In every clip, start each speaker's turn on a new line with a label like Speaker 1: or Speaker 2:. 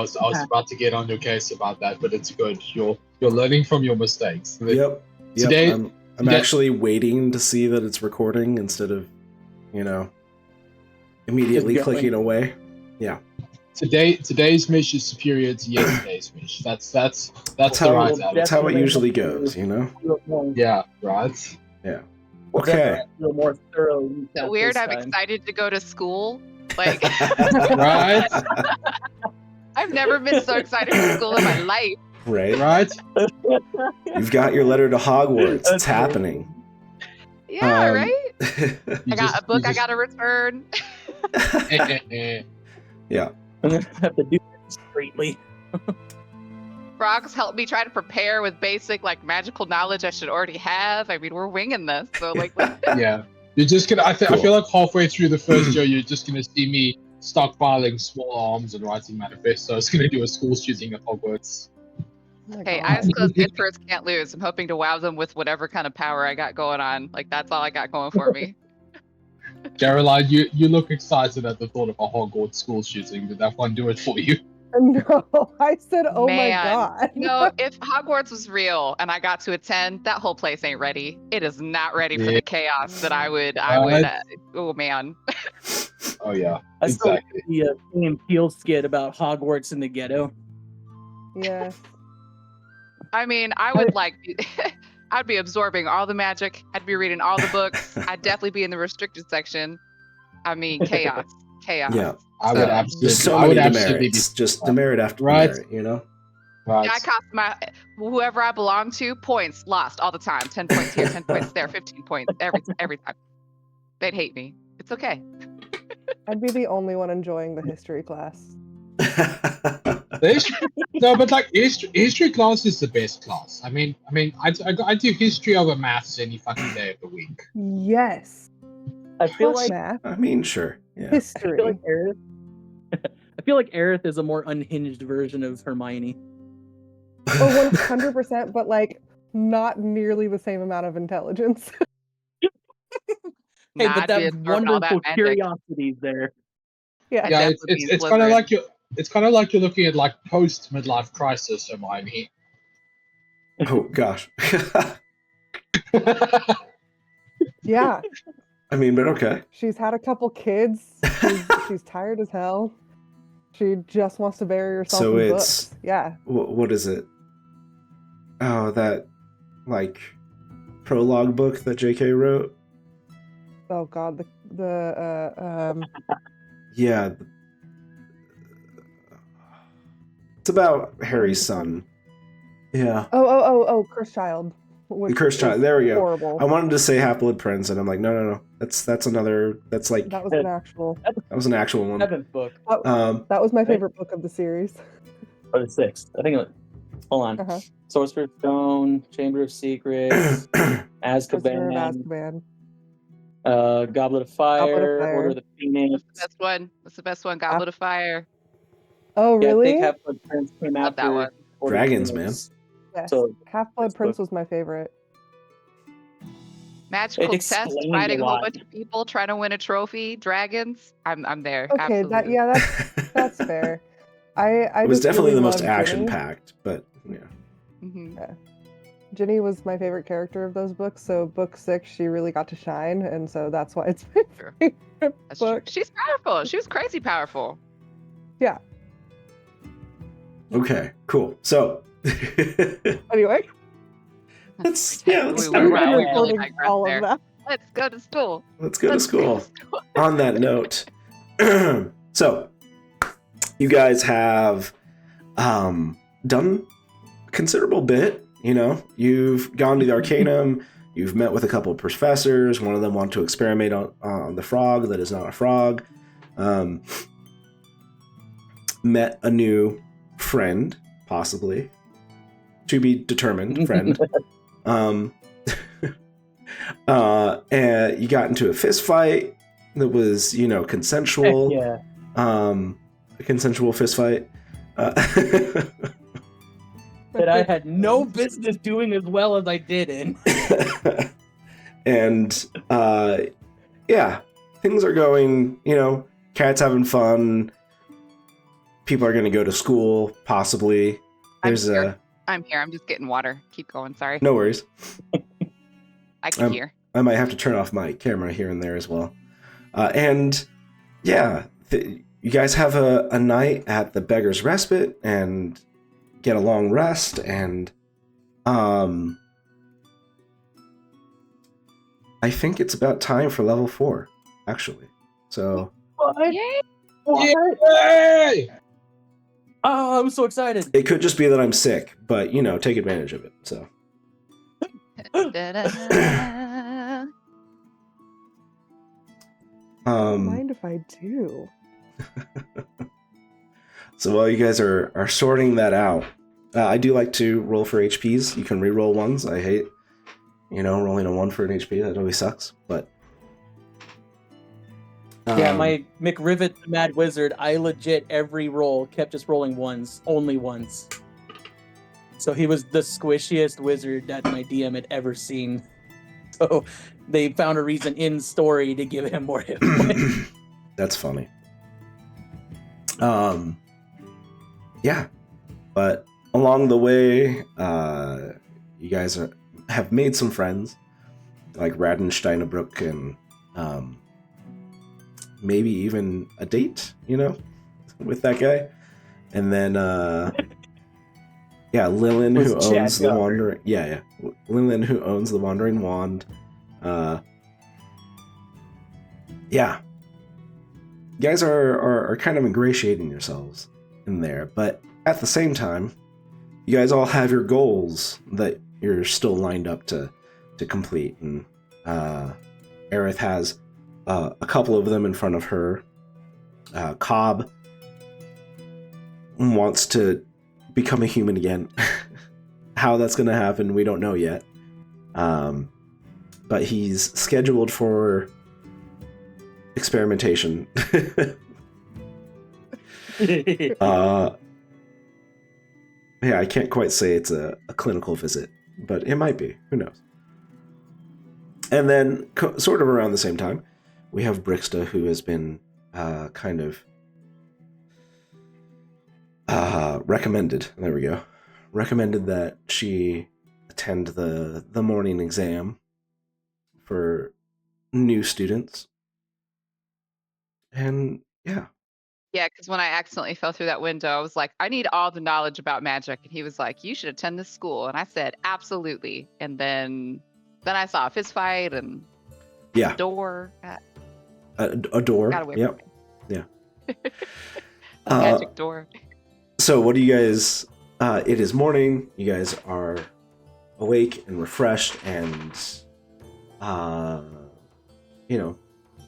Speaker 1: I was about to get on your case about that, but it's good. You're learning from your mistakes.
Speaker 2: Yep.
Speaker 1: Today,
Speaker 2: I'm
Speaker 1: today-
Speaker 2: actually waiting to see that it's recording instead of, immediately
Speaker 3: Just going.
Speaker 2: clicking away. Yeah.
Speaker 1: Today's Mish is superior to yesterday's Mish. That's the right
Speaker 3: Well,
Speaker 1: attitude.
Speaker 2: That's how it usually goes,
Speaker 1: Yeah, right.
Speaker 2: Yeah.
Speaker 3: We'll
Speaker 2: Okay.
Speaker 3: definitely do a more thorough
Speaker 4: Is
Speaker 3: recap
Speaker 4: it weird?
Speaker 3: this
Speaker 4: I'm
Speaker 3: time.
Speaker 4: excited to go to school. Like,
Speaker 1: Right,
Speaker 4: I've never been so excited for school in my life.
Speaker 2: Right?
Speaker 1: right.
Speaker 2: You've got your letter to Hogwarts. It's happening.
Speaker 4: Yeah,
Speaker 2: Um,
Speaker 4: right?
Speaker 1: You
Speaker 4: I got
Speaker 1: just-
Speaker 4: a book
Speaker 1: you
Speaker 4: I got to return.
Speaker 2: Yeah.
Speaker 3: I'm gonna have to do this straightly.
Speaker 4: Frogs helped me try to prepare with basic, like, magical knowledge I should already have. I mean, we're winging this. So, like,
Speaker 1: Yeah, you're just gonna. I
Speaker 2: Cool.
Speaker 1: feel like halfway through the first year, you're just gonna see me stockpiling small arms and writing manifestos. Gonna do a school shooting at Hogwarts.
Speaker 4: hey, I suppose Emperors can't lose. I'm hoping to wow them with whatever kind of power I got going on. Like, that's all I got going for me.
Speaker 1: Caroline, you look excited at the thought of a Hogwarts school shooting. Did that one do it for you?
Speaker 5: No, I said, oh my
Speaker 4: Man.
Speaker 5: god.
Speaker 4: No, if Hogwarts was real and I got to attend, that whole place ain't ready. It is not ready for
Speaker 1: Yeah.
Speaker 4: the chaos that I would. Oh man.
Speaker 1: Oh yeah,
Speaker 3: I still
Speaker 1: exactly.
Speaker 3: the Key and Peele skit about Hogwarts in the ghetto.
Speaker 5: Yes.
Speaker 4: I mean, I would like. I'd be absorbing all the magic. I'd be reading all the books. I'd definitely be in the restricted section. I mean, chaos.
Speaker 2: Yeah.
Speaker 1: I would
Speaker 4: So-
Speaker 1: absolutely.
Speaker 2: There's so
Speaker 1: I would
Speaker 2: many
Speaker 1: absolutely be
Speaker 2: demerits. Just demerit after
Speaker 1: Right.
Speaker 2: demerit,
Speaker 1: right.
Speaker 4: I cost my whoever I belong to points lost all the time. 10 points here, 10 points there, 15 points every time. They'd hate me. It's okay.
Speaker 5: I'd be the only one enjoying the history class.
Speaker 1: The history, no, but like history class is the best class. I mean, I do history over maths any fucking day of the week.
Speaker 5: Yes.
Speaker 3: I feel
Speaker 5: Fuck
Speaker 3: like
Speaker 5: math.
Speaker 2: I mean, sure. Yeah.
Speaker 3: I
Speaker 5: History.
Speaker 3: feel like Aerith. I feel like Aerith is a more unhinged version of Hermione.
Speaker 5: Oh, 100%, but like not nearly the same amount of intelligence.
Speaker 3: Hey,
Speaker 4: Nah,
Speaker 3: but
Speaker 4: I'd be
Speaker 3: that
Speaker 4: absorbing all that
Speaker 3: wonderful
Speaker 4: magic.
Speaker 3: curiosity's there.
Speaker 5: Yeah.
Speaker 1: Yeah,
Speaker 4: definitely be
Speaker 1: it's kind of
Speaker 4: Slytherin.
Speaker 1: like you're looking at like post midlife crisis, Hermione.
Speaker 2: Oh gosh.
Speaker 5: Yeah.
Speaker 2: I mean, but okay.
Speaker 5: She's had a couple kids. She's tired as hell. She just wants to bury herself
Speaker 2: So
Speaker 5: in
Speaker 2: it's-
Speaker 5: books. Yeah.
Speaker 2: What is it? Oh, that like prologue book that J.K. wrote.
Speaker 5: Oh god,
Speaker 2: Yeah. It's about Harry's son. Yeah.
Speaker 5: oh, Cursed Child. which
Speaker 2: Cursed Child.
Speaker 5: is
Speaker 2: There we go.
Speaker 5: Horrible.
Speaker 2: I wanted to say Half-Blood Prince, and I'm like, no. That's another. That's like
Speaker 5: That was an actual.
Speaker 2: that was an actual one.
Speaker 3: Seventh book
Speaker 5: That was my favorite book of the series.
Speaker 3: or the sixth. I think. Hold on.
Speaker 5: Uh-huh.
Speaker 3: Sorcerer's Stone, Chamber of Secrets,
Speaker 5: Prisoner of
Speaker 3: Azkaban,
Speaker 5: Azkaban.
Speaker 3: Goblet of Fire,
Speaker 5: Fire.
Speaker 3: Order of the Phoenix.
Speaker 4: That's the best one. That's the best one. Goblet of Fire.
Speaker 5: Oh
Speaker 3: Yeah, I
Speaker 5: really?
Speaker 3: think Half-Blood Prince came
Speaker 4: Love
Speaker 3: after
Speaker 4: that one.
Speaker 3: Order of the
Speaker 2: Dragons,
Speaker 3: Phoenix.
Speaker 5: Yes.
Speaker 3: So
Speaker 5: Half-Blood
Speaker 3: this
Speaker 5: Prince
Speaker 3: book-
Speaker 5: was my favorite.
Speaker 4: Magical
Speaker 3: It
Speaker 4: test,
Speaker 3: explained
Speaker 4: fighting
Speaker 3: a
Speaker 4: a whole
Speaker 3: lot.
Speaker 4: bunch of people, trying to win a trophy. Dragons. I'm there.
Speaker 5: Okay,
Speaker 4: Absolutely.
Speaker 5: that's fair. I
Speaker 2: It was
Speaker 5: just
Speaker 2: definitely
Speaker 5: really
Speaker 2: the most
Speaker 5: loved
Speaker 2: action
Speaker 5: Ginny.
Speaker 2: packed, but yeah.
Speaker 4: Mhm.
Speaker 5: Ginny was my favorite character of those books, so book 6 she really got to shine, and so that's why it's my
Speaker 4: Sure.
Speaker 5: favorite
Speaker 4: That's true.
Speaker 5: book.
Speaker 4: She's powerful. She was crazy powerful.
Speaker 2: Okay, cool. So
Speaker 5: Anyway,
Speaker 2: let's
Speaker 4: We
Speaker 2: let's
Speaker 4: were
Speaker 5: I'm
Speaker 4: right.
Speaker 5: gonna
Speaker 4: we
Speaker 5: be
Speaker 4: really
Speaker 5: recording
Speaker 4: digressed
Speaker 5: all
Speaker 4: there.
Speaker 5: of that.
Speaker 4: Let's go to school.
Speaker 2: go to
Speaker 4: Let's
Speaker 2: school. On that note, so you guys have done a considerable bit. You've gone to the Arcanum. You've met with a couple of professors. One of them wanted to experiment on the frog that is not a frog. Met a new friend, possibly to be determined friend. And you got into a fist fight that was, consensual.
Speaker 3: Yeah.
Speaker 2: A consensual fist fight.
Speaker 3: That I had no business doing as well as I did in.
Speaker 2: And yeah, things are going, Cat's having fun. people are going to go to school, possibly. There's
Speaker 4: I'm here. I'm just getting water. Keep going. Sorry.
Speaker 2: no worries.
Speaker 4: I can hear.
Speaker 2: I might have to turn off my camera here and there as well. And yeah, you guys have a night at the Beggar's Respite and get a long rest, and I think it's about time for level 4, actually. So
Speaker 4: Yay!
Speaker 1: Yay!
Speaker 3: Oh, I'm so excited.
Speaker 2: it could just be that I'm sick, but you know, take advantage of it. So
Speaker 4: Da-da.
Speaker 5: Mind if I do?
Speaker 2: so while you guys are sorting that out, I do like to roll for HPs. You can re-roll ones. I hate, rolling a 1 for an HP. That always sucks. But
Speaker 3: Yeah, my McRivet the Mad Wizard, I legit every roll kept just rolling ones, only ones. So he was the squishiest wizard that my DM had ever seen. So they found a reason in story to give him more hit points.
Speaker 2: That's funny. Yeah, but along the way, you guys have made some friends, like Radensteinebrook, and maybe even a date, with that guy. And then, yeah, Lillian, who
Speaker 3: Was Chad
Speaker 2: owns the
Speaker 3: Gallagher.
Speaker 2: Wandering... Yeah. Lillian, who owns the Wandering Wand. Yeah. You guys are kind of ingratiating yourselves in there, but at the same time, you guys all have your goals that you're still lined up to complete, and Aerith has a couple of them in front of her. Cobb wants to become a human again. How that's going to happen, we don't know yet. But he's scheduled for experimentation. Yeah, I can't quite say it's a clinical visit, but it might be. Who knows? And then, sort of around the same time, we have Brixta, who has been kind of recommended. There we go. Recommended that she attend the morning exam for new students. And yeah.
Speaker 4: Yeah, because when I accidentally fell through that window, I was like, I need all the knowledge about magic. And he was like, you should attend this school. And I said, absolutely. And then I saw a fist fight and
Speaker 2: Yeah.
Speaker 4: a door.
Speaker 2: A door.
Speaker 4: Got away
Speaker 2: Yep.
Speaker 4: from me.
Speaker 2: Yeah.
Speaker 4: A magic door.
Speaker 2: So what do you guys... it is morning. You guys are awake and refreshed and,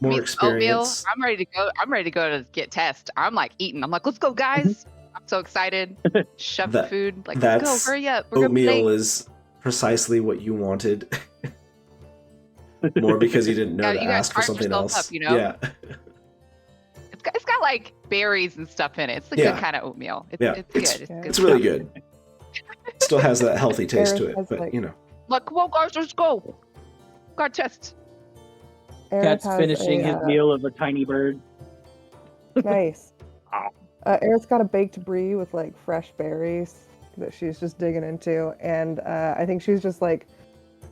Speaker 2: more
Speaker 4: Oatmeal.
Speaker 2: experience.
Speaker 4: I'm ready to go. I'm ready to go to get test. I'm like eating. I'm like, let's go, guys. I'm so excited. Shove the
Speaker 2: That-
Speaker 4: food. Like, let's
Speaker 2: that's
Speaker 4: go. Hurry up. We're gonna
Speaker 2: Oatmeal
Speaker 4: play.
Speaker 2: is precisely what you wanted. More because you didn't know
Speaker 4: Yeah,
Speaker 2: to
Speaker 4: you guys
Speaker 2: ask for
Speaker 4: fired
Speaker 2: something
Speaker 4: yourself
Speaker 2: else.
Speaker 4: up, you know?
Speaker 2: Yeah.
Speaker 4: It's got like berries and stuff in it. It's the
Speaker 2: Yeah.
Speaker 4: good kind of oatmeal. It's,
Speaker 2: Yeah,
Speaker 4: it's
Speaker 2: it's-
Speaker 4: good. It's
Speaker 5: yeah.
Speaker 4: good.
Speaker 2: It's really
Speaker 4: stuff.
Speaker 2: good. Still has that healthy taste to
Speaker 5: Aerith
Speaker 2: it,
Speaker 5: has,
Speaker 2: but
Speaker 5: like-
Speaker 4: Like, come on, guys, let's go. Got test.
Speaker 5: Aerith
Speaker 3: Cat's
Speaker 5: has
Speaker 3: finishing
Speaker 5: a,
Speaker 3: his meal of a tiny bird.
Speaker 5: Nice. Aerith's got a baked brie with like fresh berries that she's just digging into, and I think she's just like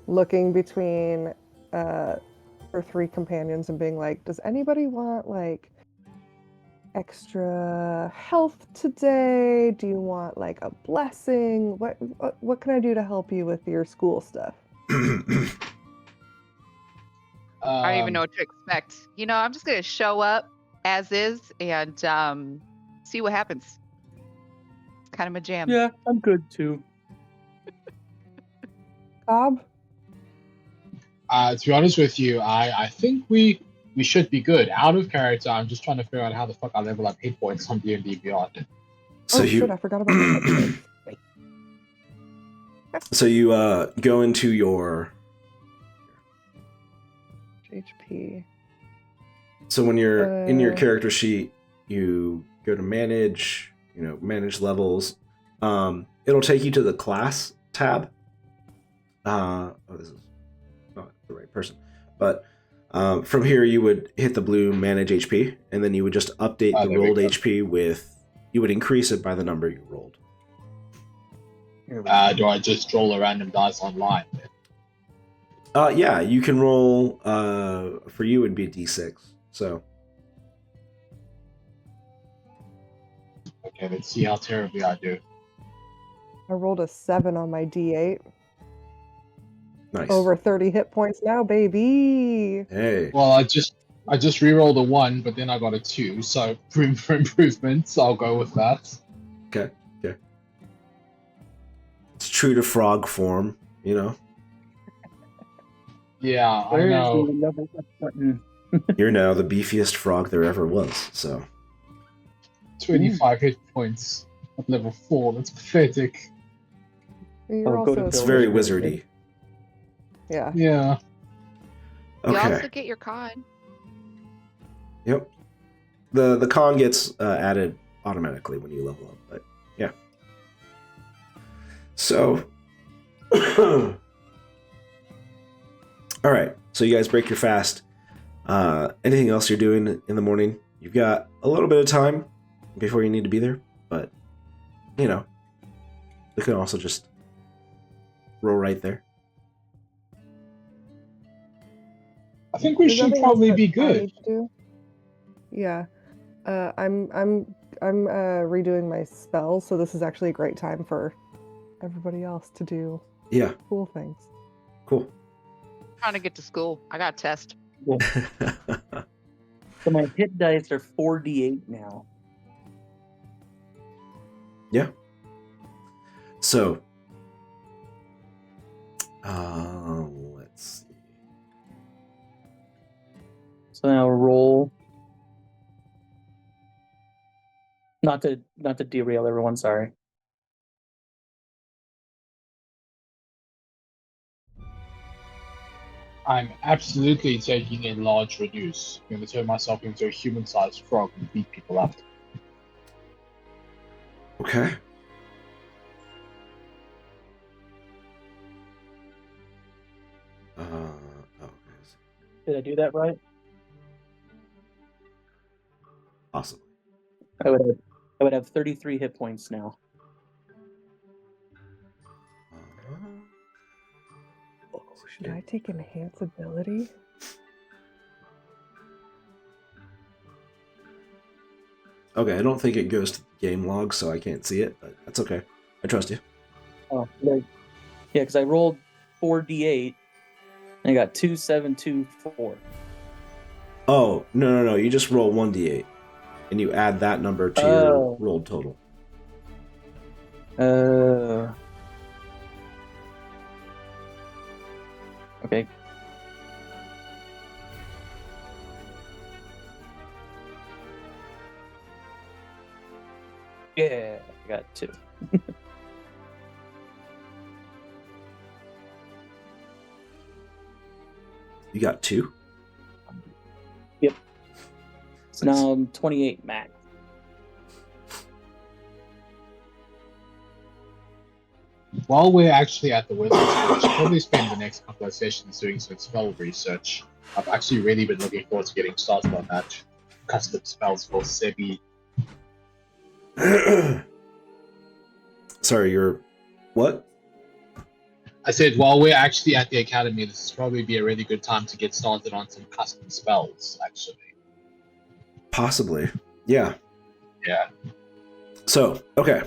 Speaker 5: looking between her 3 companions and being like, "Does anybody want like extra health today? Do you want like a blessing? What can I do to help you with your school stuff?"
Speaker 4: I don't even know what to expect. I'm just gonna show up as is and see what happens. It's kind of my jam.
Speaker 3: Yeah, I'm good too.
Speaker 5: Cobb?
Speaker 1: To be honest with you, I think we should be good. Out of character, I'm just trying to figure out how the fuck I level up hit points on D&D Beyond.
Speaker 2: So
Speaker 5: oh
Speaker 2: you
Speaker 5: shit, I forgot about that.
Speaker 2: so you go into your
Speaker 5: HP.
Speaker 2: so when you're in your
Speaker 5: Uh.
Speaker 2: character sheet, you go to manage, manage levels. It'll take you to the class tab. This is not the right person, but from here you would hit the blue manage HP, and then you would just update
Speaker 1: Oh,
Speaker 2: the
Speaker 1: there we
Speaker 2: rolled
Speaker 1: go.
Speaker 2: HP with you would increase it by the number you rolled.
Speaker 3: Here we go.
Speaker 1: Do I just roll a random dice online?
Speaker 2: Yeah, you can roll. For you, it'd be a d6. So
Speaker 1: Okay, let's see how terribly I do.
Speaker 5: I rolled a 7 on my D8.
Speaker 2: nice.
Speaker 5: Over 30 hit points now, baby.
Speaker 2: Hey,
Speaker 1: Well, I just re-rolled a 1, but then I got a 2, so room for improvement. So I'll go with that.
Speaker 2: okay. It's true to frog form, you know.
Speaker 1: Yeah, I
Speaker 3: Where is
Speaker 1: know.
Speaker 3: the level up button?
Speaker 2: You're now the beefiest frog there ever was. So
Speaker 1: 25 hit points at level 4. That's pathetic.
Speaker 5: You're
Speaker 3: Oh, go to
Speaker 5: also
Speaker 2: it's
Speaker 3: Bill.
Speaker 2: very
Speaker 3: Really
Speaker 2: wizardy.
Speaker 5: yeah.
Speaker 1: Yeah.
Speaker 4: You
Speaker 2: Okay.
Speaker 4: also get your con.
Speaker 2: Yep. The con gets added automatically when you level up, but yeah. So, all right. So you guys break your fast. Anything else you're doing in the morning? You've got a little bit of time before you need to be there, but you know, we can also just roll right there.
Speaker 1: I think we
Speaker 5: There's
Speaker 1: should
Speaker 5: nothing else
Speaker 1: probably
Speaker 5: that
Speaker 1: be
Speaker 5: I
Speaker 1: good.
Speaker 5: need to do. Yeah. I'm redoing my spells, so this is actually a great time for everybody else to do
Speaker 2: Yeah.
Speaker 5: cool things.
Speaker 2: Cool.
Speaker 4: Trying to get to school. I got a test.
Speaker 3: So my hit dice are 4d8 now.
Speaker 2: Yeah. So, let's see.
Speaker 3: So now roll. Not to derail everyone. Sorry.
Speaker 1: I'm absolutely taking a large reduce. I'm going to turn myself into a human-sized frog and beat people up.
Speaker 2: Okay. Oh,
Speaker 3: Did I do that right?
Speaker 2: awesome.
Speaker 3: I would have 33 hit points now.
Speaker 2: Oh,
Speaker 5: Should I take enhance ability?
Speaker 2: Okay, I don't think it goes to the game log, so I can't see it, but that's okay. I trust you.
Speaker 3: Oh, right. Yeah, because I rolled 4d8 and I got 2, 7, 2, 4.
Speaker 2: Oh, no. You just roll 1d8, and you add that number to
Speaker 3: Oh.
Speaker 2: your rolled total.
Speaker 3: Okay. Yeah, I got 2.
Speaker 2: You got 2?
Speaker 3: So now I'm 28 max.
Speaker 1: While we're actually at the Wizards, we should probably spend the next couple of sessions doing some spell research. I've actually really been looking forward to getting started on that. Custom spells for Sebi.
Speaker 2: Sorry, you're... What?
Speaker 1: I said, while we're actually at the academy, this would probably be a really good time to get started on some custom spells, actually.
Speaker 2: Possibly. Yeah.
Speaker 1: Yeah.
Speaker 2: So, okay.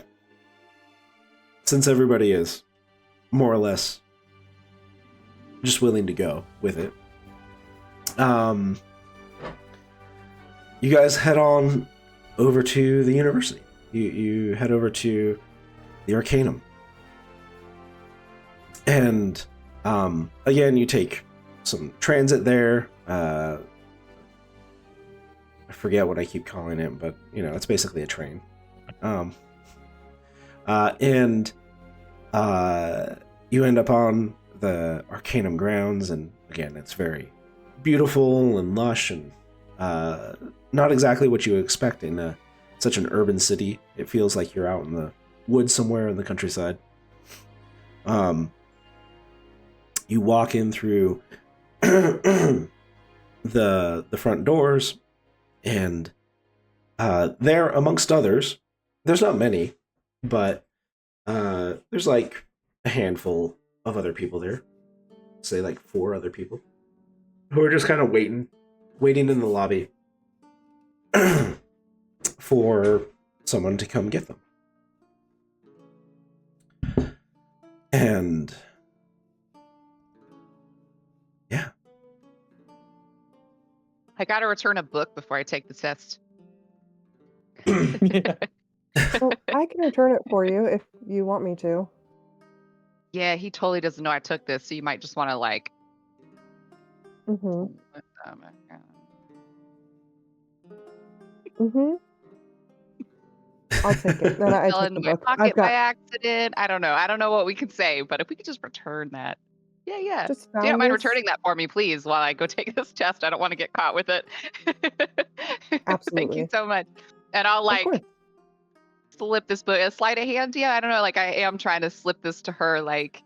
Speaker 2: Since everybody is more or less just willing to go with it, you guys head on over to the university. You head over to the Arcanum. And again, you take some transit there. I forget what I keep calling it, but it's basically a train. And you end up on the Arcanum grounds, and again, it's very beautiful and lush, and not exactly what you would expect in such an urban city. It feels like you're out in the woods somewhere in the countryside. You walk in through the front doors, and there, amongst others, there's not many, but there's like a handful of other people there. Say like 4 other people who are just kind of waiting in the lobby for someone to come get them. And yeah.
Speaker 4: I got to return a book before I take the test.
Speaker 3: Yeah.
Speaker 5: Well, I can return it for you if you want me to.
Speaker 4: Yeah, he totally doesn't know I took this, so you might just want to like.
Speaker 5: Mm-hmm. Mm-hmm. I'll take it. Then I
Speaker 4: Fell
Speaker 5: take
Speaker 4: into
Speaker 5: the
Speaker 4: my
Speaker 5: book.
Speaker 4: pocket
Speaker 5: I've
Speaker 4: by
Speaker 5: got
Speaker 4: accident. I don't know what we can say, but if we could just return that. Yeah.
Speaker 5: just
Speaker 4: If you don't
Speaker 5: found
Speaker 4: mind
Speaker 5: this.
Speaker 4: returning that for me, please, while I go take this test. I don't want to get caught with it. Thank
Speaker 5: Absolutely.
Speaker 4: you so much. And I'll
Speaker 5: Of
Speaker 4: like
Speaker 5: course.
Speaker 4: slip this book, a sleight of hand. Yeah, I don't know. Like I am trying to slip this to her, like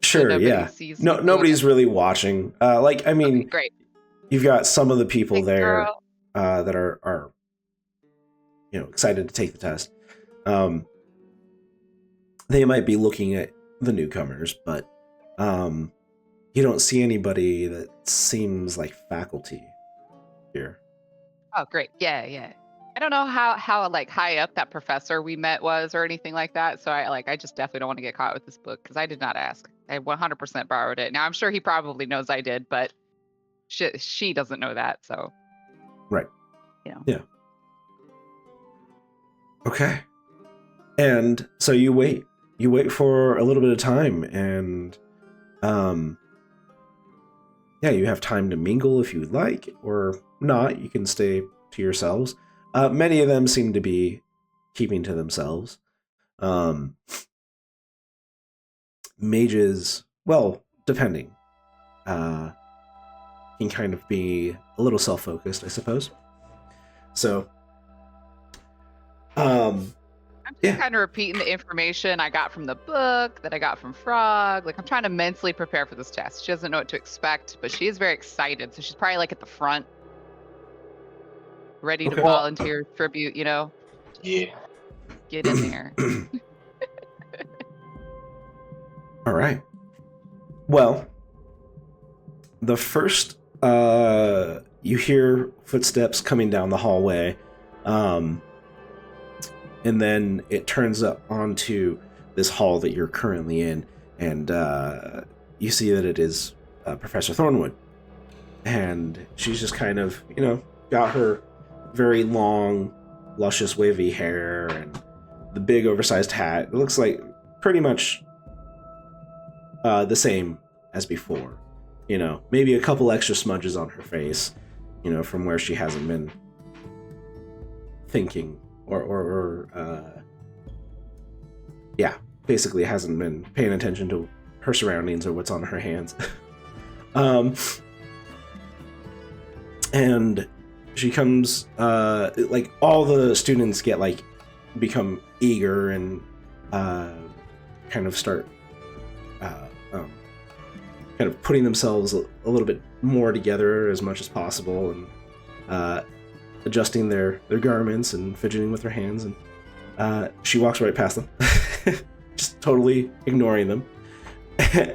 Speaker 4: so
Speaker 2: Sure,
Speaker 4: nobody
Speaker 2: yeah.
Speaker 4: sees
Speaker 2: No,
Speaker 4: me doing
Speaker 2: nobody's
Speaker 4: it.
Speaker 2: really watching. Like, I mean,
Speaker 4: Okay, great.
Speaker 2: you've got some of the people
Speaker 4: Thanks,
Speaker 2: there
Speaker 4: girl.
Speaker 2: that are excited to take the test. They might be looking at the newcomers, but you don't see anybody that seems like faculty here.
Speaker 4: Oh, great. Yeah. I don't know how like high up that professor we met was or anything like that. So I just definitely don't want to get caught with this book because I did not ask. I 100% borrowed it. Now I'm sure he probably knows I did, but she doesn't know that. So
Speaker 2: Right.
Speaker 4: You know.
Speaker 2: Yeah. Okay. And so you wait for a little bit of time, and yeah, you have time to mingle if you would like, or not. You can stay to yourselves. Many of them seem to be keeping to themselves. Mages, well, depending, can kind of be a little self-focused, I suppose. So,
Speaker 4: I'm just
Speaker 2: yeah.
Speaker 4: kind of repeating the information I got from the book that I got from Frog. Like I'm trying to mentally prepare for this test. She doesn't know what to expect, but she is very excited. So she's probably like at the front, ready
Speaker 2: Okay.
Speaker 4: to volunteer tribute, you know?
Speaker 1: Yeah.
Speaker 4: Get in there.
Speaker 2: All right. Well, the first you hear footsteps coming down the hallway, and then it turns up onto this hall that you're currently in, and you see that it is Professor Thornwood, and she's just kind of, got her very long, luscious, wavy hair and the big, oversized hat. It looks like pretty much the same as before. Maybe a couple extra smudges on her face, from where she hasn't been thinking or basically hasn't been paying attention to her surroundings or what's on her hands. And she comes, like all the students get become eager and kind of start kind of putting themselves a little bit more together as much as possible, and adjusting their garments and fidgeting with their hands, and she walks right past them, just totally ignoring them,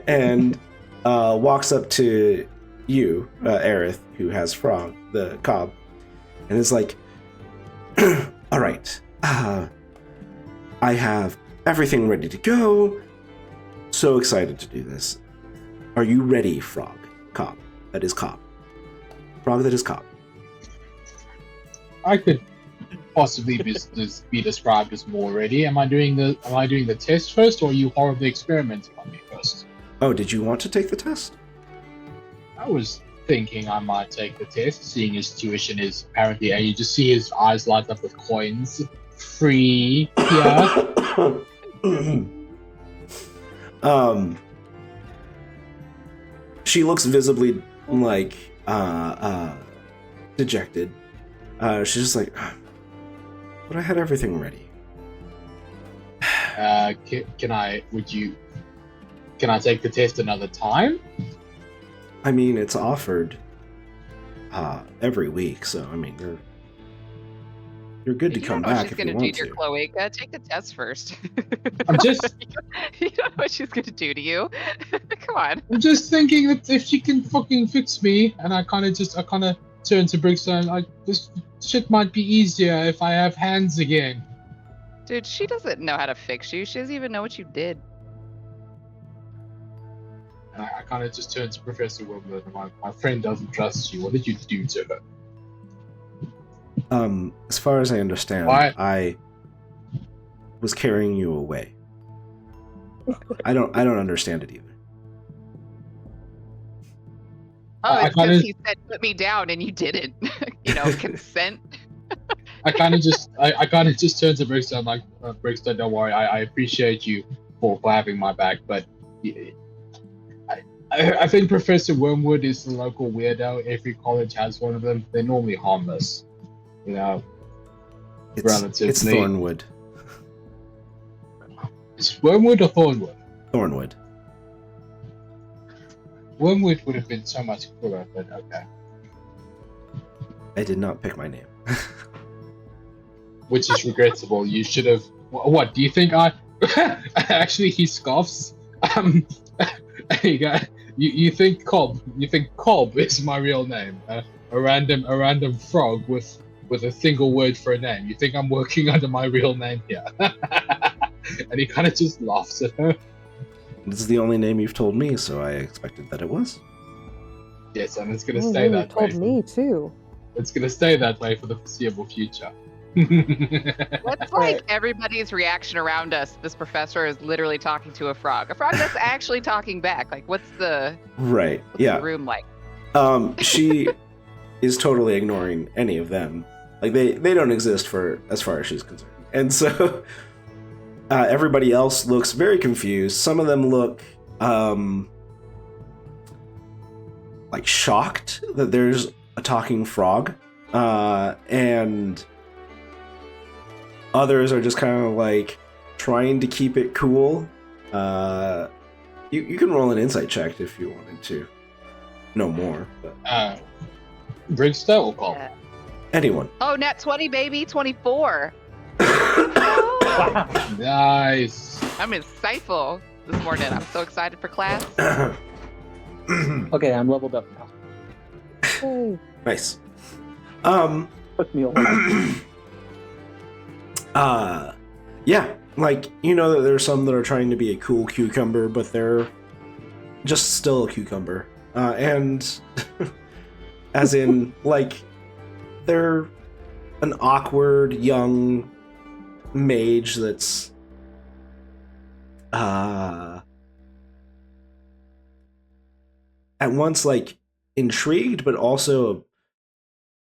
Speaker 2: and walks up to you, Aerith, who has Frog, the cob, and is like, all right, I have everything ready to go. So excited to do this. Are you ready, Frog? Cob. That is Cob. Frog, that is Cob.
Speaker 1: I could possibly be described as more ready. Am I doing the test first, or are you horribly experimenting on me first?
Speaker 2: Oh, did you want to take the test?
Speaker 1: I was thinking I might take the test, seeing his tuition is apparently, and you just see his eyes light up with coins. Free, yeah.
Speaker 2: She looks visibly dejected. She's just like, but I had everything ready.
Speaker 1: Can I take the test another time?
Speaker 2: I mean, it's offered every week, so I mean, you're good to
Speaker 4: You
Speaker 2: come
Speaker 4: don't know what
Speaker 2: back
Speaker 4: she's
Speaker 2: if you
Speaker 4: gonna do
Speaker 2: want
Speaker 4: to your
Speaker 2: to.
Speaker 4: cloaca. Take the test first.
Speaker 1: I'm just
Speaker 4: You don't know what she's gonna do to you. Come on.
Speaker 1: I'm just thinking that if she can fucking fix me, and I kind of turn to Brickstone, like this shit might be easier if I have hands again.
Speaker 4: Dude, she doesn't know how to fix you. She doesn't even know what you did.
Speaker 1: And I kind of just turn to Professor Wilbur, and my friend doesn't trust you. What did you do to her?
Speaker 2: As far as I understand,
Speaker 1: Why?
Speaker 2: I was carrying you away. I don't understand it either.
Speaker 4: Oh,
Speaker 1: I
Speaker 4: it's because
Speaker 1: kinda-
Speaker 4: he said put me down and you didn't. You know, consent.
Speaker 1: I kind of just turn to Brickstone, like Brickstone, don't worry. I appreciate you for having my back, but I think Professor Wormwood is the local weirdo. Every college has one of them. They're normally harmless, you know.
Speaker 2: It's
Speaker 1: Relatively.
Speaker 2: Thornwood.
Speaker 1: It's Wormwood or Thornwood?
Speaker 2: Thornwood.
Speaker 1: Wormwood would have been so much cooler, but okay.
Speaker 2: I did not pick my name.
Speaker 1: Which is regrettable. You should have. What do you think? Actually, he scoffs. There you go. You think Cobb? You think Cobb is my real name? A random frog with a single word for a name. You think I'm working under my real name here? And he kind of just laughs at her.
Speaker 2: This is the only name you've told me, so I expected that it was.
Speaker 1: Yes, and it's gonna
Speaker 5: Oh,
Speaker 1: stay
Speaker 5: you
Speaker 1: that way.
Speaker 5: told me too.
Speaker 1: It's gonna stay that way for the foreseeable future.
Speaker 4: What's
Speaker 5: Right.
Speaker 4: like everybody's reaction around us? This professor is literally talking to a frog that's actually talking back. Like, what's the
Speaker 2: Right. Yeah.
Speaker 4: room like?
Speaker 2: She is totally ignoring any of them. Like they don't exist for as far as she's concerned. And so everybody else looks very confused. Some of them look like shocked that there's a talking frog. And others are just kind of like trying to keep it cool. You can roll an insight check if you wanted to know more. But
Speaker 1: Brickstone or Cobb?
Speaker 4: Yeah.
Speaker 2: anyone.
Speaker 4: Oh, nat 20, baby, 24.
Speaker 3: Wow.
Speaker 1: Nice.
Speaker 4: I'm insightful this morning. I'm so excited for class.
Speaker 3: Okay, I'm leveled up now.
Speaker 5: Hey,
Speaker 2: Nice.
Speaker 3: Took me a while.
Speaker 2: Yeah, like, you know that there's some that are trying to be a cool cucumber, but they're just still a cucumber. And as in, like, they're an awkward young mage that's at once like intrigued but also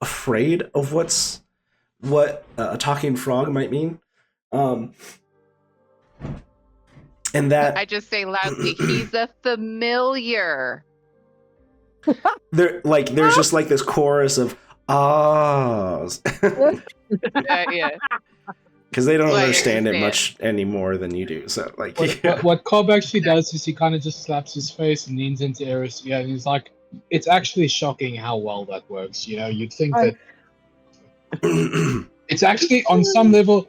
Speaker 2: afraid of what a talking frog might mean. And that
Speaker 4: I just say loudly, he's a familiar.
Speaker 2: there's just like this chorus of ahs
Speaker 4: Yeah.
Speaker 2: because they don't
Speaker 4: Well, I
Speaker 2: understand it
Speaker 4: understand.
Speaker 2: much any more than you do. So like,
Speaker 1: What Cobb actually does is he kind of just slaps his face and leans into Eris. Yeah, and he's like, it's actually shocking how well that works. You know, you'd think that it's actually on some level,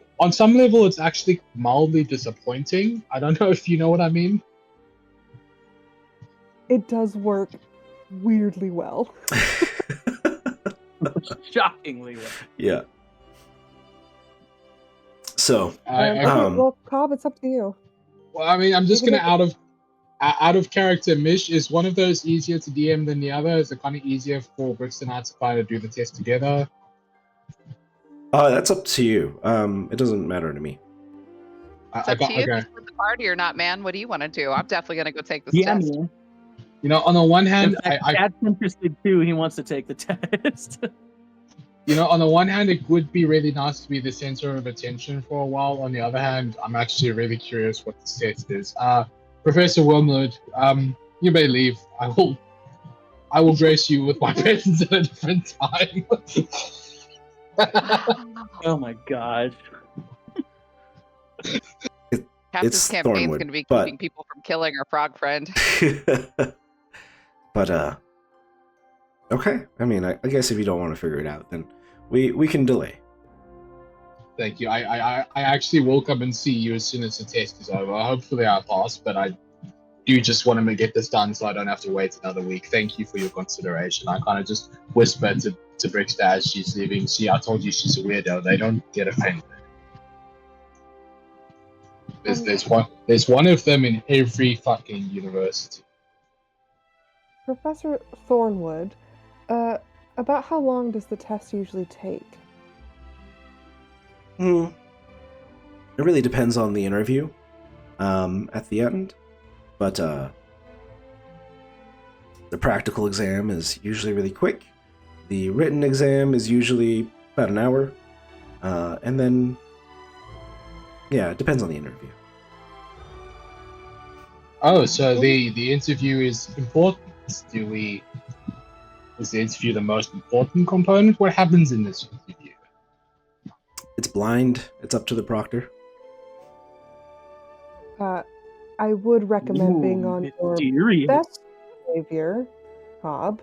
Speaker 1: it's actually mildly disappointing. I don't know if you know what I mean.
Speaker 5: it does work weirdly well.
Speaker 3: Shockingly well.
Speaker 2: yeah. So
Speaker 1: I,
Speaker 5: Well, Cobb, it's up to you.
Speaker 1: well, I mean, I'm just
Speaker 5: Even
Speaker 1: gonna
Speaker 5: if-
Speaker 1: out of character. Mish is one of those easier to DM than the other. Is it kind of easier for Brixton and I to kind of do the test together?
Speaker 2: that's up to you. It doesn't matter to me.
Speaker 4: It's up to you if you split the party or not, man. What do you want to do? I'm definitely going to go take this
Speaker 3: Yeah,
Speaker 4: test.
Speaker 3: man.
Speaker 1: You know, on the one
Speaker 3: In
Speaker 1: hand,
Speaker 3: fact, Chad's interested too. He wants to take the test.
Speaker 1: on the one hand, it would be really nice to be the center of attention for a while. On the other hand, I'm actually really curious what the test is. Professor Wormwood, you may leave. I will grace you with my presence at a different time.
Speaker 3: Oh my gosh.
Speaker 4: Captain's campaign's
Speaker 2: Thornwood,
Speaker 4: going to be
Speaker 2: but-
Speaker 4: keeping people from killing our frog friend.
Speaker 2: But okay. I mean, I guess if you don't want to figure it out, then we can delay.
Speaker 1: Thank you. I actually will come and see you as soon as the test is over. Hopefully I pass, but I do just want to get this done so I don't have to wait another week. Thank you for your consideration. I kind of just whispered to Brixter as she's leaving. See, I told you she's a weirdo. They don't get offended. There's one of them in every fucking university.
Speaker 5: Professor Thornwood, about how long does the test usually take?
Speaker 2: It really depends on the interview at the end, but the practical exam is usually really quick. The written exam is usually about an hour, and then, yeah, it depends on the interview.
Speaker 1: Oh, so the interview is important. Is the interview the most important component? What happens in this interview?
Speaker 2: It's blind. It's up to the proctor.
Speaker 5: I would recommend being on your
Speaker 3: Mysterious.
Speaker 5: best behavior, Cobb.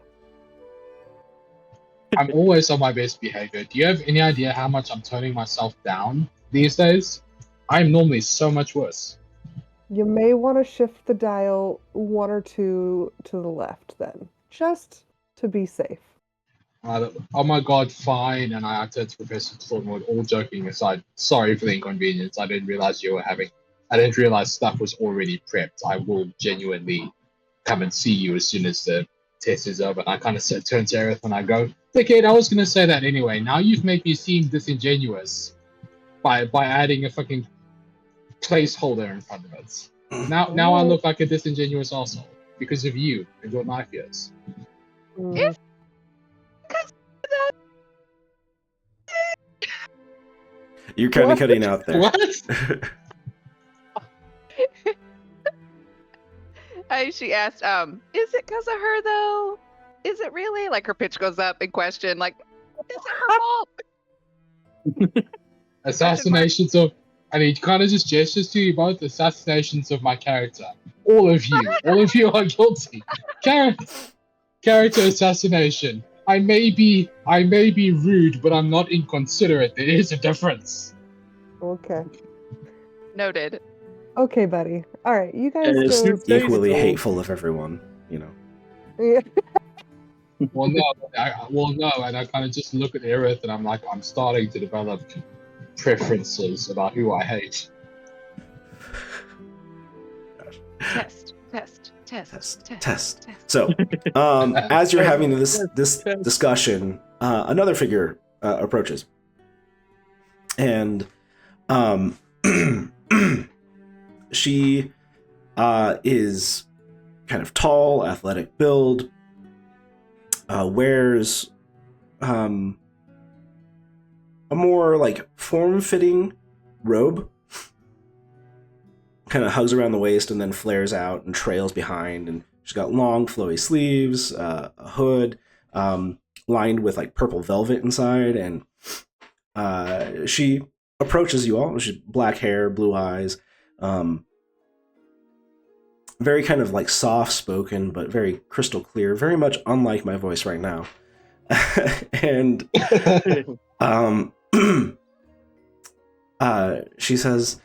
Speaker 1: I'm always on my best behavior. Do you have any idea how much I'm toning myself down these days? I'm normally so much worse.
Speaker 5: You may want to shift the dial 1 or 2 to the left then, just to be safe.
Speaker 1: Oh my god, fine. And I turned to Professor Thornwood, all joking aside. Sorry for the inconvenience. I didn't realize stuff was already prepped. I will genuinely come and see you as soon as the test is over. And I kind of turn to Aerith and I go, "Kate, I was going to say that anyway. Now you've made me seem disingenuous by adding a fucking placeholder in front of it. Now I look like a disingenuous asshole because of you and your knife years."
Speaker 5: Mm.
Speaker 2: You're kind of
Speaker 5: What?
Speaker 2: cutting out there.
Speaker 1: What?
Speaker 4: She asked, is it because of her though? Is it really? Like her pitch goes up in question, like, is it her fault?
Speaker 1: Assassinations of, and he kind of just gestures to you both, assassinations of my character. All of you are guilty. Character assassination. I may be rude, but I'm not inconsiderate. There is a difference.
Speaker 5: Okay.
Speaker 4: Noted.
Speaker 5: Okay, buddy. All right, you guys
Speaker 3: It's
Speaker 5: go.
Speaker 2: Equally
Speaker 3: Basically.
Speaker 2: hateful of everyone, you know.
Speaker 5: Yeah.
Speaker 1: Well, no, and I kind of just look at Aerith and I'm like, I'm starting to develop preferences about who I hate.
Speaker 4: Test.
Speaker 2: So, as you're having this discussion, another figure approaches, and she is kind of tall, athletic build, wears a more like form-fitting robe. Kind of hugs around the waist and then flares out and trails behind, and she's got long flowy sleeves, a hood lined with like purple velvet inside, and she approaches you all. She's black hair, blue eyes, very kind of like soft spoken but very crystal clear, very much unlike my voice right now. And she says,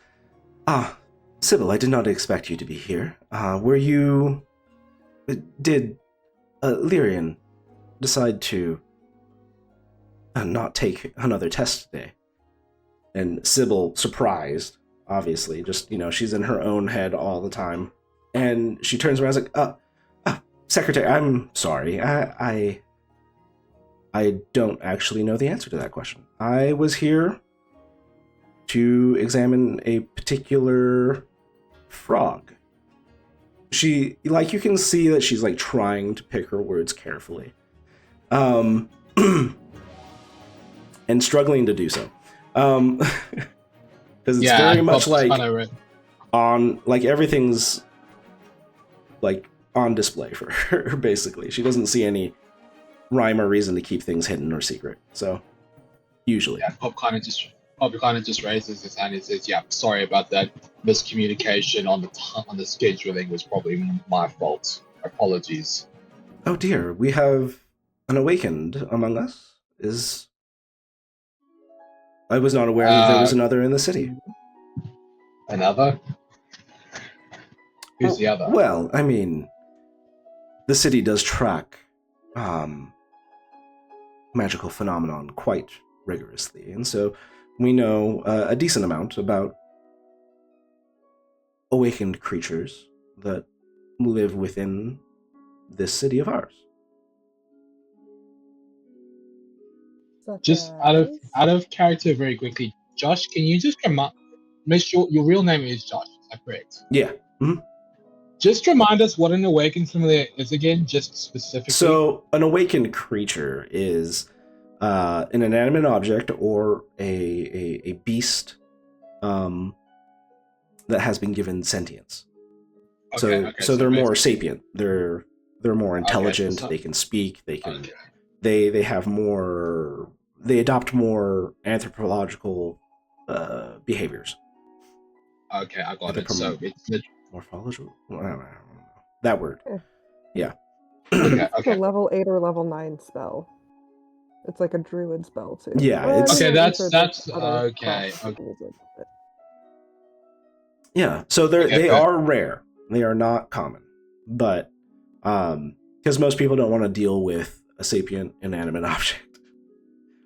Speaker 2: Sybil, I did not expect you to be here. Did Lyrian decide to not take another test today? And Sybil, surprised, obviously, just, she's in her own head all the time. And she turns around and is like, Secretary, I'm sorry. I don't actually know the answer to that question. I was here to examine a particular frog. You can see that she's like trying to pick her words carefully, and struggling to do so, because it's very much like everything's like on display for her. Basically, she doesn't see any rhyme or reason to keep things hidden or secret. So usually,
Speaker 1: yeah, Pop kind of just raises his hand and says, "Yeah, sorry about that. Miscommunication on the scheduling was probably my fault. Apologies."
Speaker 2: Oh dear, we have an awakened among us. Is I was not aware that there was another in the city.
Speaker 1: Another? Who's the other?
Speaker 2: Well, I mean, the city does track magical phenomenon quite rigorously, and so we know a decent amount about awakened creatures that live within this city of ours.
Speaker 1: Just out of character, very quickly, Josh, can you just make sure your real name is Josh? Is that correct?
Speaker 2: Yeah. Mm-hmm.
Speaker 1: Just remind us what an awakened familiar is again, just specifically.
Speaker 2: So, an awakened creature is an inanimate object or a beast that has been given sentience. So they're more sapient. They're more intelligent. They can speak. They can. They have more. They adopt more anthropological behaviors.
Speaker 1: Okay, I got it. So it's the
Speaker 2: morphological. I don't know. That word. Yeah.
Speaker 1: okay.
Speaker 5: It's a level 8 or level 9 spell. It's like a druid spell too.
Speaker 2: Yeah,
Speaker 5: Well,
Speaker 2: it's
Speaker 5: I mean,
Speaker 1: that's
Speaker 5: I'm sure there's
Speaker 1: okay.
Speaker 5: other
Speaker 1: Okay.
Speaker 5: classes that use it, but-
Speaker 2: Yeah, so they are rare. They are not common, but because most people don't want to deal with a sapient inanimate object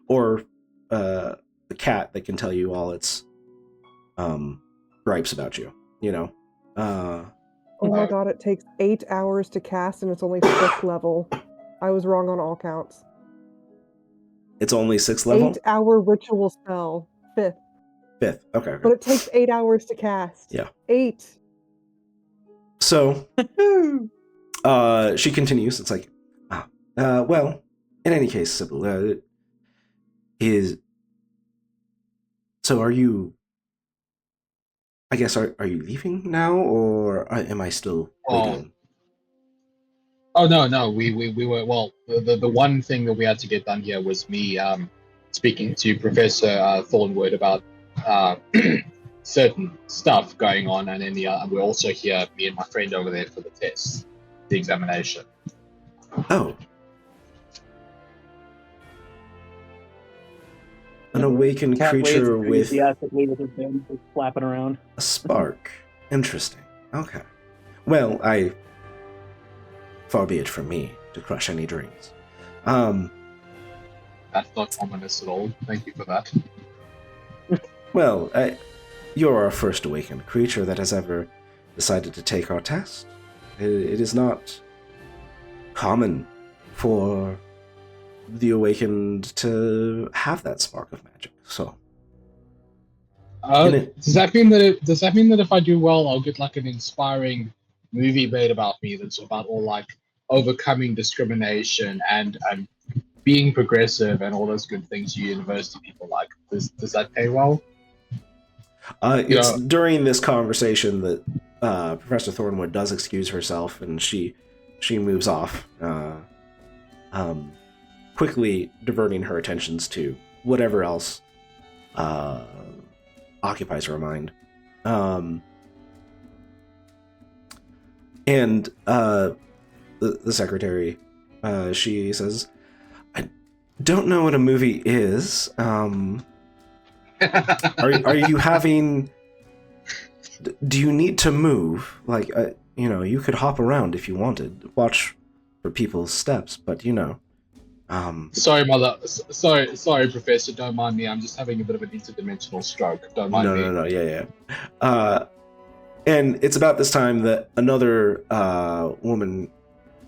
Speaker 2: or a cat that can tell you all its gripes about you. You know.
Speaker 5: Oh my god! It takes 8 hours to cast, and it's only 5th level. I was wrong on all counts.
Speaker 2: It's only 6th level.
Speaker 5: 8-hour ritual spell, 5th.
Speaker 2: 5th. Okay.
Speaker 5: But it takes 8 hours to cast.
Speaker 2: Yeah.
Speaker 5: 8.
Speaker 2: So, she continues. It's like, well, in any case, Sybil, so are you? I guess are you leaving now, or am I still waiting?
Speaker 1: Oh no, we were well. The one thing that we had to get done here was me speaking to Professor Thornwood about certain stuff going on, and then we're also here, me and my friend over there, for the test, the examination.
Speaker 2: Oh. An awakened creature with
Speaker 3: enthusiastically with his hands just flapping around.
Speaker 2: a spark. Interesting. Okay. Well, far be it from me to crush any dreams.
Speaker 1: That's not ominous at all. Thank you for that.
Speaker 2: Well, you're our first awakened creature that has ever decided to take our test. It is not common for the awakened to have that spark of magic. So,
Speaker 1: does that mean that if I do well, I'll get like an inspiring movie made about me that's about all like overcoming discrimination and being progressive and all those good things you university people like? Does that pay well?
Speaker 2: It's during this conversation that Professor Thornwood does excuse herself, and she moves off, quickly diverting her attentions to whatever else occupies her mind. And the secretary, she says, "I don't know what a movie is. Are you having? Do you need to move? Like, you could hop around if you wanted. Watch for people's steps, but
Speaker 1: Sorry, mother. Sorry, Professor. Don't mind me. I'm just having a bit of an interdimensional stroke. Don't mind me.
Speaker 2: No. Yeah. And it's about this time that another woman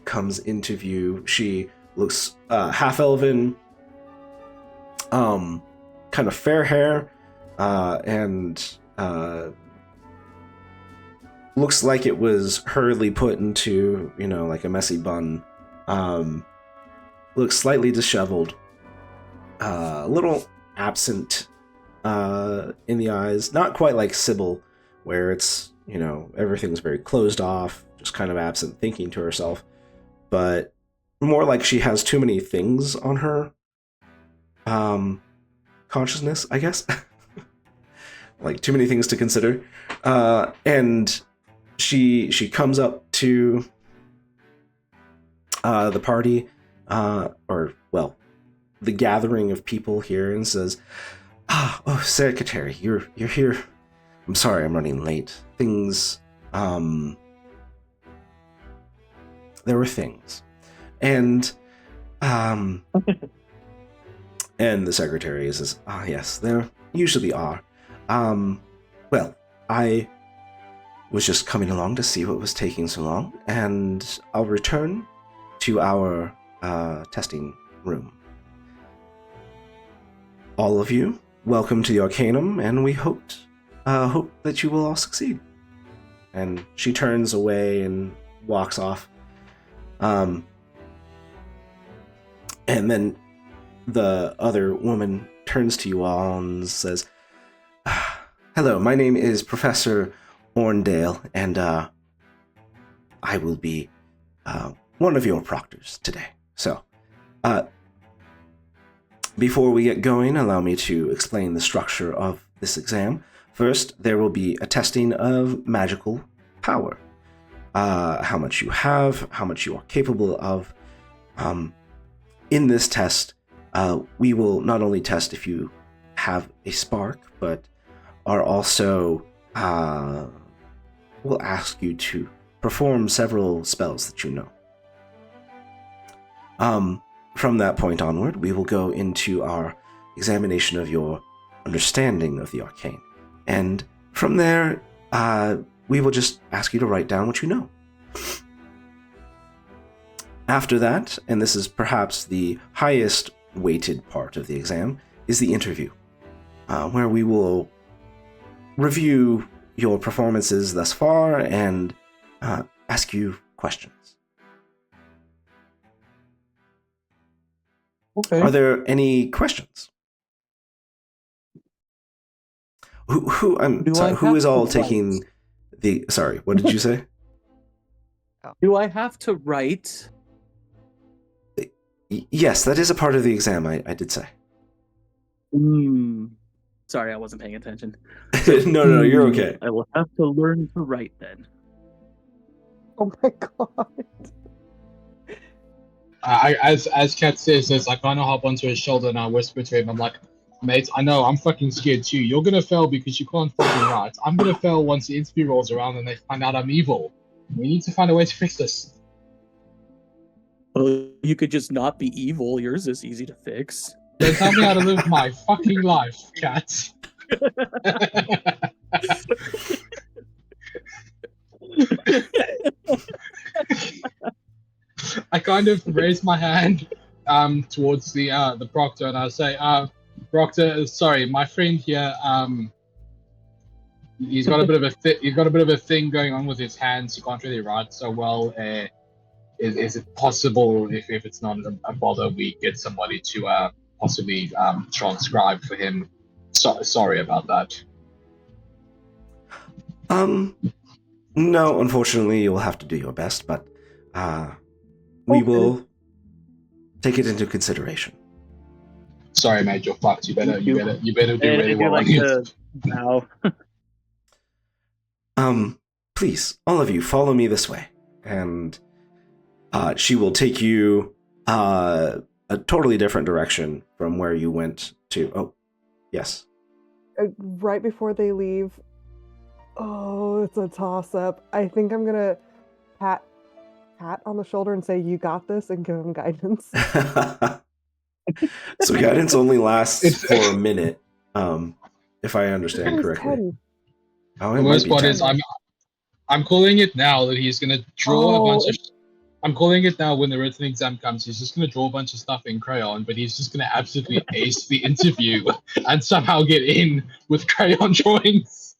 Speaker 2: comes into view. She looks half elven, kind of fair hair, and looks like it was hurriedly put into, like a messy bun. Looks slightly disheveled, a little absent in the eyes. Not quite like Sybil, where it's, everything's very closed off, just kind of absent, thinking to herself. But more like she has too many things on her consciousness, I guess. Like too many things to consider. And she comes up to the party, the gathering of people here, and says, Oh, secretary, you're here. I'm sorry, I'm running late. Things, there were things, and and the secretary says, yes, there usually are. Well, I was just coming along to see what was taking so long, and I'll return to our testing room. All of you, welcome to the Arcanum, and we hope that you will all succeed. And she turns away and walks off. And then the other woman turns to you all and says, hello, my name is Professor Orndale, and I will be one of your proctors today. So, before we get going, allow me to explain the structure of this exam. First, there will be a testing of magical power. How much you have, how much you are capable of. In this test, we will not only test if you have a spark, but are also will ask you to perform several spells that you know. From that point onward, we will go into our examination of your understanding of the arcane. And from there, we will just ask you to write down what you know. After that, and this is perhaps the highest weighted part of the exam, is the interview, where we will review your performances thus far and ask you questions.
Speaker 3: Okay.
Speaker 2: Are there any questions? Who is all taking the? Sorry, what did you say?
Speaker 3: Do I have to write?
Speaker 2: Yes, that is a part of the exam. I did say.
Speaker 3: Sorry, I wasn't paying attention.
Speaker 2: No, you're okay.
Speaker 3: I will have to learn to write then.
Speaker 5: Oh my god.
Speaker 1: As Kat says, I kind of hop onto his shoulder and I whisper to him, I'm like, mate, I know, I'm fucking scared too. You're gonna fail because you can't fucking write. I'm gonna fail once the interview rolls around and they find out I'm evil. We need to find a way to fix this.
Speaker 3: Well, you could just not be evil. Yours is easy to fix.
Speaker 1: Then tell me how to live my fucking life, Kat. I kind of raise my hand towards the proctor and I say, Proctor, sorry, my friend here, he's got a bit of a thing going on with his hands. He can't really write so well. Is it possible, if it's not a bother, we get somebody to possibly transcribe for him? Sorry about that.
Speaker 2: No, unfortunately, you will have to do your best, but we will take it into consideration.
Speaker 1: Sorry, mate, you're fucked. You better do really well.
Speaker 3: Like now.
Speaker 2: Please, all of you, follow me this way, and she will take you a totally different direction from where you went to. Oh, yes.
Speaker 5: Right before they leave, it's a toss-up. I think I'm gonna pat on the shoulder and say, "You got this," and give him guidance.
Speaker 2: So guidance only lasts for a minute, if I understand correctly.
Speaker 1: The worst part is I'm calling it now that he's gonna draw a bunch of. I'm calling it now when the written exam comes. He's just gonna draw a bunch of stuff in crayon, but he's just gonna absolutely ace the interview and somehow get in with crayon drawings.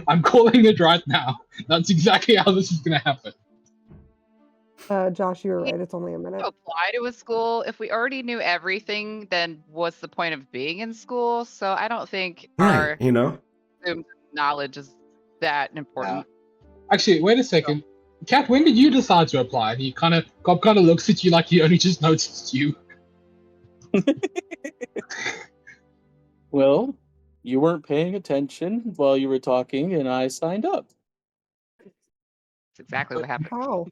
Speaker 1: I'm calling it right now. That's exactly how this is gonna happen.
Speaker 5: Josh, you were right. It's only a minute.
Speaker 4: To apply to a school, if we already knew everything, then what's the point of being in school? So I don't think our knowledge is that important.
Speaker 1: Actually, wait a second. Kat, when did you decide to apply? And he kind of looks at you like he only just noticed you.
Speaker 3: Well, you weren't paying attention while you were talking, and I signed up.
Speaker 4: That's exactly what happened.
Speaker 5: How?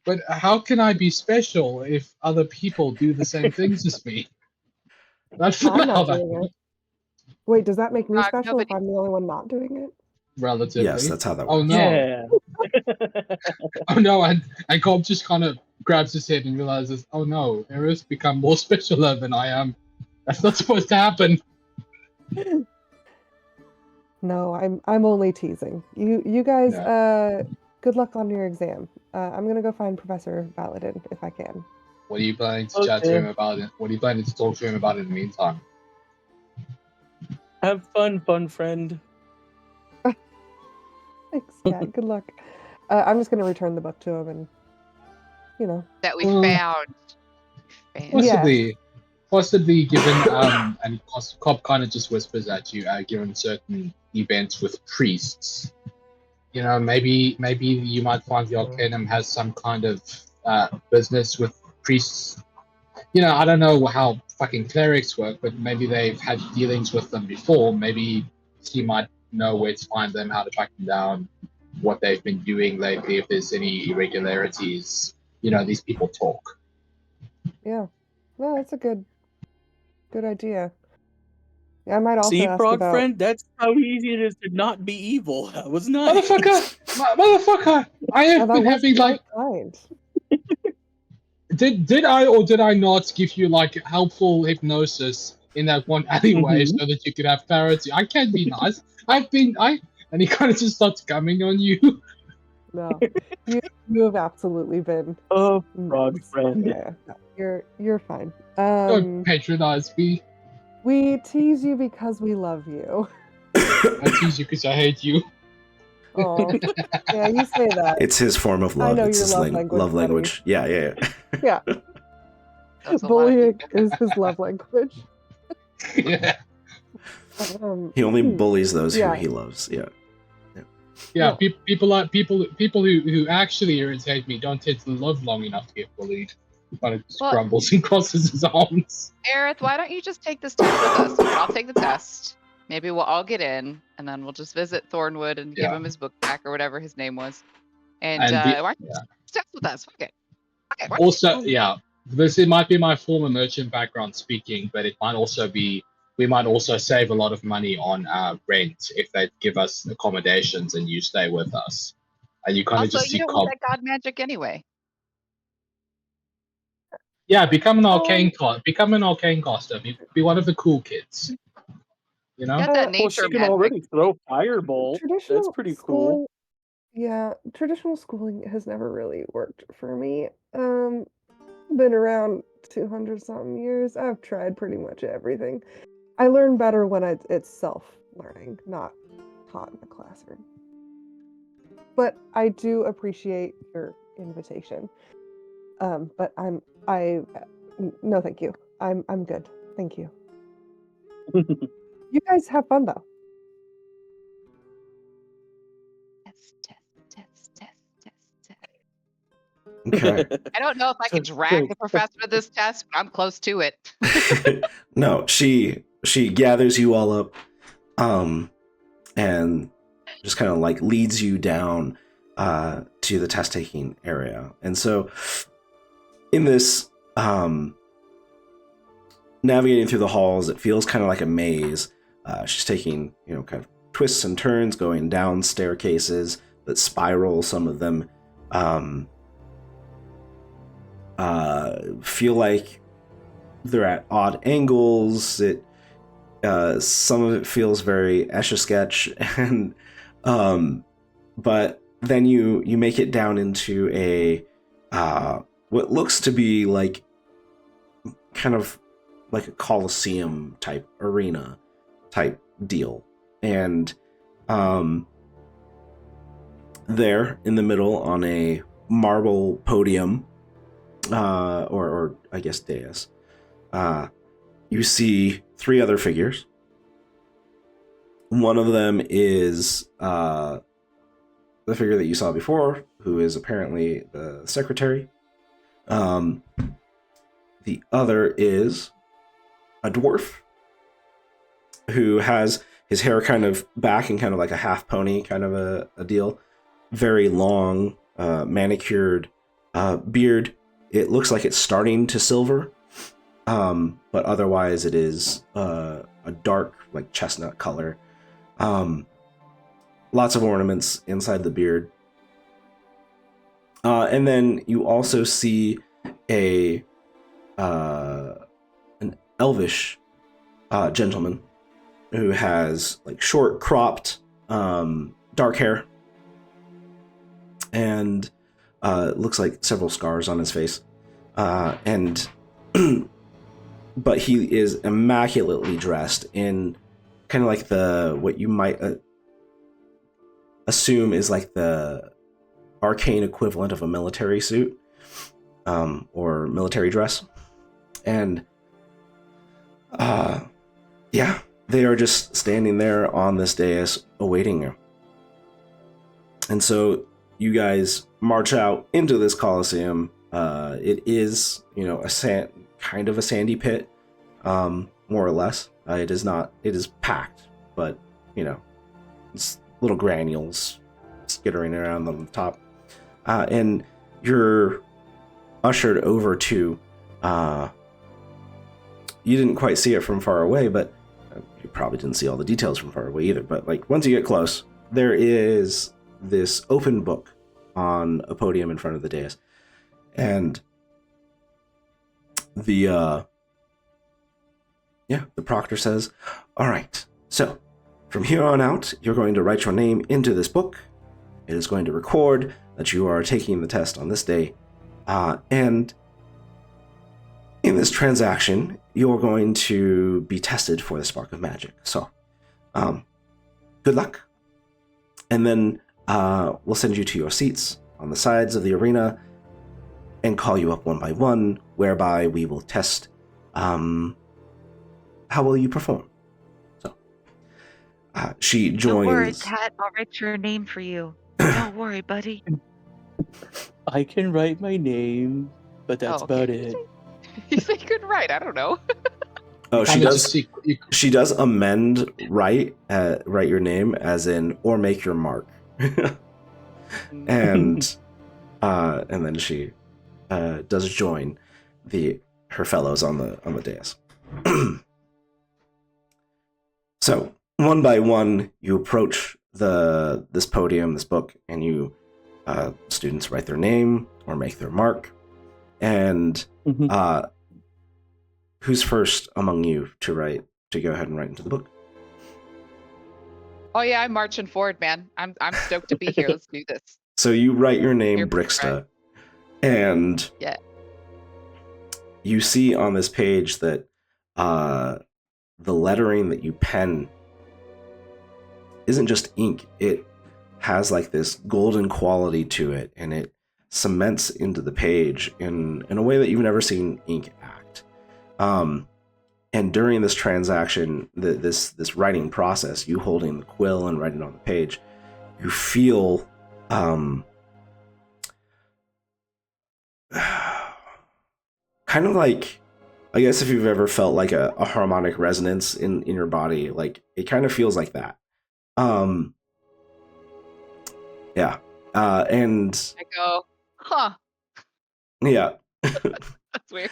Speaker 1: But how can I be special if other people do the same things as me? That's
Speaker 5: I'm
Speaker 1: not how
Speaker 5: not
Speaker 1: that
Speaker 5: doing
Speaker 1: works.
Speaker 5: it. Wait, does that make me special if
Speaker 4: Nobody.
Speaker 5: I'm the only one not doing it?
Speaker 1: Relatively.
Speaker 2: Yes, that's how that
Speaker 1: Oh
Speaker 2: works.
Speaker 1: no!
Speaker 3: Yeah.
Speaker 1: Oh no! And Cobb just kind of grabs his head and realizes, oh no, Eris become more special than I am. That's not supposed to happen.
Speaker 5: No, I'm only teasing. You guys, good luck on your exam. I'm gonna go find Professor Baladin if I can.
Speaker 1: What are you planning to chat to
Speaker 3: Okay.
Speaker 1: him about it? What are you planning to talk to him about in the meantime?
Speaker 3: Have fun, friend.
Speaker 5: Thanks, Kat. Good luck. I'm just gonna return the book to him and, you know.
Speaker 4: That we
Speaker 1: Well,
Speaker 4: found.
Speaker 1: Possibly given and Cobb kind of just whispers at you, given certain events with priests. You know, maybe you might find the Arcanum has some kind of business with priests. You know, I don't know how fucking clerics work, but maybe they've had dealings with them before. Maybe he might know where to find them, how to track them down, what they've been doing lately, if there's any irregularities. You know, these people talk.
Speaker 5: Yeah. No, that's a good idea. Yeah, I might also
Speaker 3: See,
Speaker 5: ask
Speaker 3: Frog
Speaker 5: about.
Speaker 3: friend, that's how easy it is to not be evil. That was nice.
Speaker 1: Motherfucker! I have
Speaker 5: that
Speaker 1: been
Speaker 5: was
Speaker 1: having like.
Speaker 5: quite kind.
Speaker 1: Did I or did I not give you like helpful hypnosis in that one alleyway
Speaker 3: Mhm.
Speaker 1: so that you could have clarity? I can't be nice. And he kind of just starts coming on you.
Speaker 5: No, you have absolutely been.
Speaker 3: Oh, Frog
Speaker 5: nice.
Speaker 3: friend.
Speaker 5: Yeah, no, you're fine.
Speaker 1: Don't patronize me.
Speaker 5: We tease you because we love you.
Speaker 1: I tease you because I hate you.
Speaker 5: Oh, yeah, you say that.
Speaker 2: It's his form of love.
Speaker 5: I know
Speaker 2: It's
Speaker 5: your
Speaker 2: his
Speaker 5: love language,
Speaker 2: love
Speaker 5: buddy.
Speaker 2: language. Yeah.
Speaker 5: Yeah,
Speaker 4: That's a lot of
Speaker 5: bullying
Speaker 4: people.
Speaker 5: is his love language.
Speaker 1: Yeah.
Speaker 2: He only bullies those
Speaker 5: yeah.
Speaker 2: who he loves. Yeah.
Speaker 1: Yeah, people who actually irritate me don't tend to live long enough to get bullied. But it just
Speaker 4: Well-
Speaker 1: grumbles and crosses his arms.
Speaker 4: Aerith, why don't you just take this test with us? And I'll take the test. Maybe we'll all get in, and then we'll just visit Thornwood and give
Speaker 1: Yeah.
Speaker 4: him his book back or whatever his name was. And,
Speaker 1: And
Speaker 4: why don't you just test with us? Fuck it. Okay, why-
Speaker 1: Also, yeah, it might be my former merchant background speaking, but it might also be we might also save a lot of money on rent if they give us accommodations and you stay with us. And you kind of
Speaker 4: Also,
Speaker 1: just
Speaker 4: you
Speaker 1: see
Speaker 4: don't
Speaker 1: Cobb.
Speaker 4: want that god magic anyway.
Speaker 1: Yeah, become an arcane caster. Be one of the cool kids. You know?
Speaker 4: Got that
Speaker 3: Well,
Speaker 4: nature
Speaker 3: she can
Speaker 4: magic.
Speaker 3: already throw firebolt. That's pretty cool.
Speaker 5: schooling- Yeah, traditional schooling has never really worked for me. Been around 200 something years. I've tried pretty much everything. I learn better when it's self-learning, not taught in the classroom. But I do appreciate your invitation. But no, thank you. I'm good. Thank you. You guys have fun though.
Speaker 4: Test.
Speaker 2: Okay.
Speaker 4: I don't know if I can drag the professor to this test, but I'm close to it.
Speaker 2: No, she gathers you all up, and just kind of like leads you down to the test taking area. And so in this navigating through the halls, it feels kind of like a maze. She's taking, kind of twists and turns, going down staircases that spiral. Some of them feel like they're at odd angles. Some of it feels very Etch-a-Sketch, and but then you make it down into a what looks to be like kind of like a Colosseum type arena type deal, and there in the middle on a marble podium, or I guess dais, you see three other figures. One of them is the figure that you saw before, who is apparently the secretary. The other is a dwarf who has his hair kind of back and kind of like a half pony kind of a deal. Very long, manicured beard. It looks like it's starting to silver. but otherwise it is a dark, like chestnut color. Lots of ornaments inside the beard. And then you also see an elvish gentleman who has like short cropped dark hair and looks like several scars on his face, and but he is immaculately dressed in kind of like what you might assume is like the arcane equivalent of a military suit, or military dress. And yeah, they are just standing there on this dais awaiting you. And so you guys march out into this Colosseum. It is, kind of a sandy pit, more or less. It is packed, but, it's little granules skittering around on the top. And you're ushered over to, you didn't quite see it from far away, but you probably didn't see all the details from far away either. But like once you get close, there is this open book on a podium in front of the dais. And the proctor says, "All right, so from here on out, you're going to write your name into this book. It is going to record that you are taking the test on this day. And in this transaction, you're going to be tested for the spark of magic. So, good luck. And then we'll send you to your seats on the sides of the arena and call you up one by one, whereby we will test how will you perform." So, she joins.
Speaker 6: Don't worry, Kat. I'll write your name for you. Don't worry, buddy.
Speaker 3: I can write my name, but that's about it.
Speaker 4: You say you couldn't write. I don't know.
Speaker 2: Oh, she does. She does amend write your name as in or make your mark, and then she does join her fellows on the dais. So one by one, you approach this podium, this book, and you students write their name or make their mark. And who's first among you to go ahead and write into the book?
Speaker 4: Oh yeah, I'm marching forward, man. I'm stoked to be here. Let's do this.
Speaker 2: So you write your name,
Speaker 4: You're
Speaker 2: Brixta,
Speaker 4: right.
Speaker 2: and
Speaker 4: Yeah.
Speaker 2: You see on this page that the lettering that you pen isn't just ink. It has like this golden quality to it, and it cements into the page in a way that you've never seen ink act. And during this transaction, this writing process, you holding the quill and writing on the page, you feel kind of like, I guess if you've ever felt like a harmonic resonance in your body, like it kind of feels like that. Yeah. And
Speaker 4: I go, huh?
Speaker 2: Yeah.
Speaker 4: That's weird.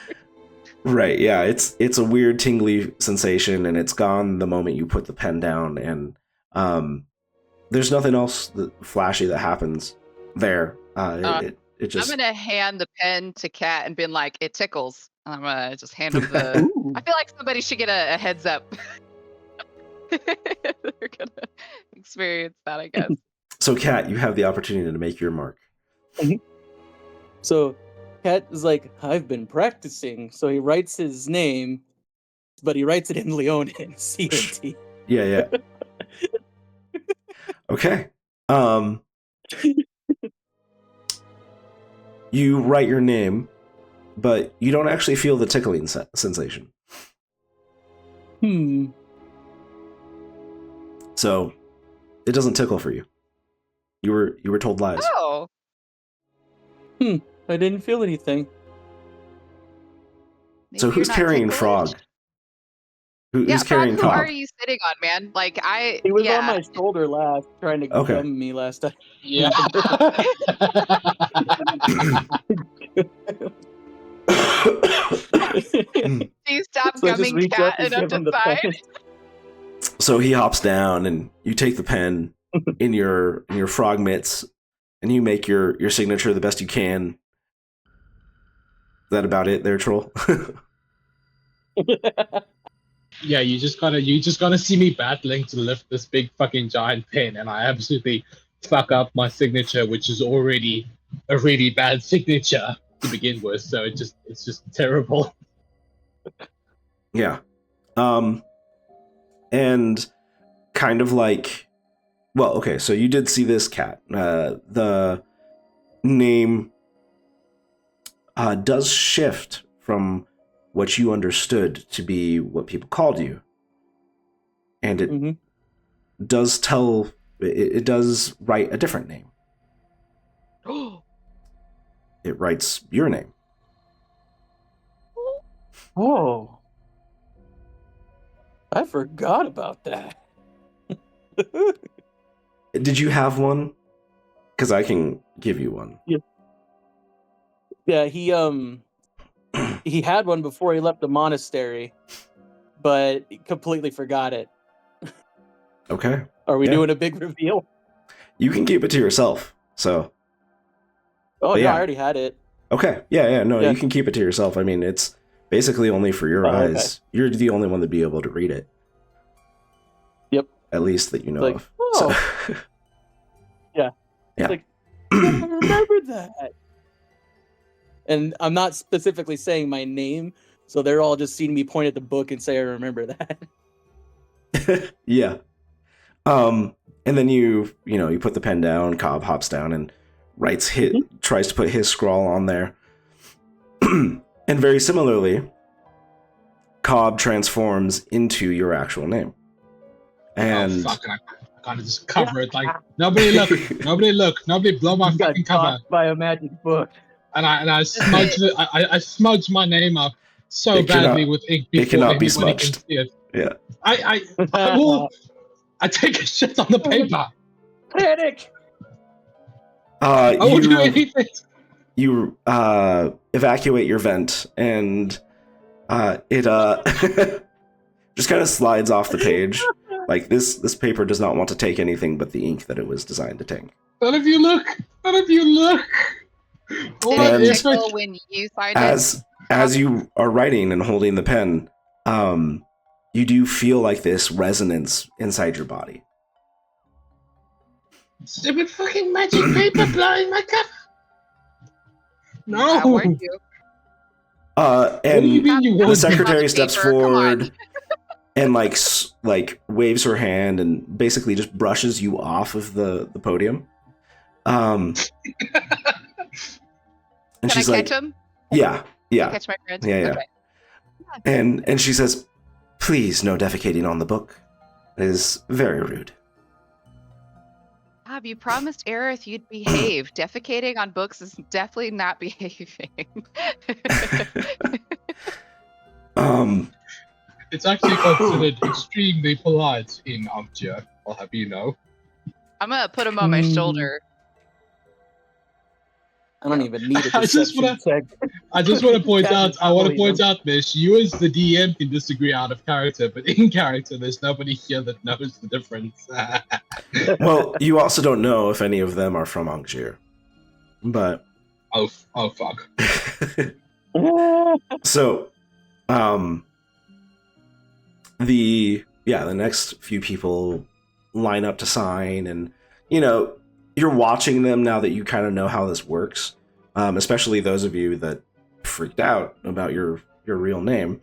Speaker 2: Right, yeah, it's a weird tingly sensation, and it's gone the moment you put the pen down, and there's nothing else flashy that happens there. It just...
Speaker 4: I'm gonna hand the pen to Kat and been like, it tickles. And I'm gonna just hand him the. I feel like somebody should get a heads up. They're gonna experience that, I guess.
Speaker 2: So, Kat, you have the opportunity to make your mark.
Speaker 3: So, Kat is like, I've been practicing. So he writes his name, but he writes it in Leonin, C-A-T.
Speaker 2: Yeah. Okay. You write your name, but you don't actually feel the tickling sensation. So it doesn't tickle for you. You were told lies.
Speaker 4: Oh.
Speaker 3: I didn't feel anything.
Speaker 2: So
Speaker 4: Maybe
Speaker 2: who's
Speaker 4: you're not
Speaker 2: carrying
Speaker 4: ticklish?
Speaker 2: Frog? Who's
Speaker 4: Frog,
Speaker 2: carrying
Speaker 4: who
Speaker 2: Cobb?
Speaker 4: are you sitting on, man? Like
Speaker 3: He was on my shoulder last, trying to
Speaker 2: Okay.
Speaker 3: gum me last time.
Speaker 1: Yeah.
Speaker 4: Do
Speaker 3: I just
Speaker 4: becoming
Speaker 3: reach
Speaker 4: cat
Speaker 3: up and
Speaker 4: enough
Speaker 3: give him
Speaker 4: to
Speaker 3: the
Speaker 4: sign?
Speaker 3: pen?
Speaker 2: So he hops down, and you take the pen in your frog mitts, and you make your signature the best you can. Is that about it, there, troll?
Speaker 1: Yeah, you just gotta see me battling to lift this big fucking giant pen, and I absolutely fuck up my signature, which is already a really bad signature to begin with. So it's just terrible.
Speaker 2: Yeah. And kind of like, well, okay, so you did see this cat. The name does shift from what you understood to be what people called you. And it
Speaker 3: Mhm.
Speaker 2: does tell, it does write a different name. It writes your name.
Speaker 3: Oh. I forgot about that.
Speaker 2: Did you have one? Because I can give you one.
Speaker 3: Yeah, he had one before he left the monastery, but he completely forgot it.
Speaker 2: Okay.
Speaker 3: Are we
Speaker 2: Yeah.
Speaker 3: doing a big reveal?
Speaker 2: You can keep it to yourself. So,
Speaker 3: Oh,
Speaker 2: But
Speaker 3: no,
Speaker 2: yeah.
Speaker 3: I already had it.
Speaker 2: okay. Yeah, no,
Speaker 3: Yeah.
Speaker 2: you can keep it to yourself. I mean, it's basically only for your
Speaker 3: Oh, okay.
Speaker 2: eyes. You're the only one to be able to read it.
Speaker 3: Yep.
Speaker 2: At least that you know
Speaker 3: Like,
Speaker 2: of.
Speaker 3: oh.
Speaker 2: So,
Speaker 3: Yeah.
Speaker 2: Yeah.
Speaker 3: Like, I remember that. And I'm not specifically saying my name, so they're all just seeing me point at the book and say, I remember that.
Speaker 2: yeah. And then you put the pen down, Cobb hops down and tries to put his scrawl on there. And very similarly, Cobb transforms into your actual name. And
Speaker 1: Oh fuck! I gotta just cover it. Like nobody look, nobody blow my
Speaker 3: You got
Speaker 1: fucking cover.
Speaker 3: caught by a magic book.
Speaker 1: And I smudged it. I smudged my name up so
Speaker 2: It cannot-
Speaker 1: badly with ink
Speaker 2: it
Speaker 1: before
Speaker 2: cannot be
Speaker 1: anybody can
Speaker 2: smudged.
Speaker 1: see it.
Speaker 2: Yeah.
Speaker 1: I take a shit on the paper.
Speaker 3: Panic!
Speaker 1: I won't do
Speaker 2: You
Speaker 1: anything.
Speaker 2: you evacuate your vent, and it just kind of slides off the page. Like this paper does not want to take anything but the ink that it was designed to take.
Speaker 1: None of you look. All
Speaker 4: Did
Speaker 1: that
Speaker 2: And-
Speaker 4: it
Speaker 1: effort.
Speaker 4: tickle when you signed it?
Speaker 2: As you are writing and holding the pen, you do feel like this resonance inside your body.
Speaker 1: Stupid fucking magic paper blowing my cover.
Speaker 4: I
Speaker 1: No.
Speaker 4: warned you.
Speaker 1: What do you
Speaker 2: And
Speaker 1: mean you
Speaker 2: the
Speaker 1: won't?
Speaker 2: secretary
Speaker 4: Magic
Speaker 2: steps
Speaker 4: paper, come on.
Speaker 2: forward and like waves her hand and basically just brushes you off of the podium. And
Speaker 4: Can
Speaker 2: she's
Speaker 4: I
Speaker 2: like,
Speaker 4: catch him?
Speaker 2: yeah.
Speaker 4: Catch my friend?
Speaker 2: Yeah.
Speaker 4: Okay.
Speaker 2: And she says, please, no defecating on the book. It is very rude.
Speaker 4: Bob, you promised Aerith you'd behave. Defecating on books is definitely not behaving.
Speaker 1: It's actually considered extremely polite in Amtia. I'll have you know.
Speaker 4: I'm gonna put him on my shoulder.
Speaker 3: I don't even need a
Speaker 1: I just
Speaker 3: deception check.
Speaker 1: I just want to point
Speaker 3: Captain's
Speaker 1: out. I want to
Speaker 3: bullying
Speaker 1: point out, Mish. You as the DM can disagree out of character, but in character, there's nobody here that knows the difference.
Speaker 2: Well, you also don't know if any of them are from Angier. But
Speaker 1: oh fuck.
Speaker 2: so the next few people line up to sign, and you're watching them now that you kind of know how this works, especially those of you that freaked out about your real name.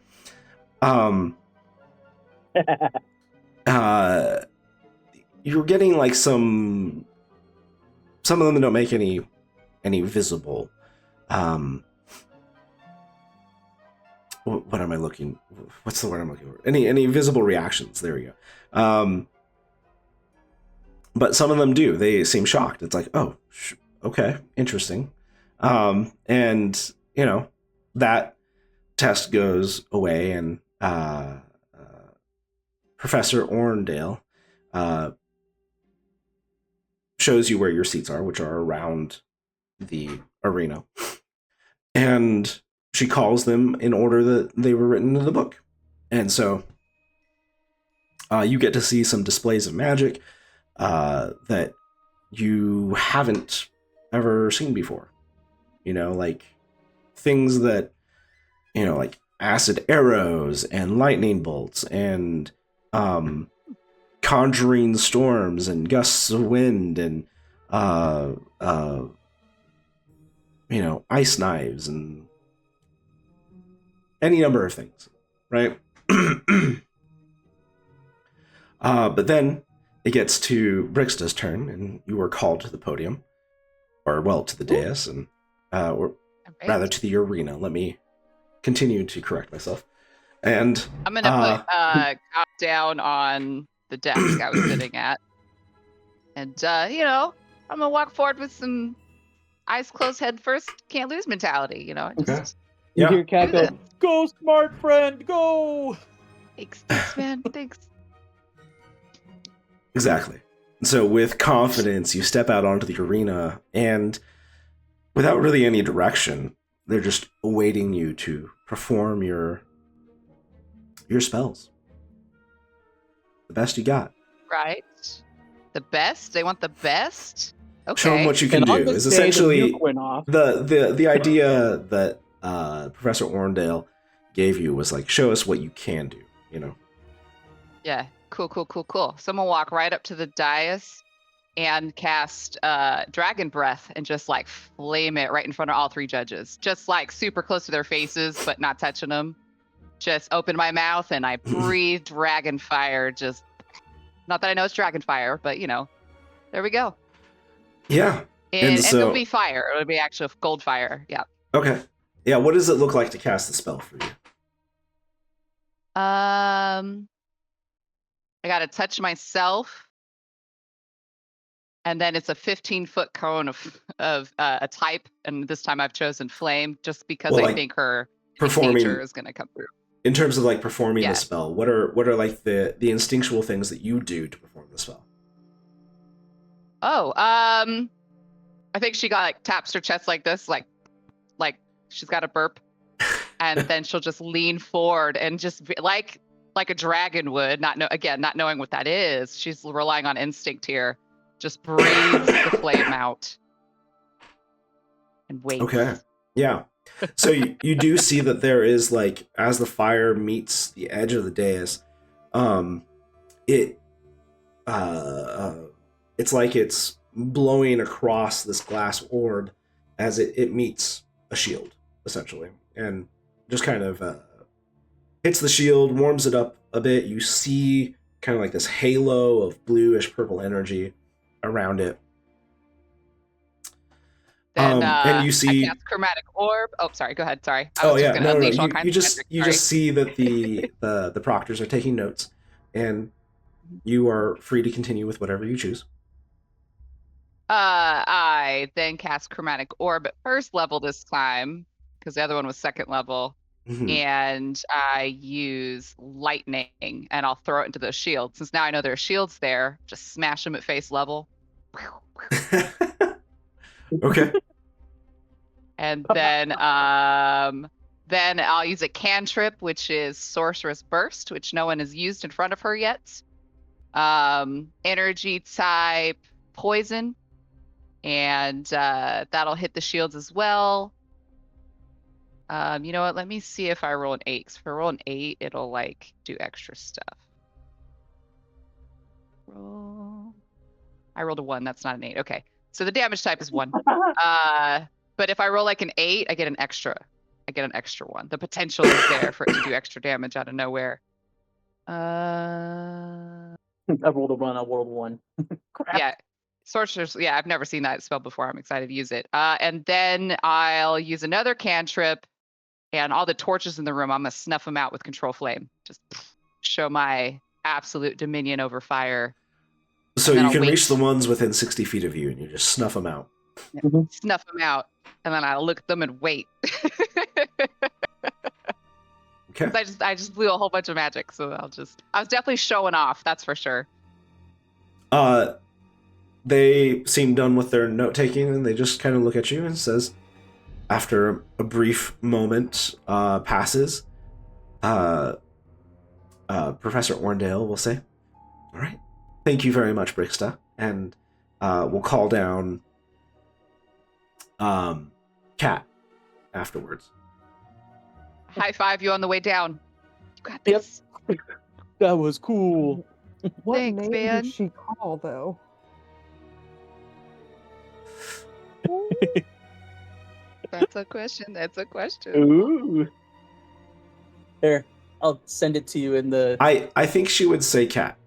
Speaker 2: You're getting like some of them don't make any visible what am I looking? What's the word I'm looking for? Any visible reactions? There we go. But some of them do. They seem shocked. It's like, oh, okay, interesting. And that test goes away, and Professor Orndale shows you where your seats are, which are around the arena, and she calls them in order that they were written in the book. And so you get to see some displays of magic that you haven't ever seen before. You know, like things that, you know, like acid arrows and lightning bolts and conjuring storms and gusts of wind and you know, ice knives and any number of things, right? But then it gets to Brixta's turn, and you are called to the podium, or well, to the dais, and or rather to the arena. Let me continue to correct myself. And
Speaker 4: I'm gonna put Cop down on the desk I was sitting at, and you know, I'm gonna walk forward with some eyes closed, head first, can't lose mentality. You know, just
Speaker 2: Okay.
Speaker 3: You
Speaker 2: Yeah.
Speaker 3: hear Cat
Speaker 4: Do
Speaker 3: go, "Go, smart friend, go!"
Speaker 4: thanks, man, thanks.
Speaker 2: Exactly. So with confidence, you step out onto the arena, and without really any direction, they're just awaiting you to perform your spells. The best you got.
Speaker 4: Right, the best. They want the best. Okay.
Speaker 2: Show them what you can
Speaker 3: And on
Speaker 2: do.
Speaker 3: this
Speaker 2: Is
Speaker 3: day, the
Speaker 2: essentially
Speaker 3: nuke went off.
Speaker 2: the idea that Professor Orndale gave you was like, show us what you can do. You know.
Speaker 4: Yeah. Cool. So I'm gonna walk right up to the dais and cast Dragon Breath and just like flame it right in front of all three judges. Just like super close to their faces, but not touching them. Just open my mouth and I breathe dragon fire. Just not that I know it's dragon fire, but you know, there we go.
Speaker 2: Yeah.
Speaker 4: And
Speaker 2: so-
Speaker 4: it'll be fire. It'll be actual gold fire. Yeah.
Speaker 2: Okay. Yeah. What does it look like to cast the spell for you?
Speaker 4: I gotta touch myself, and then it's a 15-foot cone of a type, and this time I've chosen flame just because
Speaker 2: Well,
Speaker 4: I
Speaker 2: like,
Speaker 4: think her
Speaker 2: performing
Speaker 4: nature is gonna come through.
Speaker 2: in terms of like performing
Speaker 4: Yeah.
Speaker 2: the spell. What are like the instinctual things that you do to perform the spell?
Speaker 4: Oh, I think she got like taps her chest like this, like she's got a burp, and then she'll just lean forward and just like a dragon would, not knowing what that is. She's relying on instinct here. Just breathes the flame out and waits.
Speaker 2: Okay. Yeah. So you do see that there is like, as the fire meets the edge of the dais, it's like it's blowing across this glass orb as it meets a shield, essentially, and just kind of hits the shield, warms it up a bit. You see kind of like this halo of bluish purple energy around it.
Speaker 4: Then
Speaker 2: and you see
Speaker 4: I cast chromatic orb. Oh, sorry. Go ahead. Sorry. I
Speaker 2: Oh
Speaker 4: was
Speaker 2: yeah,
Speaker 4: just gonna
Speaker 2: no.
Speaker 4: unleash all kinds
Speaker 2: You
Speaker 4: of
Speaker 2: just
Speaker 4: magic.
Speaker 2: you
Speaker 4: Sorry.
Speaker 2: just see that the proctors are taking notes, and you are free to continue with whatever you choose.
Speaker 4: I then cast chromatic orb at first level this time because the other one was second level,
Speaker 2: Mhm.
Speaker 4: and I use lightning and I'll throw it into those shields. Since now I know there are shields there, just smash them at face level.
Speaker 2: Okay.
Speaker 4: And then I'll use a cantrip, which is Sorceress Burst, which no one has used in front of her yet. Energy type poison, and that'll hit the shields as well. You know what? Let me see if I roll an 8. 'Cause if I roll an 8, it'll like do extra stuff. I rolled a 1. That's not an 8. Okay, so the damage type is 1. But if I roll like an 8, I get an extra. I get an extra 1. The potential is there for it to do extra damage out of nowhere.
Speaker 3: I rolled a 1. I rolled 1. Crap.
Speaker 4: Yeah, sorcerers. Yeah, I've never seen that spell before. I'm excited to use it. And then I'll use another cantrip, and all the torches in the room, I'm gonna snuff them out with control flame. Just show my absolute dominion over fire.
Speaker 2: So
Speaker 4: And then
Speaker 2: you
Speaker 4: I'll
Speaker 2: can
Speaker 4: wait.
Speaker 2: reach the ones within 60 feet of you, and you just snuff them out.
Speaker 4: Snuff them out, and then I look at them and wait.
Speaker 2: Okay.
Speaker 4: I just blew a whole bunch of magic, so I was definitely showing off. That's for sure.
Speaker 2: They seem done with their note taking, and they just kind of look at you and says, after a brief moment passes, Professor Orndale will say, "All right, thank you very much, Brixta," and we'll call down Cat afterwards.
Speaker 4: High five you on the way down. You got
Speaker 3: Yep.
Speaker 4: this.
Speaker 3: That was cool.
Speaker 5: What
Speaker 4: Thanks,
Speaker 5: name
Speaker 4: man.
Speaker 5: did she call though?
Speaker 4: That's a question. That's a question.
Speaker 3: Ooh. There, I'll send it to you in the.
Speaker 2: I think she would say Cat.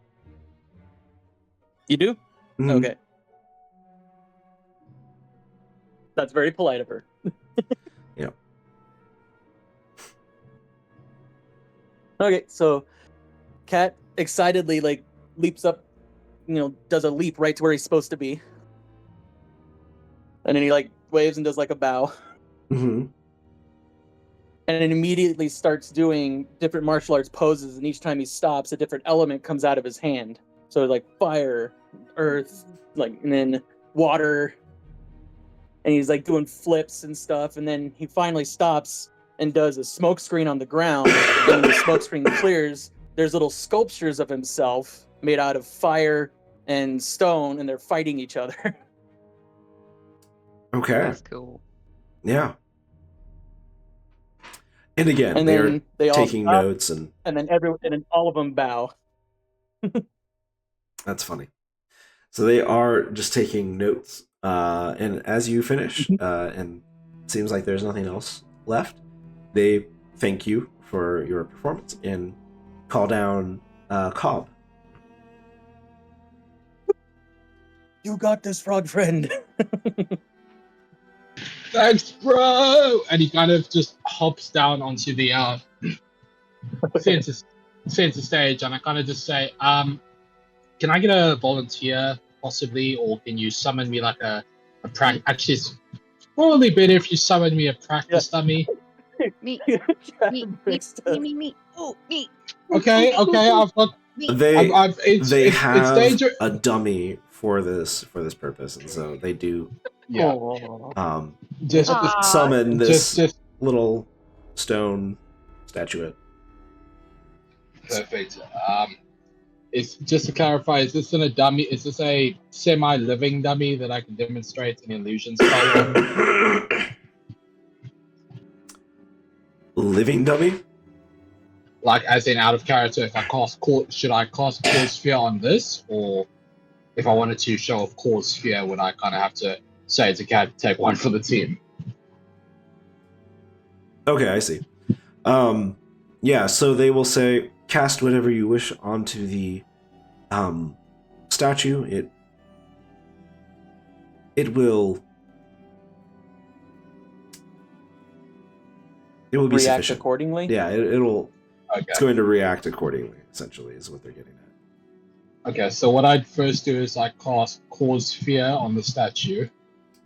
Speaker 3: You do?
Speaker 2: Mhm.
Speaker 3: Okay. That's very polite of her.
Speaker 2: Yeah.
Speaker 3: Okay, so Cat excitedly like leaps up, does a leap right to where he's supposed to be. And then he like waves and does like a bow.
Speaker 2: Mm-hmm.
Speaker 3: And then immediately starts doing different martial arts poses, and each time he stops, a different element comes out of his hand. So like fire, earth, and then water. And he's like doing flips and stuff, and then he finally stops and does a smoke screen on the ground. And when the smoke screen clears, there's little sculptures of himself made out of fire and stone, and they're fighting each other.
Speaker 2: Okay.
Speaker 4: That's cool.
Speaker 2: Yeah. And again,
Speaker 3: And
Speaker 2: they're
Speaker 3: then they all
Speaker 2: taking
Speaker 3: stop,
Speaker 2: notes, and
Speaker 3: and then all of them bow.
Speaker 2: that's funny. So they are just taking notes, and as you finish, and it seems like there's nothing else left, they thank you for your performance and call down Cobb.
Speaker 3: You got this, frog friend.
Speaker 1: Thanks, bro. And he kind of just hops down onto the center stage, and I kind of just say, can I get a volunteer possibly, or can you summon me like a practice? Actually, it's probably better if you summon me a practice dummy.
Speaker 4: Me.
Speaker 3: Me.
Speaker 4: Me. Ooh, me.
Speaker 1: Okay, I've got.
Speaker 2: They
Speaker 1: It's
Speaker 2: have
Speaker 1: dangerous.
Speaker 2: a dummy for this purpose, and so they do
Speaker 1: Yeah, just
Speaker 2: summon this
Speaker 1: just
Speaker 2: little stone statuette.
Speaker 1: perfect. It's just to clarify: is this in a dummy? Is this a semi-living dummy that I can demonstrate an illusion spell on?
Speaker 2: Living dummy?
Speaker 1: Like, as in out of character, if I should I cast Cause Sphere on this, or if I wanted to show off Cause Sphere, would I kind of have to say to Cat, take one for the team?
Speaker 2: Okay, I see. Yeah, so they will say, cast whatever you wish onto the statue. It will be
Speaker 3: React
Speaker 2: sufficient.
Speaker 3: accordingly.
Speaker 2: Yeah, it'll.
Speaker 1: Okay.
Speaker 2: It's going to react accordingly. Essentially, is what they're getting at.
Speaker 1: Okay, so what I'd first do is I cast Cause Sphere on the statue.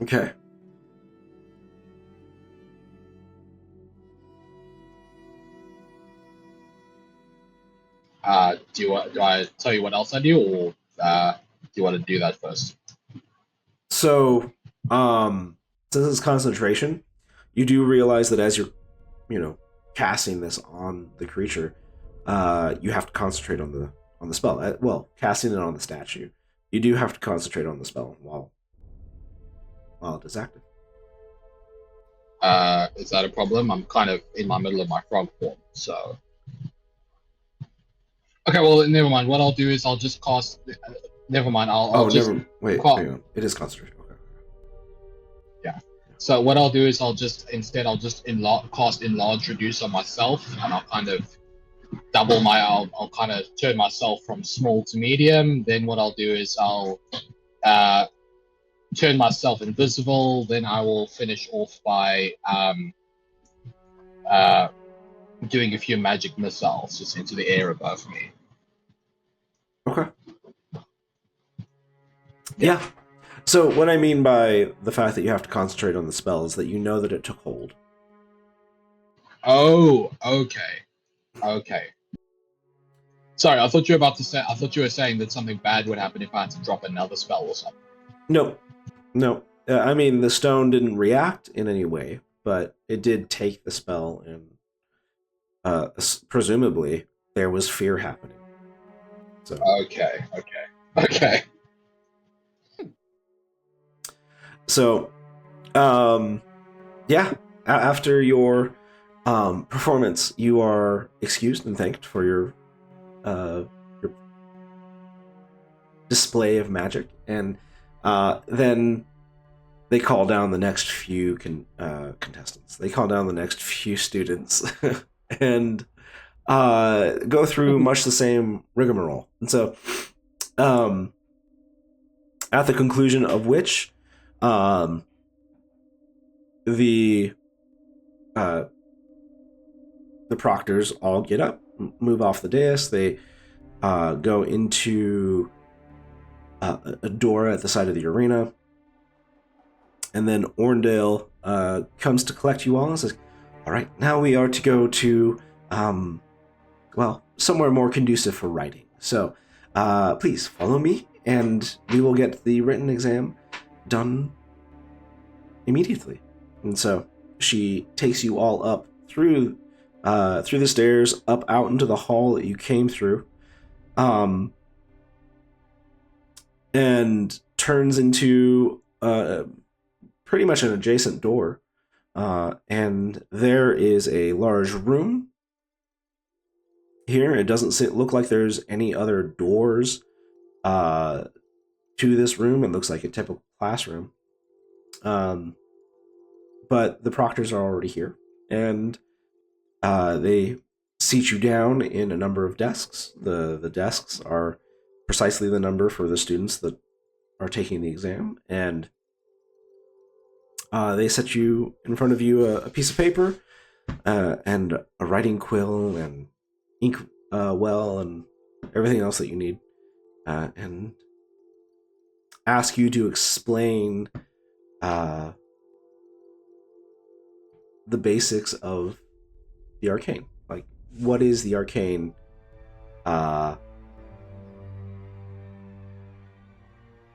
Speaker 2: Okay.
Speaker 1: Do I tell you what else I do, or do you want to do that first?
Speaker 2: So, since it's concentration, you do realize that as you're, casting this on the creature, you have to concentrate on the spell. Well, casting it on the statue, you do have to concentrate on the spell while it is active.
Speaker 1: Is that a problem? I'm kind of in my middle of my frog form, so. Okay, well, never mind. What I'll do is I'll just cast. Never mind. I'll just.
Speaker 2: Wait,
Speaker 1: call-
Speaker 2: hang on. It is concentration. Okay.
Speaker 1: So what I'll do is I'll just cast Enlarge Reduce on myself, and I'll kind of double I'll kind of turn myself from small to medium. Then what I'll do is I'll turn myself invisible. Then I will finish off by doing a few magic missiles just into the air above me.
Speaker 2: Okay. Yeah. So what I mean by the fact that you have to concentrate on the spell is that you know that it took hold.
Speaker 1: Oh, okay. Sorry, I thought you were saying that something bad would happen if I had to drop another spell or something.
Speaker 2: No. I mean, the stone didn't react in any way, but it did take the spell and presumably there was fear happening. So
Speaker 1: Okay.
Speaker 2: So, yeah. After your performance, you are excused and thanked for your display of magic, and then they call down the next few contestants. They call down the next few students, and go through much the same rigmarole. And so, at the conclusion of which, the proctors all get up, move off the dais. They go into a door at the side of the arena, and then Orndale comes to collect you all and says, "All right, now we are to go to somewhere more conducive for writing. So please follow me, and we will get the written exam done immediately." And so she takes you all up through the stairs, up out into the hall that you came through, and turns into pretty much an adjacent door. And there is a large room here. It doesn't look like there's any other doors to this room. It looks like a typical classroom. But the proctors are already here, and they seat you down in a number of desks. The desks are precisely the number for the students that are taking the exam, and they set you in front of you a piece of paper and a writing quill and ink well and everything else that you need, and ask you to explain the basics of the arcane. Like, what is the arcane?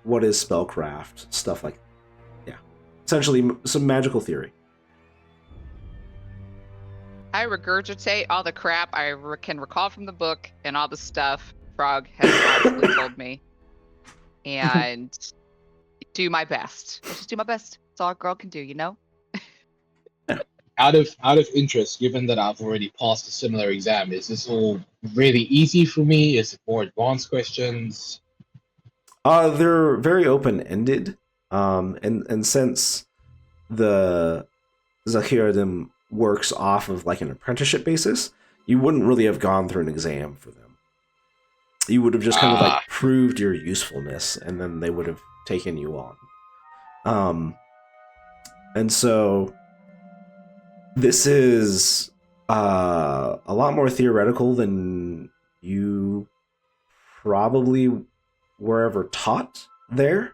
Speaker 2: What is spellcraft? Stuff like, yeah, essentially some magical theory.
Speaker 4: I regurgitate all the crap I can recall from the book and all the stuff Frog has actually told me, and do my best. I'll just do my best. That's all a girl can do, you know.
Speaker 1: Out of interest, given that I've already passed a similar exam, is this all really easy for me? Is it more advanced questions?
Speaker 2: They're very open-ended, and since the Zakiradim works off of like an apprenticeship basis, you wouldn't really have gone through an exam for them. You would have just kind of like proved your usefulness, and then they would have taken you on. And so this is a lot more theoretical than you probably were ever taught there.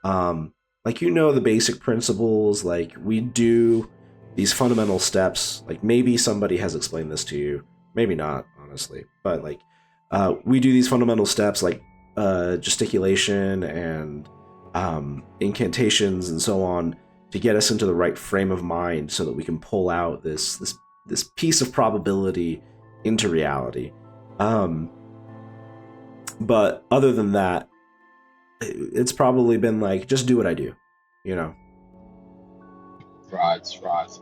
Speaker 2: Like, you know, the basic principles, like we do these fundamental steps. Like, maybe somebody has explained this to you, maybe not, honestly, but like we do these fundamental steps like gesticulation and incantations and so on, to get us into the right frame of mind so that we can pull out this piece of probability into reality. But other than that, it's probably been like, just do what I do, you know?
Speaker 1: Right.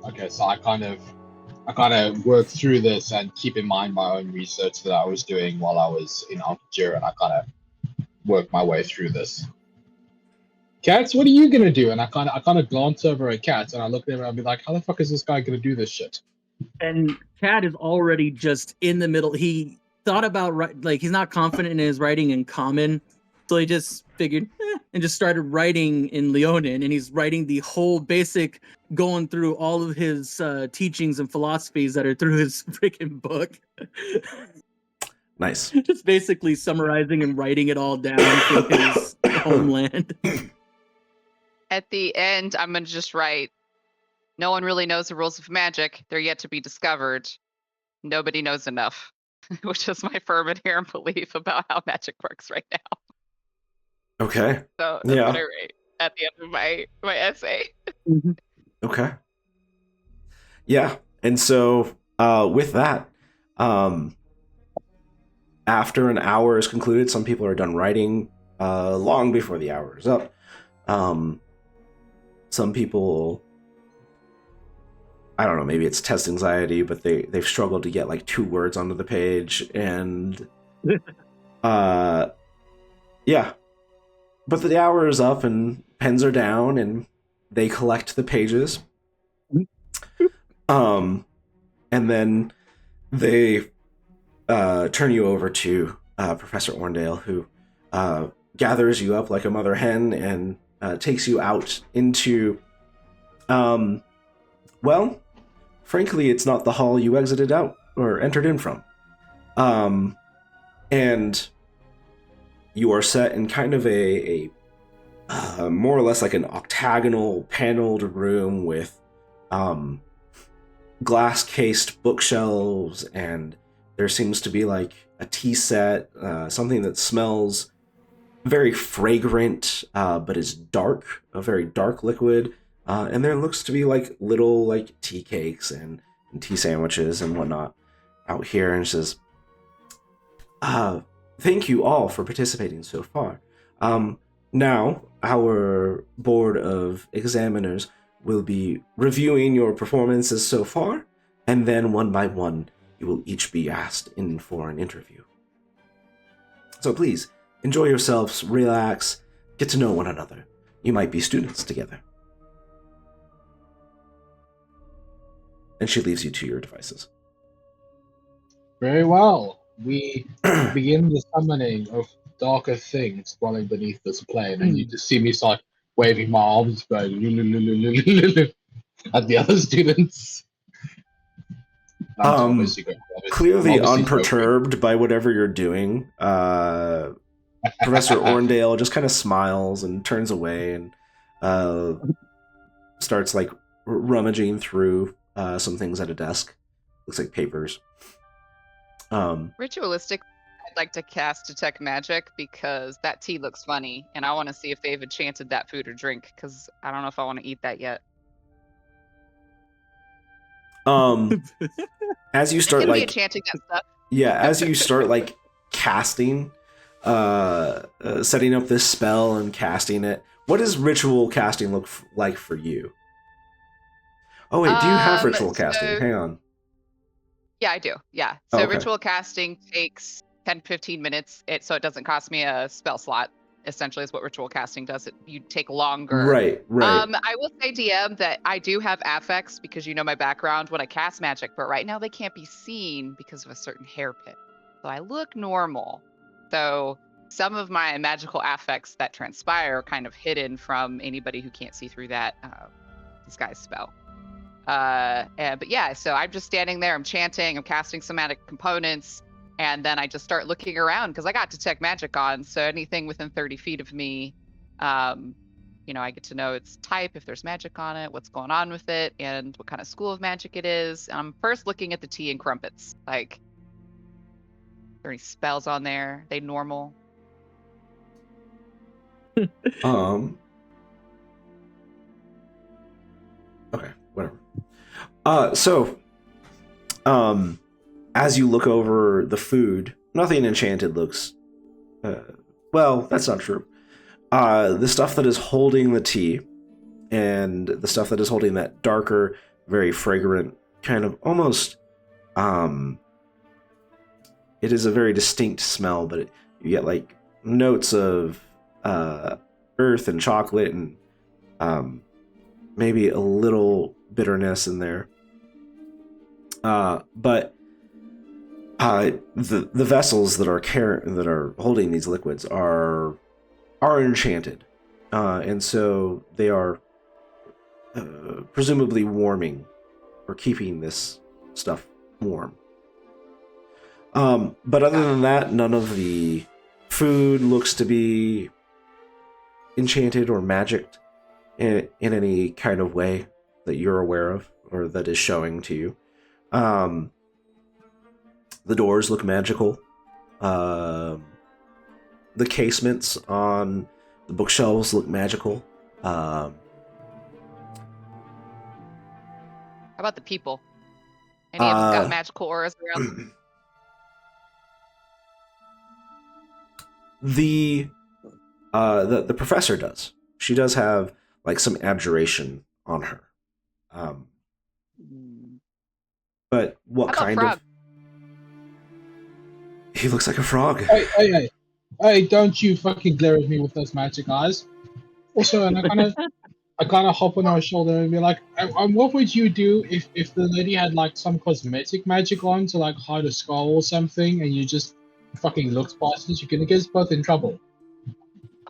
Speaker 1: Okay, so I kind of work through this and keep in mind my own research that I was doing while I was in Alkajir, and I kind of work my way through this. Cats, what are you gonna do? And I kind of glance over at Cats, and I look at him and I'll be like, how the fuck is this guy gonna do this shit?
Speaker 3: And Cat is already just in the middle. He thought about like, he's not confident in his writing in Common, so he just figured and just started writing in Leonin, and he's writing the whole basic, going through all of his teachings and philosophies that are through his freaking book.
Speaker 2: Nice.
Speaker 3: Just basically summarizing and writing it all down for his homeland.
Speaker 4: At the end, I'm going to just write, no one really knows the rules of magic. They're yet to be discovered. Nobody knows enough, which is my firm inherent belief about how magic works right now.
Speaker 2: Okay.
Speaker 4: So that's what I write at the end of my essay.
Speaker 2: Okay. Yeah. And so with that, after an hour is concluded, some people are done writing long before the hour is up. Some people, I don't know, maybe it's test anxiety, but they've struggled to get like 2 words onto the page, and yeah. But the hour is up and pens are down and they collect the pages. And then they turn you over to Professor Orndale, who gathers you up like a mother hen and takes you out into, well, frankly, it's not the hall you exited out or entered in from. And you are set in kind of a more or less like an octagonal paneled room with glass-cased bookshelves, and there seems to be like a tea set, something that smells very fragrant, but is dark, a very dark liquid. And there looks to be like little like tea cakes and tea sandwiches and whatnot out here. And it says, thank you all for participating so far. Now, our board of examiners will be reviewing your performances so far, and then one by one, you will each be asked in for an interview. So please, enjoy yourselves, relax, get to know one another. You might be students together. And she leaves you to your devices.
Speaker 1: Very well. We begin the summoning of darker things dwelling beneath this plane, and you just see me start waving my arms, going at the other students.
Speaker 2: Clearly unperturbed by whatever you're doing, Professor Orndale just kind of smiles and turns away and starts like rummaging through some things at a desk. Looks like papers.
Speaker 4: Ritualistic, I'd like to cast Detect Magic because that tea looks funny, and I want to see if they've enchanted that food or drink, because I don't know if I want to eat that yet.
Speaker 2: As you start like
Speaker 4: enchanting that stuff.
Speaker 2: Yeah, as you start like casting, setting up this spell and casting it, what does ritual casting look like for you? Oh wait, do you have ritual casting? Hang on.
Speaker 4: Yeah, I do. Yeah. So
Speaker 2: okay.
Speaker 4: Ritual casting takes 10-15 minutes, so it doesn't cost me a spell slot. Essentially, is what ritual casting does. You take longer.
Speaker 2: Right.
Speaker 4: I will say, DM, that I do have affects because you know my background when I cast magic, but right now they can't be seen because of a certain hair pit. So I look normal. So some of my magical affects that transpire are kind of hidden from anybody who can't see through that disguise spell. But yeah, so I'm just standing there, I'm chanting, I'm casting somatic components, and then I just start looking around because I got Detect Magic on, so anything within 30 feet of me, I get to know its type, if there's magic on it, what's going on with it, and what kind of school of magic it is. I'm first looking at the tea and crumpets, like, are there any spells on there? Are they normal?
Speaker 2: Okay, whatever. As you look over the food, nothing enchanted looks... well, that's not true. The stuff that is holding the tea, and the stuff that is holding that darker, very fragrant, kind of almost... it is a very distinct smell, but you get, like, notes of earth and chocolate and maybe a little bitterness in there. But the vessels that are holding these liquids are enchanted, and so they are presumably warming or keeping this stuff warm. But other than that, none of the food looks to be enchanted or magicked in any kind of way that you're aware of or that is showing to you. The doors look magical. The casements on the bookshelves look magical.
Speaker 4: How about the people? Any of them got magical auras around them?
Speaker 2: the professor does. She does have like some abjuration on her. But what
Speaker 4: How about
Speaker 2: kind
Speaker 4: frog?
Speaker 2: of? He looks like a frog.
Speaker 1: Hey, don't you fucking glare at me with those magic eyes. Also, and I kind of hop on her shoulder and be like, what would you do if the lady had like some cosmetic magic on to like hide a skull or something, and you just fucking looked past it? You're gonna get us both in trouble.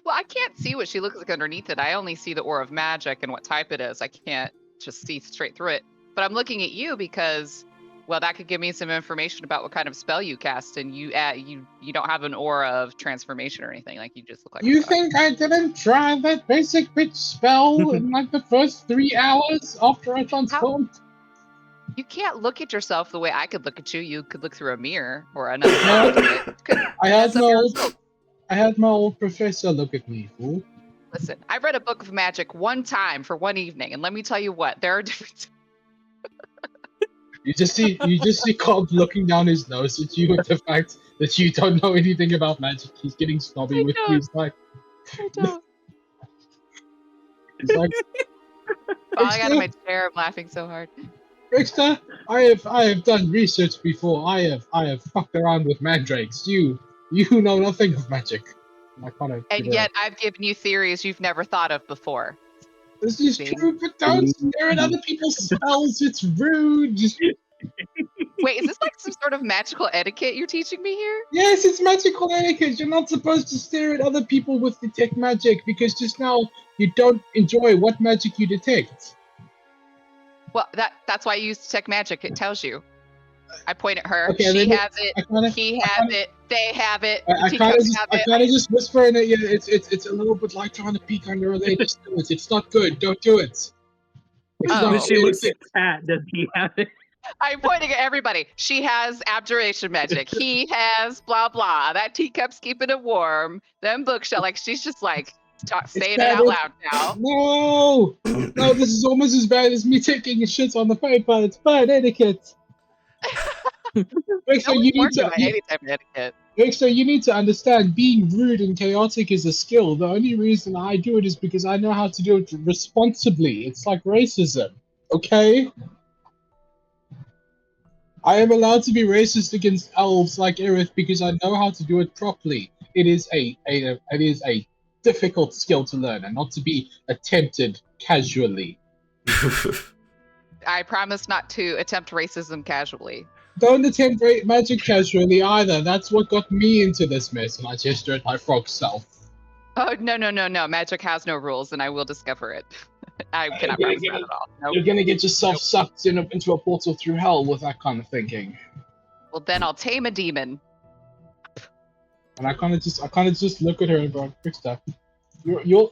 Speaker 4: Well, I can't see what she looks like underneath it. I only see the aura of magic and what type it is. I can't just see straight through it. But I'm looking at you because, well, that could give me some information about what kind of spell you cast, and you don't have an aura of transformation or anything. Like you just look like.
Speaker 1: You think I didn't try that basic bitch spell in like the first 3 hours after I transformed?
Speaker 4: You can't look at yourself the way I could look at you. You could look through a mirror or another.
Speaker 1: I had my old professor look at me, fool.
Speaker 4: Listen, I read a book of magic one time for one evening, and let me tell you what, there are different.
Speaker 1: You just see Cobb looking down his nose at you with the fact that you don't know anything about magic. He's getting snobby with you. He's like,
Speaker 4: I don't.
Speaker 1: he's like,
Speaker 4: I got in my chair. I'm laughing so hard.
Speaker 1: Rickster, I have done research before. I have fucked around with mandrakes. You know nothing of magic.
Speaker 4: And yet I've given you theories you've never thought of before.
Speaker 1: This is true, but don't stare at other people's spells. It's rude.
Speaker 4: Wait, is this like some sort of magical etiquette you're teaching me here?
Speaker 1: Yes, it's magical etiquette. You're not supposed to stare at other people with detect magic because just now you don't enjoy what magic you detect.
Speaker 4: Well, that's why you use detect magic. It tells you. I point at her.
Speaker 1: Okay,
Speaker 4: she has it. He has it. They have it.
Speaker 1: I kind of just whisper in it. Yeah, it's a little bit like trying to peek under a lady's nose. It's not good. Don't do it.
Speaker 7: She looks at Pat. Does he have it?
Speaker 4: I'm pointing at everybody. She has abjuration magic. He has blah blah. That teacup's keeping it warm. Them bookshelf. Like she's just like saying it out loud now.
Speaker 1: No, this is almost as bad as me taking a shit on the paper. It's bad etiquette. Rick, so you need to
Speaker 4: any type of etiquette.
Speaker 1: Rick, so you need to understand being rude and chaotic is a skill. The only reason I do it is because I know how to do it responsibly. It's like racism, okay? I am allowed to be racist against elves like Aerith because I know how to do it properly. It is a difficult skill to learn and not to be attempted casually.
Speaker 4: I promise not to attempt racism casually.
Speaker 1: Don't attempt magic casually either. That's what got me into this mess, and I gesture at my frog self.
Speaker 4: Oh, no. Magic has no rules, and I will discover it. I cannot promise that at all. Nope.
Speaker 1: You're gonna get yourself sucked into a portal through hell with that kind of thinking.
Speaker 4: Well, then I'll tame a demon.
Speaker 1: And I kind of just look at her and go, "Quick stuff. You're.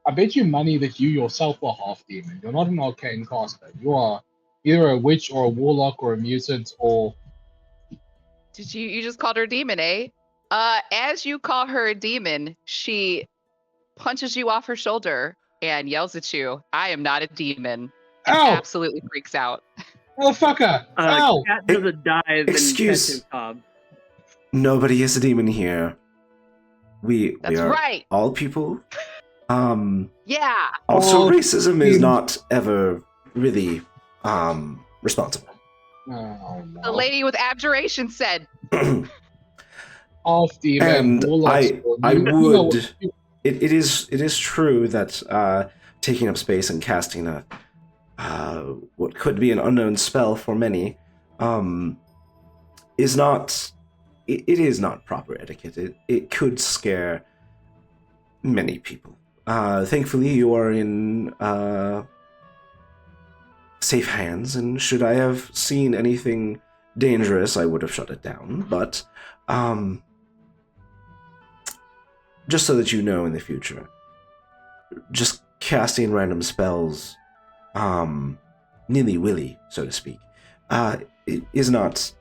Speaker 1: I bet you money that you yourself are half demon. You're not an arcane caster. You are either a witch or a warlock or a mutant or."
Speaker 4: Did you just called her a demon, eh? As you call her a demon, she punches you off her shoulder and yells at you, "I am not a demon." And
Speaker 1: Ow!
Speaker 4: absolutely freaks out.
Speaker 1: Motherfucker! Ow!
Speaker 7: Cat does a dive
Speaker 2: Excuse-
Speaker 7: and catches Cobb.
Speaker 2: Nobody is a demon here. We
Speaker 4: That's
Speaker 2: are
Speaker 4: right.
Speaker 2: all people.
Speaker 4: Yeah.
Speaker 2: Also,
Speaker 1: All
Speaker 2: racism is
Speaker 1: humans.
Speaker 2: not ever really responsible.
Speaker 1: Oh, no.
Speaker 4: The lady with abjuration said,
Speaker 1: Half demon.
Speaker 2: And
Speaker 1: warlocks,
Speaker 2: I
Speaker 1: you know
Speaker 2: would.
Speaker 1: what-
Speaker 2: It is true that taking up space and casting a what could be an unknown spell for many is not. It is not proper etiquette. It could scare many people. Thankfully, you are in safe hands, and should I have seen anything dangerous, I would have shut it down. But just so that you know in the future, just casting random spells, nilly-willy, so to speak, it is not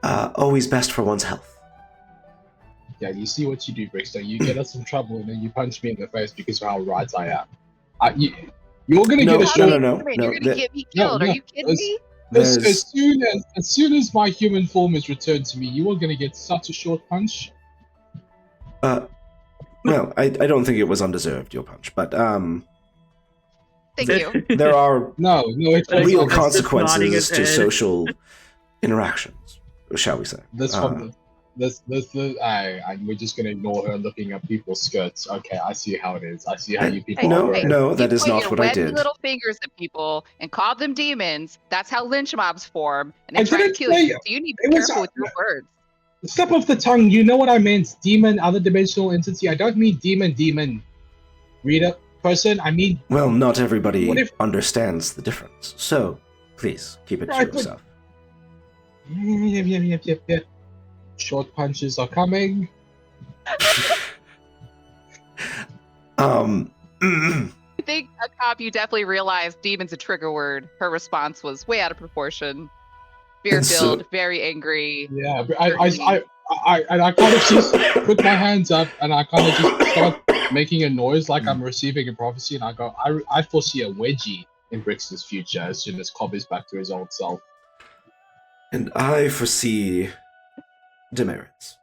Speaker 2: always best for one's health.
Speaker 1: Yeah, you see what you do, Brickster. You get us in trouble and then you punch me in the face because of how right I am. You're gonna
Speaker 2: No,
Speaker 1: get a shot.
Speaker 2: no.
Speaker 4: Wait, you're gonna
Speaker 2: that-
Speaker 4: get me
Speaker 1: no,
Speaker 4: killed.
Speaker 1: no,
Speaker 4: Are you kidding me?
Speaker 1: As soon as my human form is returned to me, you are gonna get such a short punch.
Speaker 2: Well, I don't think it was undeserved, your punch, but
Speaker 4: Thank you.
Speaker 2: there are
Speaker 1: No, it's
Speaker 7: Like,
Speaker 2: real
Speaker 7: just nodding
Speaker 2: consequences
Speaker 7: his
Speaker 2: to
Speaker 7: head.
Speaker 2: social interactions, shall we say.
Speaker 1: This from we're just gonna ignore her looking at people's skirts. Okay, I see how it is. I see how you people
Speaker 2: No,
Speaker 1: operate.
Speaker 2: no, that
Speaker 4: You
Speaker 2: is
Speaker 4: point
Speaker 2: not
Speaker 4: your
Speaker 2: what I
Speaker 4: webby
Speaker 2: did.
Speaker 4: little fingers at people and call them demons. That's how lynch mobs form, and
Speaker 1: I
Speaker 4: they try to
Speaker 1: didn't
Speaker 4: kill
Speaker 1: say-
Speaker 4: you. So you need to
Speaker 1: it
Speaker 4: be
Speaker 1: was,
Speaker 4: careful with your words.
Speaker 1: Slip off the tongue. You know what I meant. Demon, other dimensional entity. I don't mean demon. Reader, person. I mean.
Speaker 2: Well, not everybody
Speaker 1: What if-
Speaker 2: understands the difference, so please keep it to
Speaker 1: Right, but-
Speaker 2: yourself.
Speaker 1: Yep. Short punches are coming.
Speaker 4: I think a cop, you definitely realized demon's a trigger word. Her response was way out of proportion. Fear filled, very angry.
Speaker 1: Yeah, but I kind of just put my hands up and I kind of just start making a noise like I'm receiving a prophecy, and I go, I foresee a wedgie in Brixton's future as soon as Cobb is back to his old self.
Speaker 2: And I foresee demerits.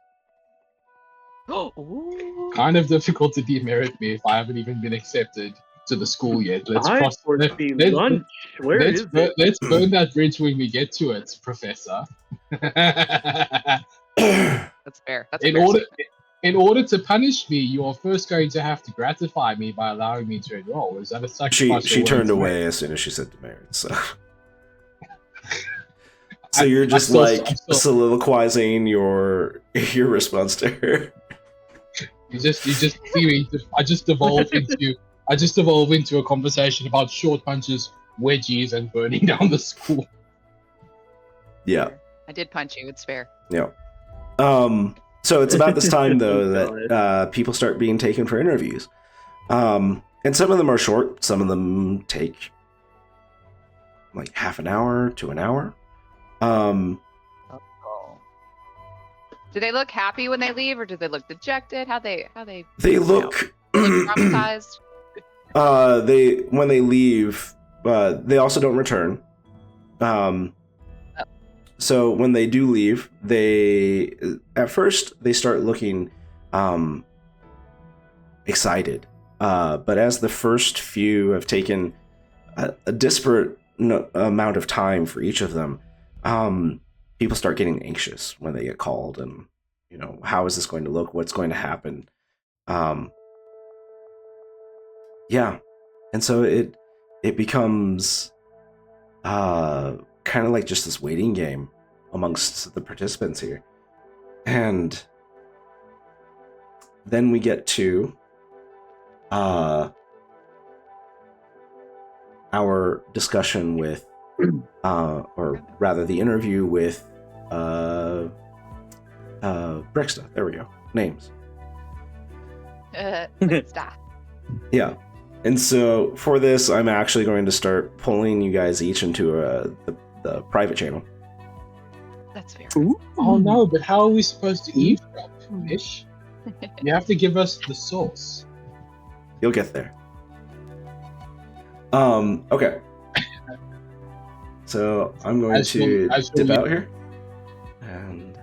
Speaker 4: Ooh.
Speaker 1: Kind of difficult to demerit me if I haven't even been accepted to the school yet. Let's
Speaker 7: I
Speaker 1: cross.
Speaker 7: foresee lunch. Where is it?
Speaker 1: Let's burn that bridge when we get to it, Professor.
Speaker 4: That's fair. That's a fair statement.
Speaker 1: In order to punish me, you are first going to have to gratify me by allowing me to enroll. Is that a sacrifice?
Speaker 2: She
Speaker 1: you're
Speaker 2: turned
Speaker 1: willing to
Speaker 2: away as soon as she said demerits, so... So you're just
Speaker 1: I'm
Speaker 2: like
Speaker 1: still-
Speaker 2: soliloquizing your response to her.
Speaker 1: You just see me. I just evolve into a conversation about short punches, wedgies, and burning down the school.
Speaker 2: Yeah.
Speaker 4: I did punch you. It's fair.
Speaker 2: Yeah. So it's about this time though that people start being taken for interviews. And some of them are short, some of them take like half an hour to an hour.
Speaker 4: Oh. Do they look happy when they leave, or do they look dejected? How they
Speaker 2: They look
Speaker 4: traumatized?
Speaker 2: when they leave, they also don't return. So when they do leave, they at first they start looking excited, but as the first few have taken a disparate amount of time for each of them, people start getting anxious when they get called, and how is this going to look? What's going to happen? Yeah, and so it becomes kind of like just this waiting game amongst the participants here. And then we get to our discussion with or rather the interview with Brixta. There we go. Names.
Speaker 4: Stop.
Speaker 2: Yeah. And so for this, I'm actually going to start pulling you guys each into the private channel.
Speaker 4: That's fair.
Speaker 1: Oh no, but how are we supposed to eavesdrop, Ish? You have to give us the source.
Speaker 2: You'll get there. Okay. So I'm going
Speaker 1: As
Speaker 2: to
Speaker 1: will
Speaker 2: dip
Speaker 1: you.
Speaker 2: out here. And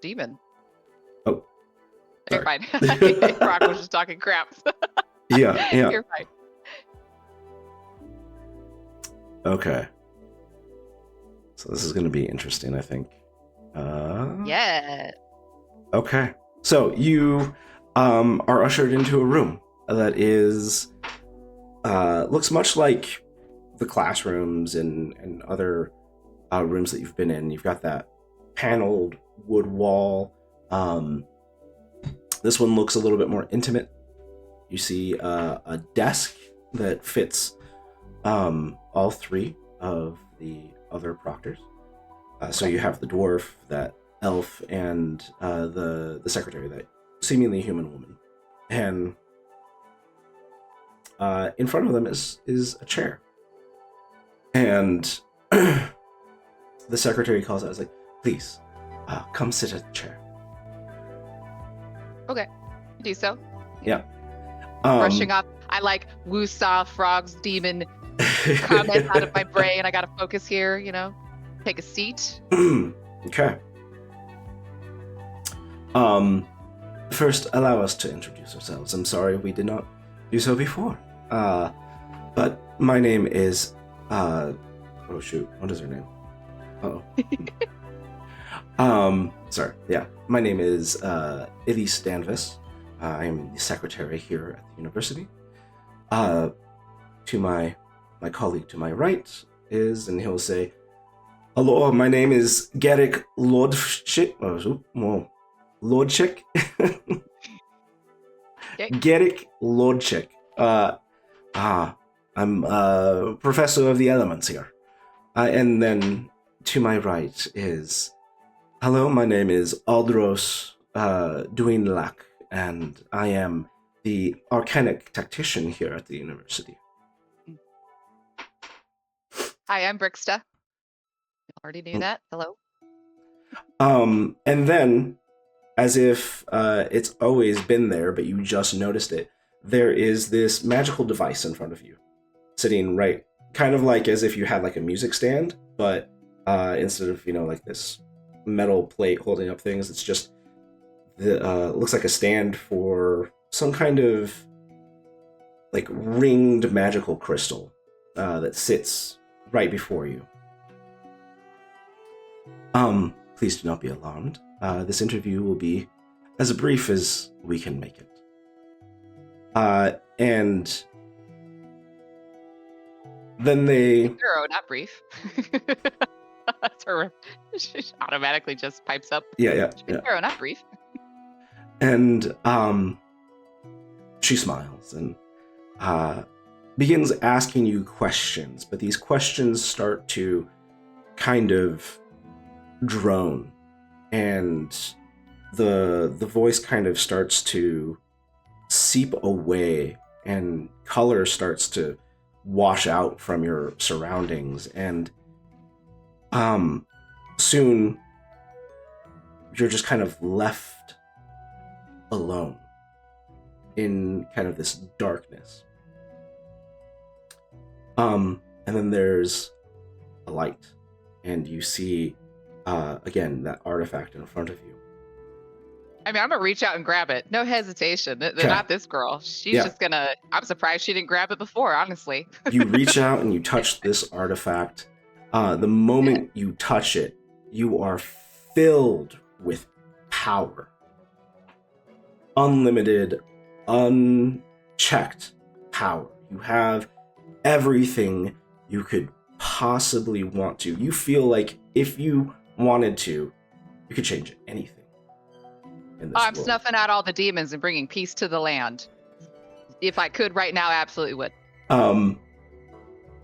Speaker 4: Demon.
Speaker 2: Oh,
Speaker 4: You're
Speaker 2: sorry.
Speaker 4: fine. Brock was just talking crap.
Speaker 2: yeah.
Speaker 4: You're fine.
Speaker 2: Okay. So this is going to be interesting, I think.
Speaker 4: Yeah.
Speaker 2: Okay. So you are ushered into a room that is looks much like the classrooms and other rooms that you've been in. You've got that paneled wood wall. This one looks a little bit more intimate. You see a desk that fits all three of the other proctors. So you have the dwarf, that elf, and the secretary, that seemingly human woman. And in front of them is a chair. And the secretary calls out, is like, please, come sit at the chair.
Speaker 4: Okay. Do so.
Speaker 2: Yeah.
Speaker 4: Brushing off. I like Wusa Frog's demon comments out of my brain. I gotta focus here, you know. Take a seat.
Speaker 2: Okay. First, allow us to introduce ourselves. I'm sorry we did not do so before. But my name is, oh shoot, what is her name? Sorry, yeah. My name is, Elise Danvis. I am the secretary here at the university. To my colleague to my right is, and he'll say, hello, my name is Garrick Lordship. Lordchick. Garrick Lordchick. I'm a professor of the elements here. And then to my right is, hello, my name is Aldros Duinlak, and I am the arcanic tactician here at the university.
Speaker 4: Hi, I'm Brixta. You already knew that. Hello.
Speaker 2: And then, as if it's always been there, but you just noticed it, there is this magical device in front of you, sitting right, kind of like as if you had like a music stand, but instead of, like this metal plate holding up things, it's just looks like a stand for some kind of like ringed magical crystal that sits right before you. Please do not be alarmed. This interview will be as brief as we can make it. And then they...
Speaker 4: Thorough, not brief. That's her. She automatically just pipes up.
Speaker 2: Yeah.
Speaker 4: Thorough, not brief.
Speaker 2: And she smiles and begins asking you questions, but these questions start to kind of drone, and the voice kind of starts to seep away, and color starts to wash out from your surroundings, and soon you're just kind of left alone in kind of this darkness. And then there's a light, and you see again that artifact in front of you.
Speaker 4: I mean, I'm gonna reach out and grab it. No hesitation.
Speaker 2: Okay.
Speaker 4: Not this girl. She's just gonna. I'm surprised she didn't grab it before, honestly.
Speaker 2: You reach out and you touch this artifact. The moment you touch it, you are filled with power. Unlimited, unchecked power. You have everything you could possibly want to. You feel like if you wanted to, you could change anything in this
Speaker 4: I'm
Speaker 2: world.
Speaker 4: snuffing out all the demons and bringing peace to the land. If I could right now, I absolutely would.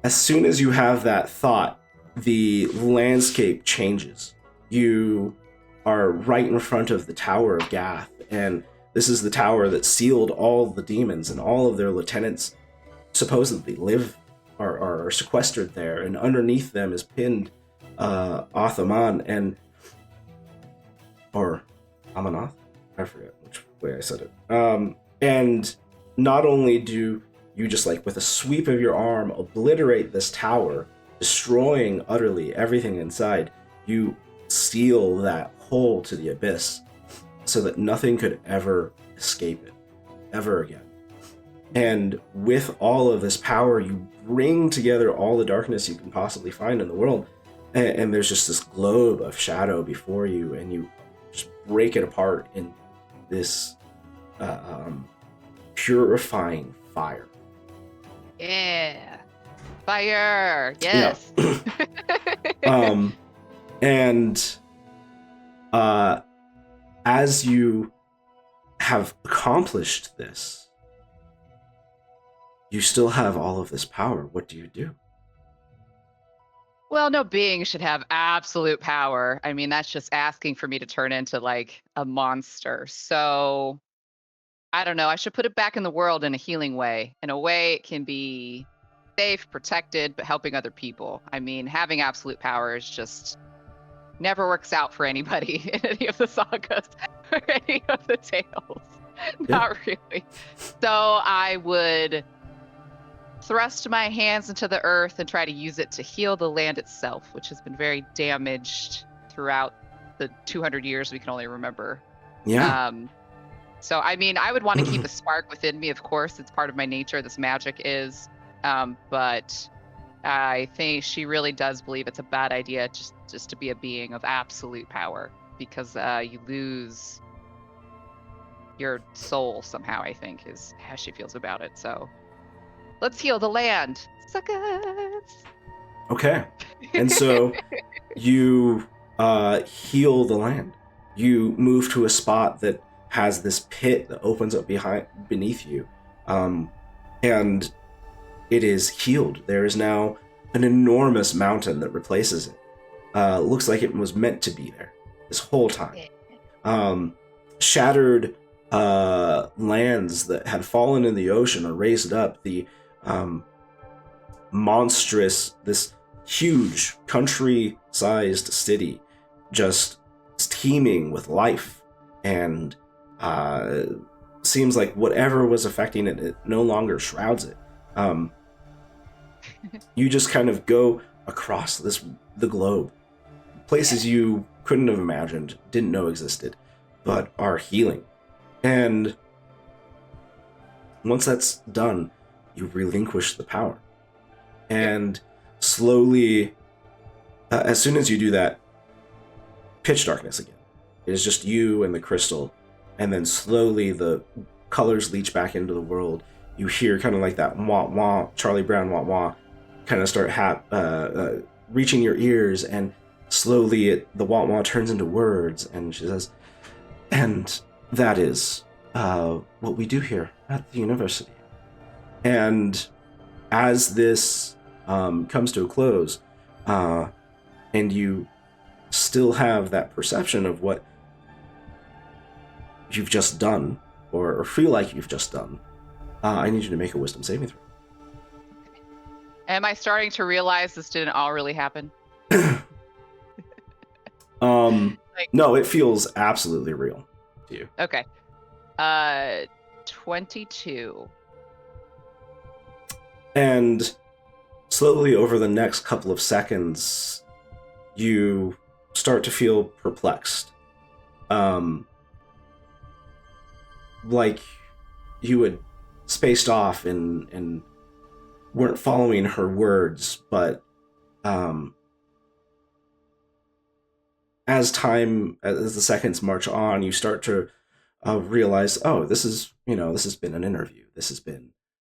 Speaker 2: As soon as you have that thought, the landscape changes. You are right in front of the Tower of Gath, and this is the tower that sealed all the demons, and all of their lieutenants supposedly live or are sequestered there, and underneath them is pinned Athaman and or Amanath? I forget which way I said it. And not only do you just like with a sweep of your arm obliterate this tower, destroying utterly everything inside, you seal that hole to the abyss so that nothing could ever escape it, ever again. And with all of this power, you bring together all the darkness you can possibly find in the world, and there's just this globe of shadow before you, and you just break it apart in this purifying fire.
Speaker 4: Yeah. Fire. Yes.
Speaker 2: Yeah. And as you have accomplished this, you still have all of this power. What do you do?
Speaker 4: Well, no being should have absolute power. I mean, that's just asking for me to turn into like a monster. So I don't know. I should put it back in the world in a healing way, in a way it can be safe, protected, but helping other people. I mean, having absolute power is just never works out for anybody in any of the sagas or any of the tales. Not really. So I would thrust my hands into the earth and try to use it to heal the land itself, which has been very damaged throughout the 200 years we can only remember.
Speaker 2: Yeah.
Speaker 4: So, I mean, I would want to keep a spark within me, of course. It's part of my nature. This magic is. But I think she really does believe it's a bad idea just to be a being of absolute power, because you lose your soul somehow, I think, is how she feels about it. So let's heal the land. Suckers!
Speaker 2: Okay. And so you heal the land. You move to a spot that has this pit that opens up beneath you, and it is healed. There is now an enormous mountain that replaces it. Looks like it was meant to be there this whole time. Shattered lands that had fallen in the ocean are raised up. The monstrous, this huge country-sized city just teeming with life, and seems like whatever was affecting it, it no longer shrouds it. You just kind of go across the globe, places you couldn't have imagined, didn't know existed, but are healing. And once that's done, you relinquish the power. And slowly, as soon as you do that, pitch darkness again. It is just you and the crystal, and then slowly the colors leach back into the world. You hear kind of like that wah wah, Charlie Brown wah wah, kind of start reaching your ears, and slowly the wah wah turns into words, and she says, and that is what we do here at the university. And as this comes to a close, and you still have that perception of what you've just done, or feel like you've just done, I need you to make a wisdom saving throw.
Speaker 4: Am I starting to realize this didn't all really happen?
Speaker 2: No, it feels absolutely real to you.
Speaker 4: Okay. 22.
Speaker 2: And slowly over the next couple of seconds, you start to feel perplexed. Like you had spaced off and weren't following her words, but as the seconds march on, you start to realize, oh, this has been an interview.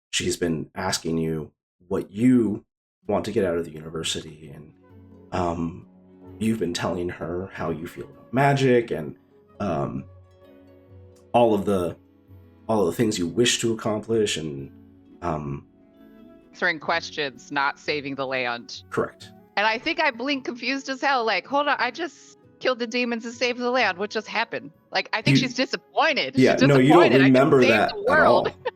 Speaker 2: She's been asking you what you want to get out of the university, and you've been telling her how you feel about magic and all of the things you wish to accomplish, and
Speaker 4: Answering questions, not saving the land.
Speaker 2: correct.
Speaker 4: And I think I blinked confused as hell, like, hold on, I just killed the demons and saved the land. What just happened? Like, I think she's disappointed.
Speaker 2: Yeah,
Speaker 4: she's
Speaker 2: no, you don't remember
Speaker 4: I
Speaker 2: that
Speaker 4: the
Speaker 2: at
Speaker 4: world.
Speaker 2: all.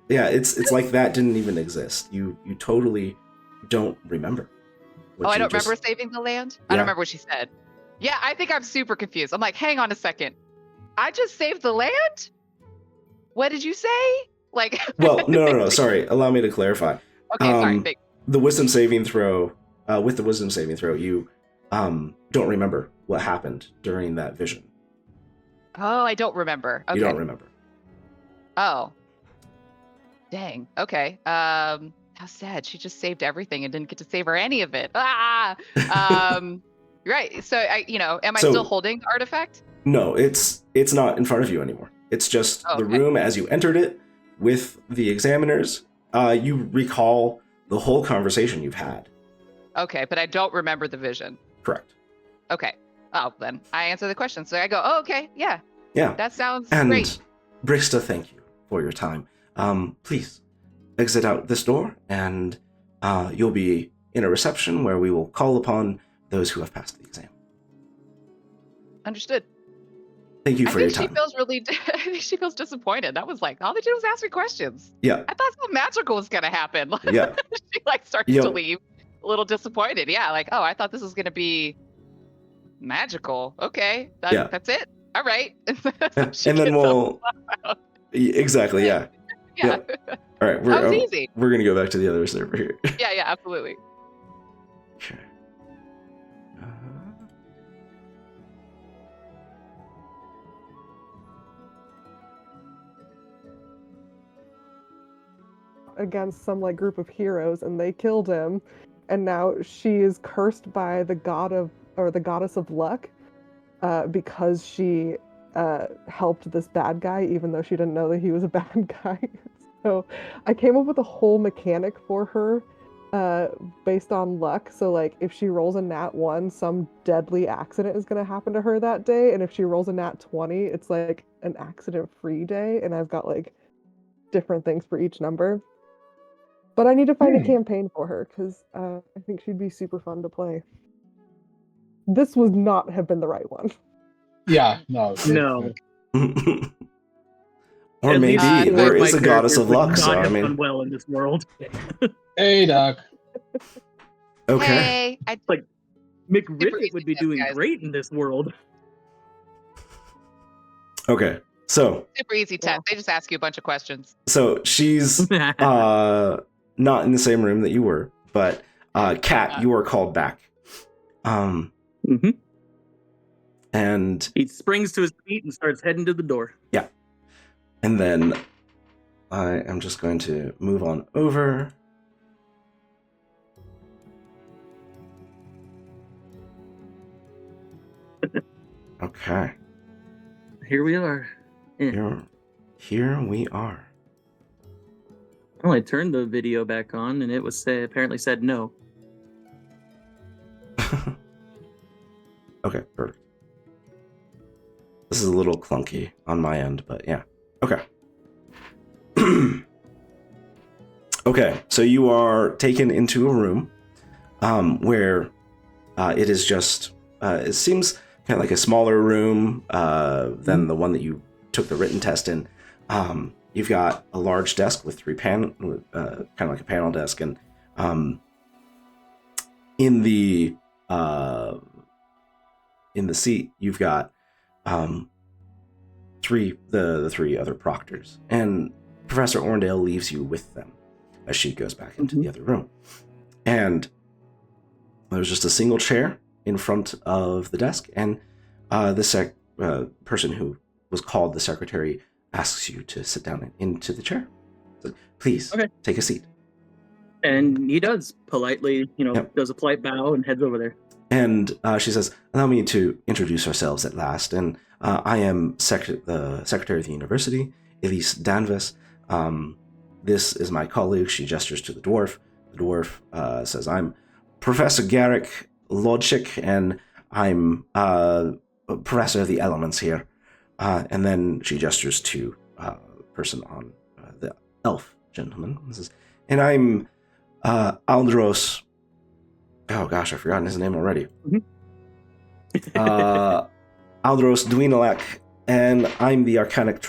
Speaker 2: Yeah, it's like that didn't even exist. You totally don't remember.
Speaker 4: Oh, I don't remember saving the land? I
Speaker 2: Yeah.
Speaker 4: don't remember what she said. Yeah, I think I'm super confused. I'm like, hang on a second. I just saved the land? What did you say? Like,
Speaker 2: Well, no. Sorry. Allow me to clarify.
Speaker 4: okay, sorry. Big.
Speaker 2: The wisdom saving throw. With the wisdom saving throw, you don't remember what happened during that vision.
Speaker 4: Oh, I don't remember. Okay.
Speaker 2: You don't remember.
Speaker 4: Oh. Dang. Okay. How sad. She just saved everything and didn't get to savor any of it. Ah. Right. So am I
Speaker 2: So-
Speaker 4: still holding the artifact?
Speaker 2: No, it's not in front of you anymore. It's just the
Speaker 4: Okay.
Speaker 2: room as you entered it with the examiners. You recall the whole conversation you've had.
Speaker 4: Okay, but I don't remember the vision.
Speaker 2: Correct.
Speaker 4: Okay. Oh, then I answer the question. So I go, oh, okay, yeah,
Speaker 2: Yeah.
Speaker 4: that sounds
Speaker 2: And
Speaker 4: great.
Speaker 2: Brixta, thank you for your time. Please exit out this door, and you'll be in a reception where we will call upon those who have passed the exam.
Speaker 4: Understood.
Speaker 2: Thank you
Speaker 4: I
Speaker 2: for your
Speaker 4: think
Speaker 2: time.
Speaker 4: she feels I think she feels disappointed. That was like, all they did was ask me questions.
Speaker 2: Yeah,
Speaker 4: I thought something magical was gonna happen.
Speaker 2: yeah.
Speaker 4: She starts
Speaker 2: Yep.
Speaker 4: to leave, a little disappointed. Yeah, like, oh, I thought this was gonna be magical. Okay,
Speaker 2: Yeah.
Speaker 4: that's it. All right.
Speaker 2: Yeah.
Speaker 4: She
Speaker 2: And then
Speaker 4: gets up.
Speaker 2: Exactly. Yeah.
Speaker 4: Yeah.
Speaker 2: All right.
Speaker 4: That was easy.
Speaker 2: We're gonna go back to the other server here.
Speaker 4: Yeah, yeah, absolutely.
Speaker 2: Okay.
Speaker 5: Against some like group of heroes, and they killed him, and now she is cursed by the god of or the goddess of luck, because she helped this bad guy, even though she didn't know that he was a bad guy. So I came up with a whole mechanic for her, based on luck. So like if she rolls a nat 1, some deadly accident is going to happen to her that day, and if she rolls a nat 20, it's like an accident-free day, and I've got like different things for each number. But I need to find a campaign for her because I think she'd be super fun to play. This would not have been the right one.
Speaker 1: Yeah, no.
Speaker 7: No.
Speaker 2: Or
Speaker 7: At
Speaker 2: maybe
Speaker 7: least
Speaker 2: there
Speaker 7: my
Speaker 2: is a goddess
Speaker 7: character
Speaker 2: of
Speaker 7: would
Speaker 2: luck.
Speaker 7: not
Speaker 2: So I
Speaker 7: have
Speaker 2: mean,
Speaker 7: done well in this world.
Speaker 1: Hey, Doc.
Speaker 2: okay.
Speaker 4: Hey,
Speaker 7: Like
Speaker 4: Super
Speaker 7: McRibbit
Speaker 4: easy
Speaker 7: would be
Speaker 4: test,
Speaker 7: doing
Speaker 4: guys.
Speaker 7: great in this world.
Speaker 2: Okay. So
Speaker 4: super easy test. They just ask you a bunch of questions.
Speaker 2: she's not in the same room that you were, but Kat, you are called back.
Speaker 7: hmm
Speaker 2: And
Speaker 7: He springs to his feet and starts heading to the door.
Speaker 2: and then I am just going to move on over. Okay.
Speaker 7: Here we are.
Speaker 2: Here we are.
Speaker 7: Oh, I turned the video back on and it was apparently said no.
Speaker 2: Okay, perfect. This is a little clunky on my end, but yeah. Okay. Okay, so you are taken into a room where it is just, it seems kind of like a smaller room than the one that you took the written test in. You've got a large desk with three kind of like a panel desk, and in the seat you've got the three other proctors, and Professor Orndale leaves you with them as she goes back into the other room. And there's just a single chair in front of the desk, and the person who was called the secretary asks you to sit down into the chair. So, please, take a seat.
Speaker 7: And he does politely,
Speaker 2: Yep.
Speaker 7: does a polite bow and heads over there.
Speaker 2: And she says, allow me to introduce ourselves at last. And I am the secretary of the university, Elise Danvers. This is my colleague. She gestures to the dwarf. The dwarf says, I'm Professor Garrick Lodchik, and I'm a professor of the elements here. And then she gestures to a person on the elf gentleman. And I'm Aldros. Oh gosh, I've forgotten his name already. Aldros Dweenalak, and I'm the arcanic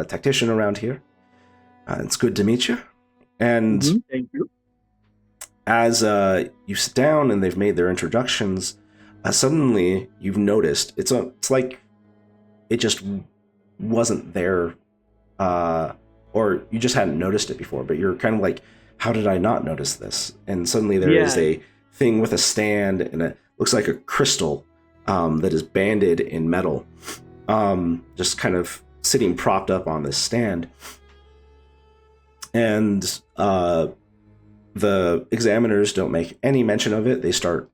Speaker 2: tactician around here. It's good to meet you. And
Speaker 7: Thank you.
Speaker 2: as you sit down and they've made their introductions, suddenly you've noticed it's like it just wasn't there, or you just hadn't noticed it before, but you're kind of like, how did I not notice this? And suddenly there is a thing with a stand, and it looks like a crystal that is banded in metal, just kind of sitting propped up on this stand. And the examiners don't make any mention of it. They start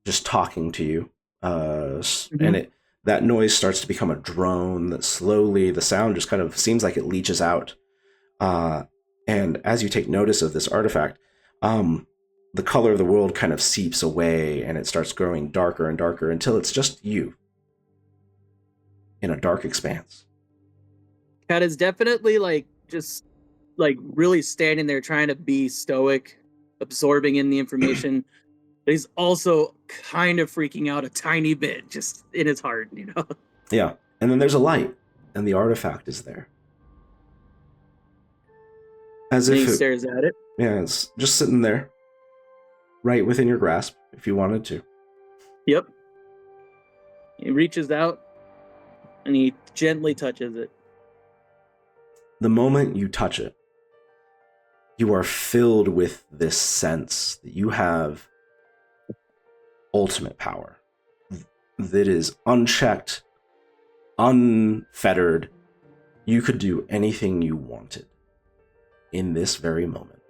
Speaker 2: just talking to you, and that noise starts to become a drone that slowly, the sound just kind of seems like it leaches out. And as you take notice of this artifact, the color of the world kind of seeps away, and it starts growing darker and darker until it's just you in a dark expanse.
Speaker 7: Kat is definitely just really standing there trying to be stoic, absorbing in the information. But he's also kind of freaking out a tiny bit, just in his heart,
Speaker 2: Yeah, and then there's a light, and the artifact is there. As
Speaker 7: And
Speaker 2: if
Speaker 7: he stares at it.
Speaker 2: Yeah, it's just sitting there, right within your grasp, if you wanted to.
Speaker 7: Yep. He reaches out and he gently touches it.
Speaker 2: the moment you touch it, you are filled with this sense that you have ultimate power that is unchecked, unfettered. You could do anything you wanted in this very moment.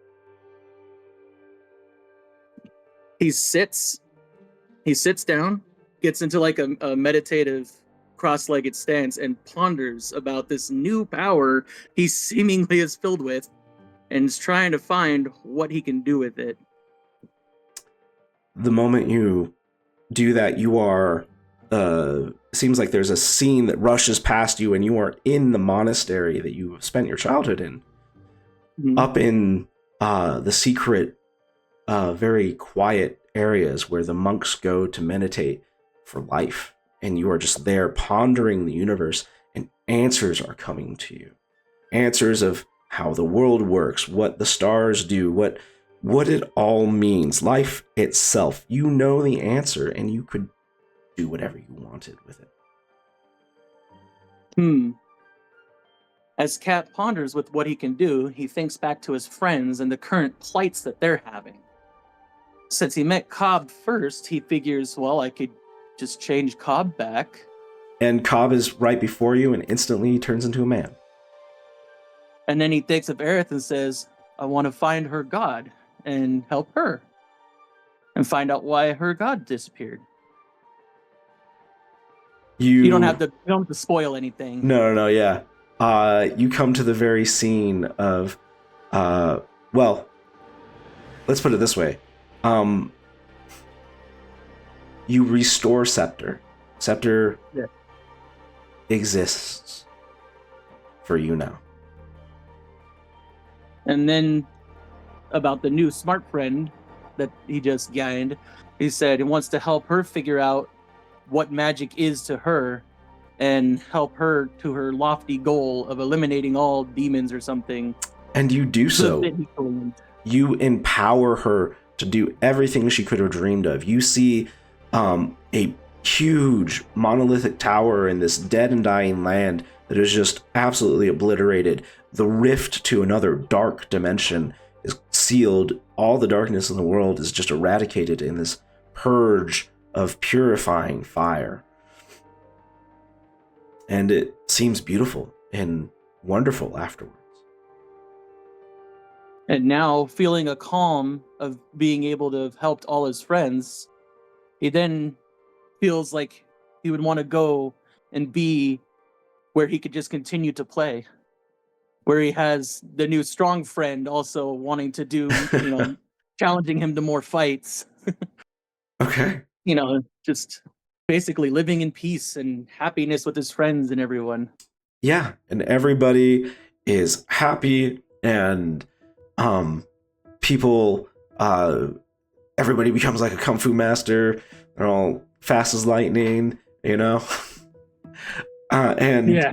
Speaker 7: He sits down, gets into like a meditative cross-legged stance and ponders about this new power he seemingly is filled with and is trying to find what he can do with it.
Speaker 2: The moment you do that, you are seems like there's a scene that rushes past you and you are in the monastery that you spent your childhood in.
Speaker 7: Mhm.
Speaker 2: Up in the secret, very quiet areas where the monks go to meditate for life. And you are just there pondering the universe, and answers are coming to you. Answers of how the world works, what the stars do, what it all means, life itself. You know the answer, and you could do whatever you wanted with it.
Speaker 7: As Cat ponders with what he can do, he thinks back to his friends and the current plights that they're having. Since he met Cobb first, he figures, well, I could just change Cobb back.
Speaker 2: And Cobb is right before you, and instantly he turns into a man.
Speaker 7: And then he thinks of Aerith and says, I want to find her god and help her. And find out why her god disappeared. You don't have to spoil anything.
Speaker 2: No, yeah. You come to the very scene of, well, let's put it this way. You restore Scepter. Scepter exists for you now.
Speaker 7: And then about the new smart friend that he just gained, he said he wants to help her figure out what magic is to her and help her to her lofty goal of eliminating all demons or something.
Speaker 2: And you do so. You empower her to do everything she could have dreamed of. You see a huge monolithic tower in this dead and dying land that is just absolutely obliterated. The rift to another dark dimension is sealed. All the darkness in the world is just eradicated in this purge of purifying fire. And it seems beautiful and wonderful afterwards.
Speaker 7: And now, feeling a calm of being able to have helped all his friends, he then feels like he would want to go and be where he could just continue to play. Where he has the new strong friend also wanting to do, challenging him to more fights.
Speaker 2: Okay.
Speaker 7: Just basically living in peace and happiness with his friends and everyone.
Speaker 2: Yeah, and everybody is happy, and people, everybody becomes like a kung fu master. They're all fast as lightning, and
Speaker 7: Yeah.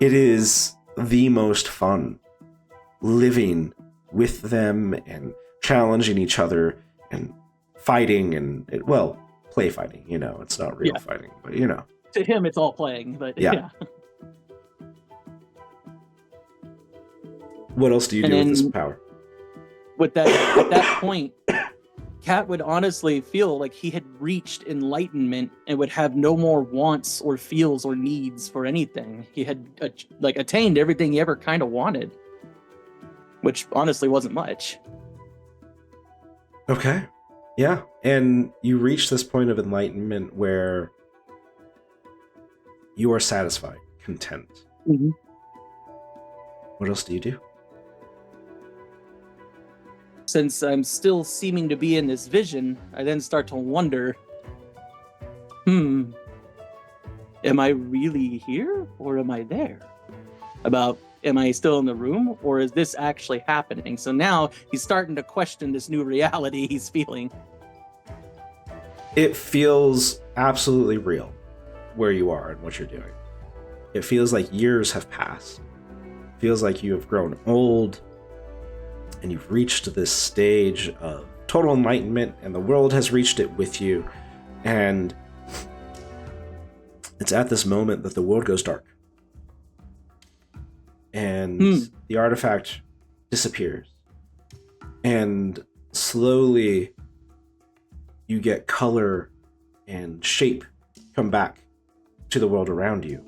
Speaker 2: it is the most fun living with them and challenging each other and fighting and play fighting. It's not real fighting, but
Speaker 7: To him, it's all playing, but
Speaker 2: yeah. What else do you do with this power?
Speaker 7: At that point, Cat would honestly feel like he had reached enlightenment and would have no more wants or feels or needs for anything. He had attained everything he ever kind of wanted, which honestly wasn't much.
Speaker 2: Okay. Yeah. And you reach this point of enlightenment where you are satisfied, content.
Speaker 7: Mm-hmm.
Speaker 2: What else do you do?
Speaker 7: Since I'm still seeming to be in this vision, I then start to wonder, am I really here or am I there? Am I still in the room or is this actually happening? So now he's starting to question this new reality he's feeling.
Speaker 2: It feels absolutely real where you are and what you're doing. It feels like years have passed. It feels like you have grown old and you've reached this stage of total enlightenment and the world has reached it with you. And it's at this moment that the world goes dark. and the artifact disappears. And slowly you get color and shape come back to the world around you.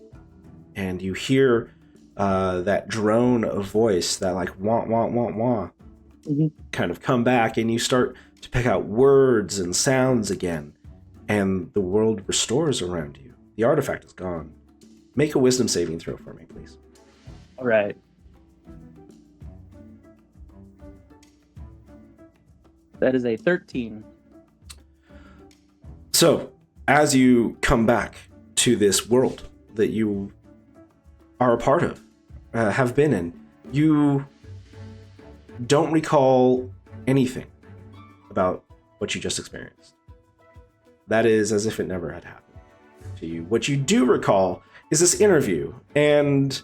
Speaker 2: And you hear that drone of voice, that like wah, wah, wah, wah, kind of come back, and you start to pick out words and sounds again. And the world restores around you. The artifact is gone. Make a wisdom saving throw for me, please.
Speaker 3: All right. That is a 13.
Speaker 2: So, as you come back to this world that you are a part of, have been in, you don't recall anything about what you just experienced. That is as if it never had happened to you. What you do recall is this interview and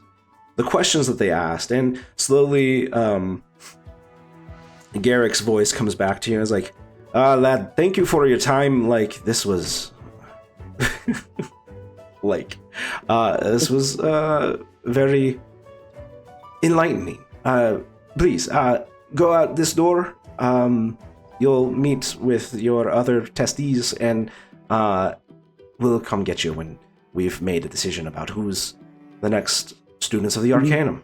Speaker 2: the questions that they asked, and slowly Garrick's voice comes back to you and is like, lad, thank you for your time. Like, this was this was very enlightening. Please go out this door. You'll meet with your other testees, and we'll come get you when we've made a decision about who's the next students of the Arcanum.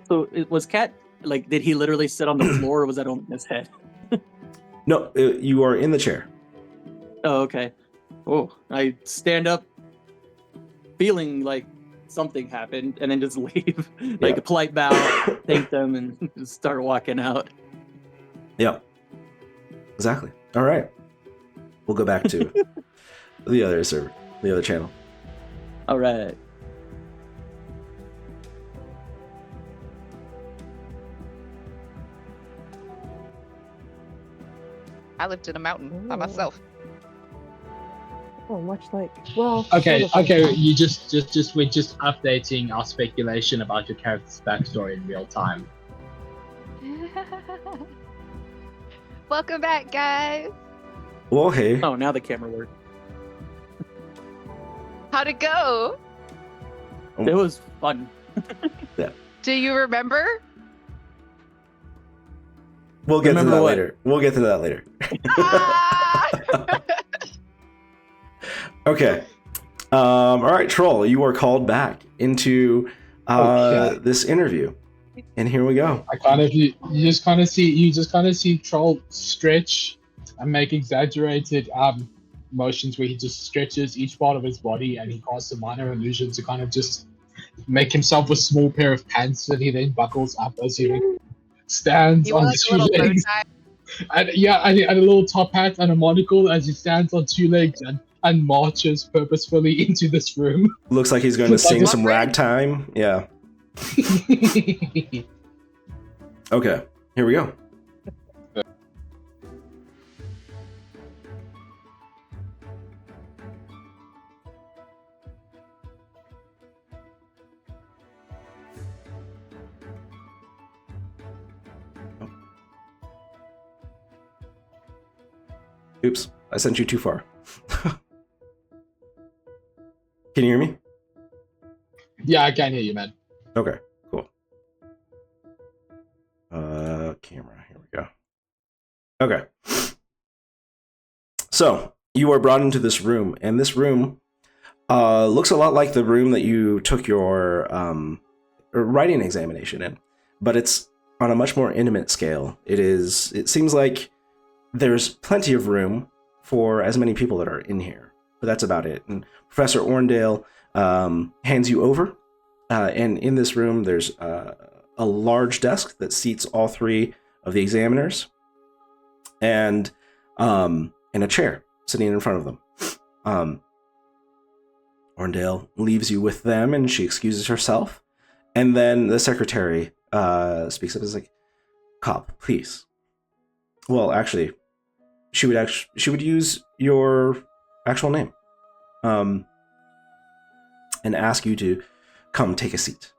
Speaker 3: So was Cat, like, did he literally sit on the floor, or was that on his head?
Speaker 2: No, you are in the chair.
Speaker 3: Oh, okay. Oh, I stand up feeling like something happened, and then just leave. Like a polite bow, thank them, and just start walking out.
Speaker 2: Yeah. Exactly. All right. We'll go back to the other server, the other channel.
Speaker 3: All right.
Speaker 4: I lived in a mountain by myself.
Speaker 5: Oh, much like, well.
Speaker 1: Okay,
Speaker 5: sort of
Speaker 1: okay.
Speaker 5: like-
Speaker 1: You we're just updating our speculation about your character's backstory in real time.
Speaker 4: Welcome back, guys.
Speaker 2: Well, hey.
Speaker 3: Oh, now the camera worked.
Speaker 4: How'd it go?
Speaker 3: It was fun.
Speaker 4: Do you remember?
Speaker 2: We'll get to
Speaker 3: Remember
Speaker 2: that
Speaker 3: what?
Speaker 2: later. We'll get to that later.
Speaker 4: Ah!
Speaker 2: Okay. All right, Troll, you are called back into
Speaker 1: Okay.
Speaker 2: this interview, and here we go.
Speaker 1: I kind of you just kind of see Troll stretch and make exaggerated motions where he just stretches each part of his body, and he casts a minor illusion to kind of just make himself a small pair of pants that he then buckles up as he stands
Speaker 4: You
Speaker 1: on
Speaker 4: want like a
Speaker 1: two
Speaker 4: little bow
Speaker 1: legs.
Speaker 4: tie?
Speaker 1: And a little top hat and a monocle as he stands on two legs and marches purposefully into this room.
Speaker 2: Looks like he's going to
Speaker 1: Looks like
Speaker 2: sing
Speaker 1: a-
Speaker 2: some ragtime. Yeah. Okay. Here we go. Oops, I sent you too far. Can you hear me?
Speaker 1: Yeah, I can hear you, man.
Speaker 2: Okay, cool. Camera, here we go. Okay. So, you are brought into this room, and this room looks a lot like the room that you took your writing examination in, but it's on a much more intimate scale. It seems like there's plenty of room for as many people that are in here, but that's about it. And Professor Orndale hands you over, and in this room there's a large desk that seats all three of the examiners, and a chair sitting in front of them. Orndale leaves you with them, and she excuses herself, and then the secretary speaks up and is like, "Cobb, please." Well, actually, she would use your actual name, and ask you to come take a seat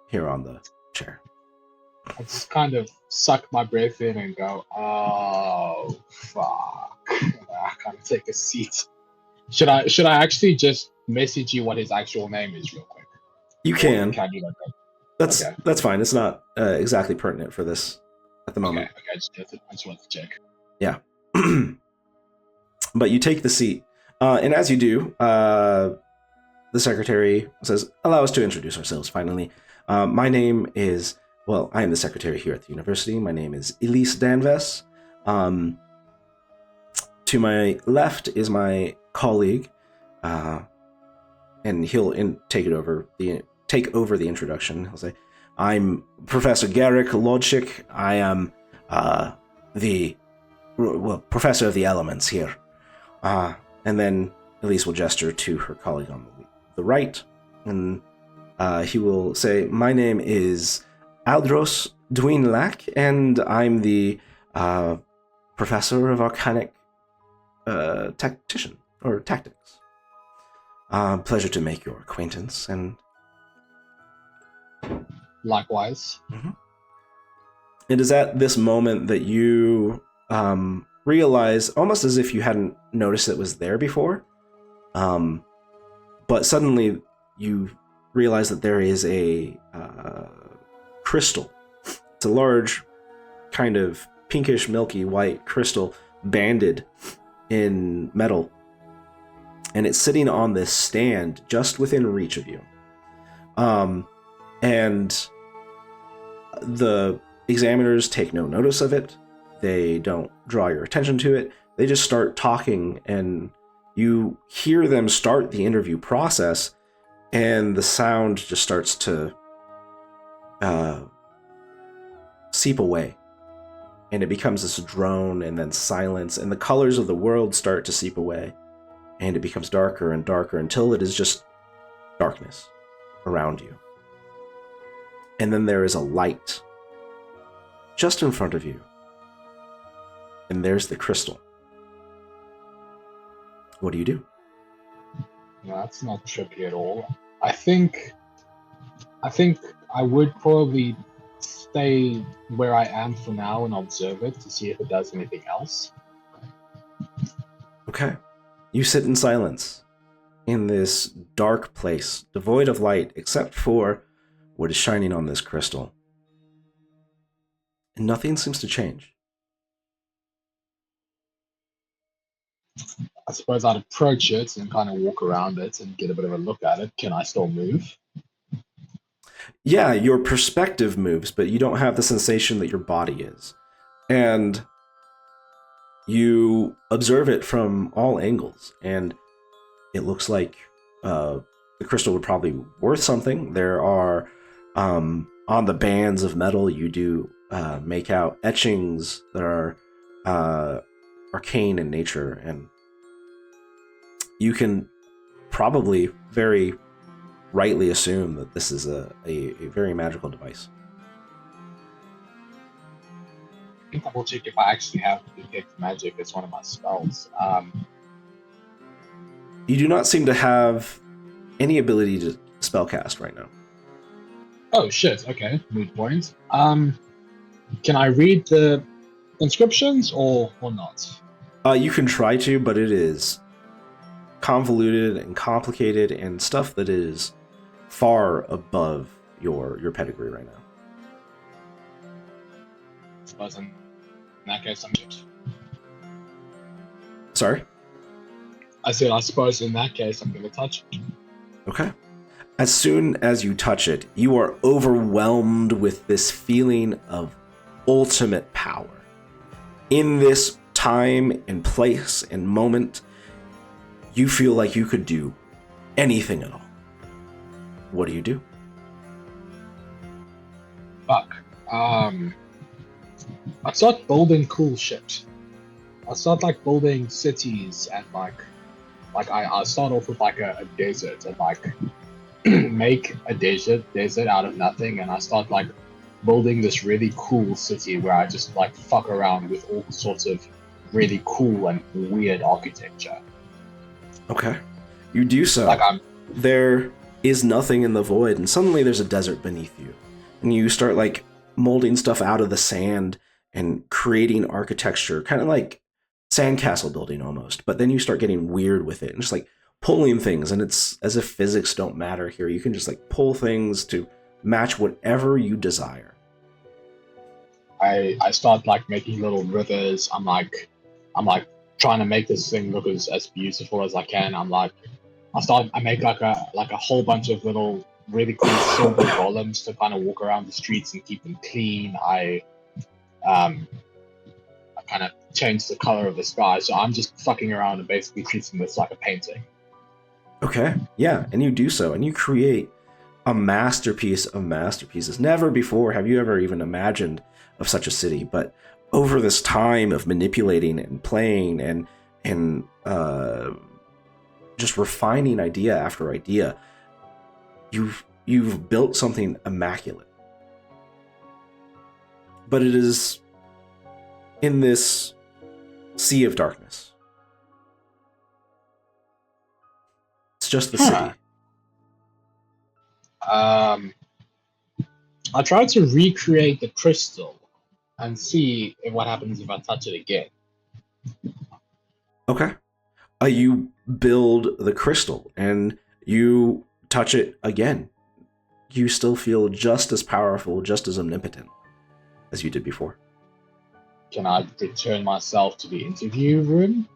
Speaker 2: here on the chair.
Speaker 1: I just kind of suck my breath in and go, "Oh fuck!" I kind of take a seat. Should I actually just message you what his actual name is real quick?
Speaker 2: You can.
Speaker 1: Can I do that?
Speaker 2: That's
Speaker 1: Okay.
Speaker 2: that's fine. It's not exactly pertinent for this at the moment.
Speaker 1: Okay, I just wanted to check.
Speaker 2: But you take the seat, and as you do, the secretary says, "Allow us to introduce ourselves." Finally, my name is I am the secretary here at the university. My name is Elise Danves. To my left is my colleague, and he'll take over the introduction. He'll say, "I'm Professor Garrick Lodchik. I am the professor of the elements here." And then Elise will gesture to her colleague on the right, and he will say, "My name is Aldros Dwinlack, and I'm the professor of arcanic tactician or tactics. Pleasure to make your acquaintance." And
Speaker 1: Likewise.
Speaker 2: it is at this moment that you realize, almost as if you hadn't noticed it was there before, but suddenly you realize that there is a crystal. It's a large, kind of pinkish, milky white crystal banded in metal, and it's sitting on this stand just within reach of you. And the examiners take no notice of it. They don't draw your attention to it. They just start talking, and you hear them start the interview process, and the sound just starts to seep away. And it becomes this drone and then silence, and the colors of the world start to seep away. And it becomes darker and darker until it is just darkness around you. And then there is a light just in front of you. And there's the crystal. What do you do?
Speaker 1: No, that's not trippy at all. I think I would probably stay where I am for now and observe it to see if it does anything else.
Speaker 2: Okay. You sit in silence in this dark place, devoid of light, except for what is shining on this crystal. And nothing seems to change.
Speaker 1: I suppose I'd approach it and kind of walk around it and get a bit of a look at it. Can I still move?
Speaker 2: Yeah, your perspective moves, but you don't have the sensation that your body is. And you observe it from all angles, and it looks like the crystal would probably be worth something. There are, on the bands of metal, you do make out etchings that are arcane in nature, and you can probably very rightly assume that this is a very magical device.
Speaker 1: I think double check if I actually have detect magic as one of my spells.
Speaker 2: You do not seem to have any ability to spellcast right now.
Speaker 1: Oh shit! Okay, moot point. Can I read the inscriptions or not?
Speaker 2: You can try to, but it is convoluted and complicated and stuff that is far above your pedigree right now.
Speaker 1: I suppose in that case I'm good.
Speaker 2: Sorry?
Speaker 1: I said I suppose in that case I'm gonna touch it.
Speaker 2: Okay. As soon as you touch it, you are overwhelmed with this feeling of ultimate power. In this time and place and moment, you feel like you could do anything at all. What do you do?
Speaker 1: Fuck. I'd start building cool shit. I'd start like building cities and I start off with like a desert and like make a desert out of nothing, and I start like building this really cool city where I just like fuck around with all sorts of really cool and weird architecture.
Speaker 2: Okay. You do so.
Speaker 1: Like
Speaker 2: There is nothing in the void, and suddenly there's a desert beneath you. And you start like molding stuff out of the sand and creating architecture, kind of like sandcastle building almost. But then you start getting weird with it and just like pulling things, and it's as if physics don't matter here. You can just like pull things to match whatever you desire.
Speaker 1: I start like making little rivers. I'm like trying to make this thing look as beautiful as I can. I make like a whole bunch of little really cool silver golems to kind of walk around the streets and keep them clean. I kind of change the color of the sky, so I'm just fucking around and basically treating this like a painting.
Speaker 2: Okay, yeah, and you do so, and you create a masterpiece of masterpieces. Never before have you ever even imagined of such a city, but over this time of manipulating and playing and just refining idea after idea, you've built something immaculate. But it is in this sea of darkness. It's just the city.
Speaker 1: I tried to recreate the crystal and see what happens if I touch it again.
Speaker 2: Okay. You build the crystal and you touch it again. You still feel just as powerful, just as omnipotent as you did before.
Speaker 1: Can I return myself to the interview room?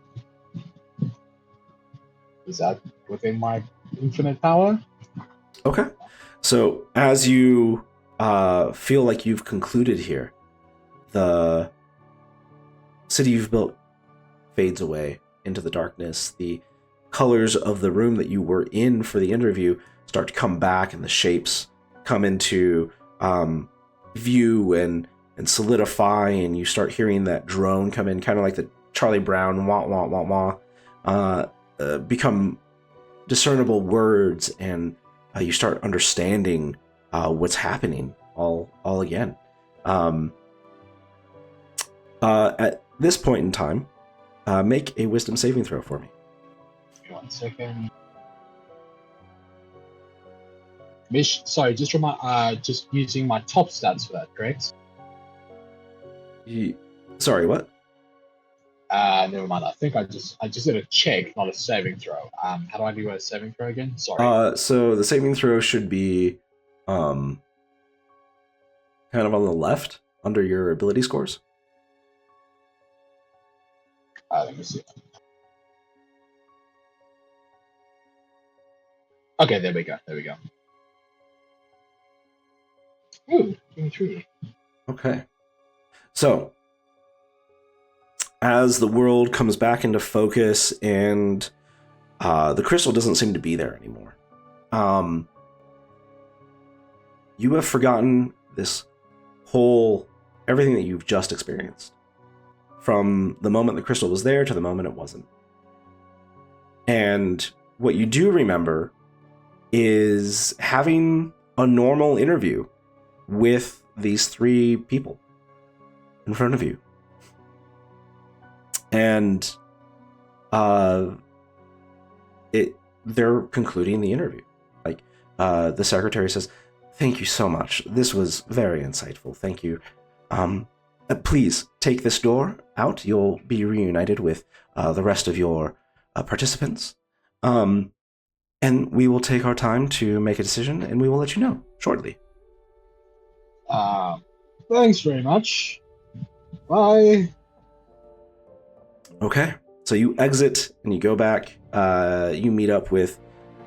Speaker 1: Is that within my infinite power?
Speaker 2: Okay. So as you feel like you've concluded here, the city you've built fades away into the darkness. The colors of the room that you were in for the interview start to come back, and the shapes come into view and solidify, and you start hearing that drone come in, kind of like the Charlie Brown wah wah wah wah, become discernible words, and you start understanding what's happening all again. At this point in time, make a wisdom saving throw for me.
Speaker 1: Give me 1 second. Sorry, just using my top stats for that, correct?
Speaker 2: Sorry, what?
Speaker 1: Never mind. I think I just did a check, not a saving throw. How do I do a saving throw again? Sorry.
Speaker 2: So the saving throw should be kind of on the left under your ability scores.
Speaker 1: Let me see. Okay, there we go. Ooh, 23.
Speaker 2: Okay. So, as the world comes back into focus and the crystal doesn't seem to be there anymore, you have forgotten everything that you've just experienced. From the moment the crystal was there to the moment it wasn't. And what you do remember is having a normal interview with these three people in front of you. And they're concluding the interview. Like, the secretary says, "Thank you so much. This was very insightful. Thank you. Please take this door out. You'll be reunited with the rest of your participants. And we will take our time to make a decision, and we will let you know shortly."
Speaker 1: Thanks very much. Bye.
Speaker 2: Okay. So you exit and you go back. You meet up with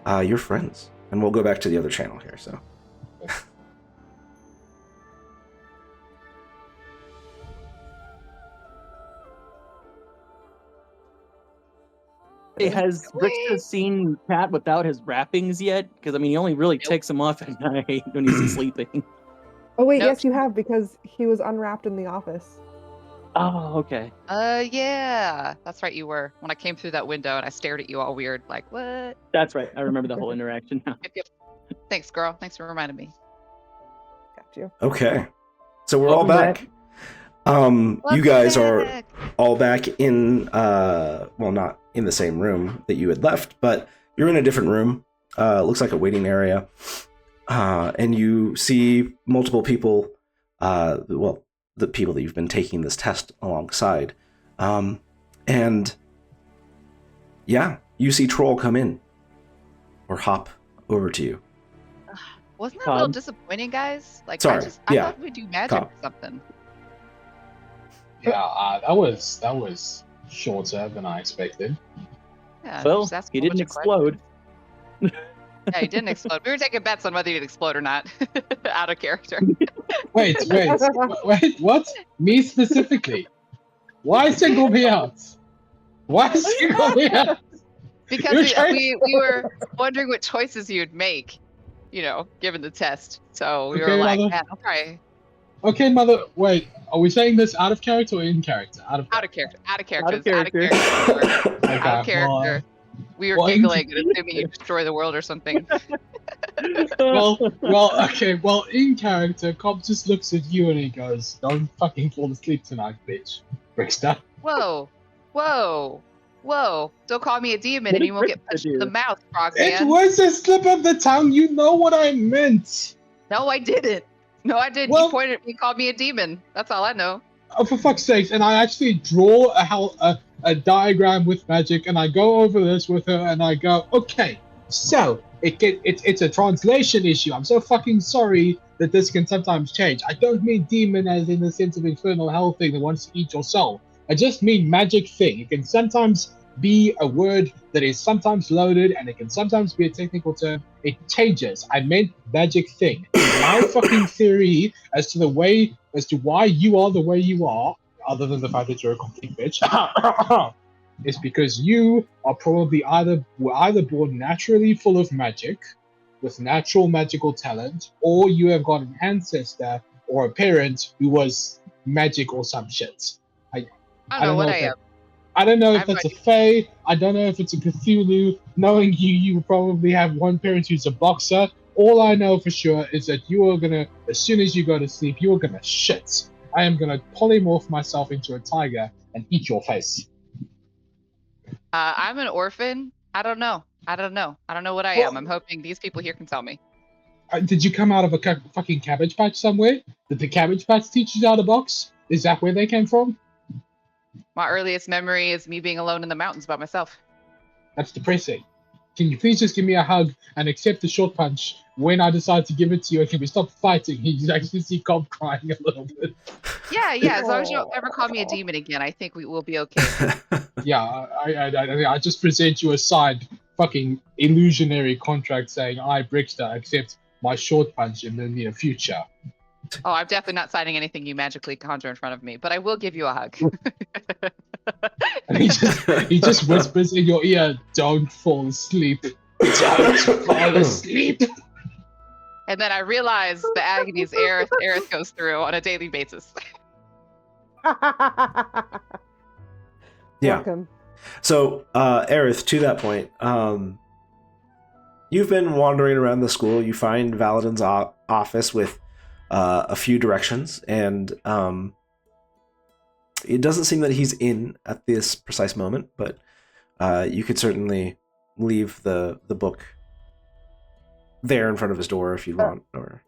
Speaker 2: your friends. And we'll go back to the other channel here. So.
Speaker 3: Hey, has Richter seen Pat without his wrappings yet? Because I mean, he only really takes them off at night when he's sleeping.
Speaker 5: Oh wait,
Speaker 4: Nope.
Speaker 5: yes, you have, because he was unwrapped in the office.
Speaker 3: Oh, okay.
Speaker 4: Yeah, that's right. You were when I came through that window and I stared at you all weird, like what?
Speaker 3: That's right. I remember the whole interaction now.
Speaker 4: Yep. Thanks, girl. Thanks for reminding me.
Speaker 5: Got you.
Speaker 2: Okay. So we're all back. You guys are all back in, well, not in the same room that you had left, but you're in a different room. Looks like a waiting area. And you see multiple people, well, the people that you've been taking this test alongside. And yeah, you see Troll come in or hop over to you.
Speaker 4: Wasn't that a little
Speaker 3: Cobb.
Speaker 4: disappointing, guys? Like,
Speaker 2: Sorry,
Speaker 4: I
Speaker 2: yeah.
Speaker 4: thought we'd do magic
Speaker 2: Cobb.
Speaker 4: or something.
Speaker 1: Yeah, that was shorter than I expected.
Speaker 4: Yeah,
Speaker 3: Well,
Speaker 4: just ask
Speaker 3: he
Speaker 4: a bunch
Speaker 3: didn't
Speaker 4: of
Speaker 3: explode.
Speaker 4: questions. Yeah, he didn't explode. We were taking bets on whether he'd explode or not, out of character.
Speaker 1: Wait, what? Me specifically? Why single me out? Why single me out?
Speaker 4: Because
Speaker 1: You're trying-
Speaker 4: we were wondering what choices you'd make, given the test. So we were
Speaker 1: Okay,
Speaker 4: like,
Speaker 1: Mother.
Speaker 4: man, okay,
Speaker 1: Okay, Mother. Wait, are we saying this out of character or in character?
Speaker 4: out of character, out of character,
Speaker 3: Out of character.
Speaker 1: Okay,
Speaker 4: out of character.
Speaker 1: well,
Speaker 4: We were
Speaker 1: well, in-
Speaker 4: giggling and assuming you destroy the world or something.
Speaker 1: well, in character, Cobb just looks at you and he goes, "Don't fucking fall asleep tonight, bitch." Rickster.
Speaker 4: Whoa, whoa, whoa! Don't call me a demon,
Speaker 3: What
Speaker 4: and
Speaker 3: did
Speaker 4: you won't get
Speaker 3: Richter
Speaker 4: punched in
Speaker 3: do?
Speaker 4: the mouth,
Speaker 1: It
Speaker 4: Frogman.
Speaker 1: was a slip of the tongue. You know what I meant.
Speaker 4: No, I didn't. No, I didn't.
Speaker 1: Well-
Speaker 4: You pointed at me, called me a demon. That's all I know.
Speaker 1: Oh, for fuck's sakes! And I actually draw a diagram with magic, and I go over this with her, and I go, "Okay, so it's a translation issue. I'm so fucking sorry that this can sometimes change. I don't mean demon as in the sense of infernal hell thing that wants to eat your soul. I just mean magic thing. It can sometimes be a word that is sometimes loaded, and it can sometimes be a technical term. It changes. I meant magic thing. My fucking theory as to why you are the way you are, other than the fact that you're a complete bitch, is because you are probably were either born naturally full of magic, with natural magical talent, or you have got an ancestor or a parent who was magic or some shit.
Speaker 4: I don't know what I
Speaker 1: if
Speaker 4: am.
Speaker 1: I don't know
Speaker 4: I
Speaker 1: if
Speaker 4: have
Speaker 1: it's
Speaker 4: no
Speaker 1: a Fae. I don't know if it's a Cthulhu. Knowing you, you probably have one parent who's a boxer. All I know for sure is that you are gonna, as soon as you go to sleep, you are gonna shit. I am gonna polymorph myself into a tiger and eat your face.
Speaker 4: I'm an orphan. I don't know. I don't know what I
Speaker 1: Well-
Speaker 4: am. I'm hoping these people here can tell me.
Speaker 1: Did you come out of a fucking cabbage patch somewhere? Did the cabbage patch teach you how to box? Is that where they came from?
Speaker 4: My earliest memory is me being alone in the mountains by myself.
Speaker 1: That's depressing. Can you please just give me a hug and accept the short punch when I decide to give it to you? And can we stop fighting? You actually see Cobb crying a little bit.
Speaker 4: Yeah, as long as you don't ever call me a demon again, I think we will be okay.
Speaker 1: Yeah, I just present you a signed fucking illusionary contract saying I, Brickster, accept my short punch in the near future.
Speaker 4: Oh, I'm definitely not signing anything you magically conjure in front of me, but I will give you a hug.
Speaker 1: And he just whispers in your ear, "Don't fall asleep. Don't fall asleep."
Speaker 4: And then I realize the agonies Aerith goes through on a daily basis.
Speaker 2: Yeah.
Speaker 5: Welcome.
Speaker 2: So, Aerith, to that point, you've been wandering around the school. You find Valadin's office with a few directions, and it doesn't seem that he's in at this precise moment, but you could certainly leave the book there in front of his door if you want. Or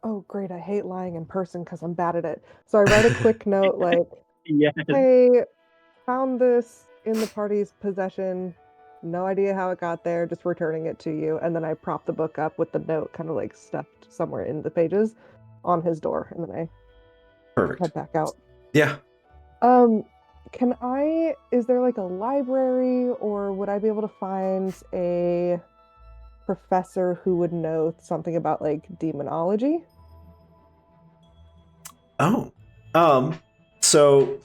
Speaker 5: Oh, great. I hate lying in person because I'm bad at it. So I write a quick note like,
Speaker 3: Yeah.
Speaker 5: hey, found this in the party's possession. No idea how it got there, just returning it to you. And then I prop the book up with the note kind of like stuffed somewhere in the pages on his door. And then I
Speaker 2: perfect.
Speaker 5: head back out.
Speaker 2: Yeah.
Speaker 5: Is there like a library, or would I be able to find a professor who would know something about like demonology?
Speaker 2: Oh. So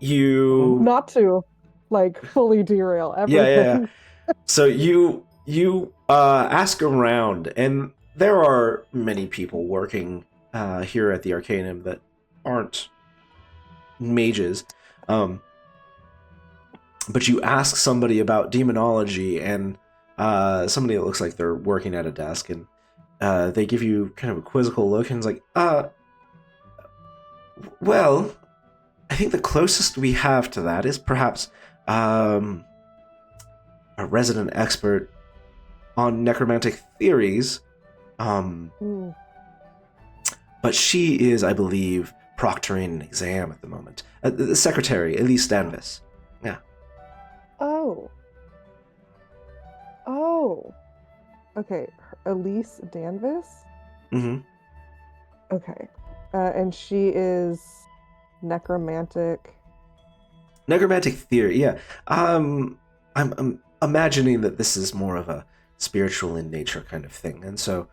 Speaker 2: you
Speaker 5: Not to like fully derail everything.
Speaker 2: Yeah. So you ask around, and there are many people working here at the Arcanum that aren't mages. But you ask somebody about demonology, and somebody that looks like they're working at a desk, and they give you kind of a quizzical look, and it's like, well, I think the closest we have to that is perhaps a resident expert on necromantic theories.
Speaker 5: Mm.
Speaker 2: But she is, I believe, proctoring an exam at the moment. The secretary, Elise Danvis.
Speaker 5: Oh. Okay, Elise Danvis.
Speaker 2: Mm-hmm.
Speaker 5: Okay, and she is necromantic.
Speaker 2: Necromantic theory, yeah. I'm imagining that this is more of a spiritual in nature kind of thing, and so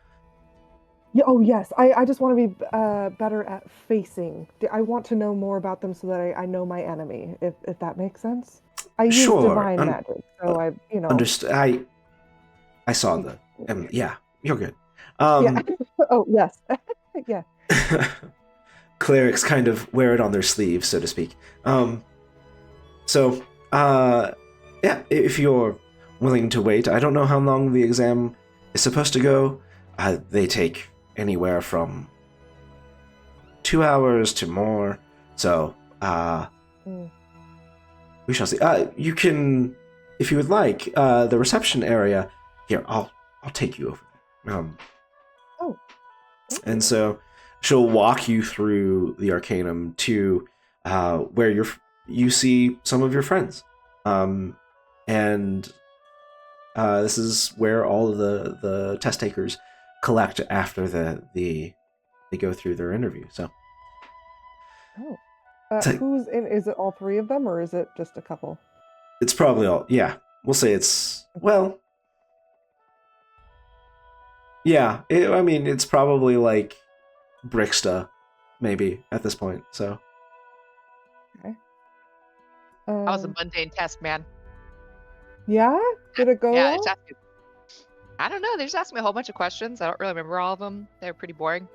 Speaker 5: Yeah. Oh yes. I just want to be better at facing. I want to know more about them so that I know my enemy. If that makes sense. I use
Speaker 2: Sure,
Speaker 5: divine magic, so I
Speaker 2: understand. I saw the yeah, you're good.
Speaker 5: Yeah. Oh yes. Yeah.
Speaker 2: Clerics kind of wear it on their sleeve, so to speak. So, yeah, if you're willing to wait, I don't know how long the exam is supposed to go. They take anywhere from 2 hours to more. So, we shall see. You can, if you would like, the reception area. Here, I'll take you over there.
Speaker 5: Oh.
Speaker 2: And so she'll walk you through the Arcanum to where you see some of your friends, and this is where all of the test takers collect after they go through their interview. So,
Speaker 5: Who's in? Is it all three of them, or is it just a couple?
Speaker 2: it's probably all. Yeah, we'll say it's well. Yeah, I mean it's probably like Brixta, maybe at this point. So.
Speaker 5: Okay.
Speaker 4: That was a mundane test, man.
Speaker 5: Yeah? Did it go
Speaker 4: Yeah,
Speaker 5: well?
Speaker 4: it's asking, I don't know. They just asked me a whole bunch of questions. I don't really remember all of them. They were pretty boring.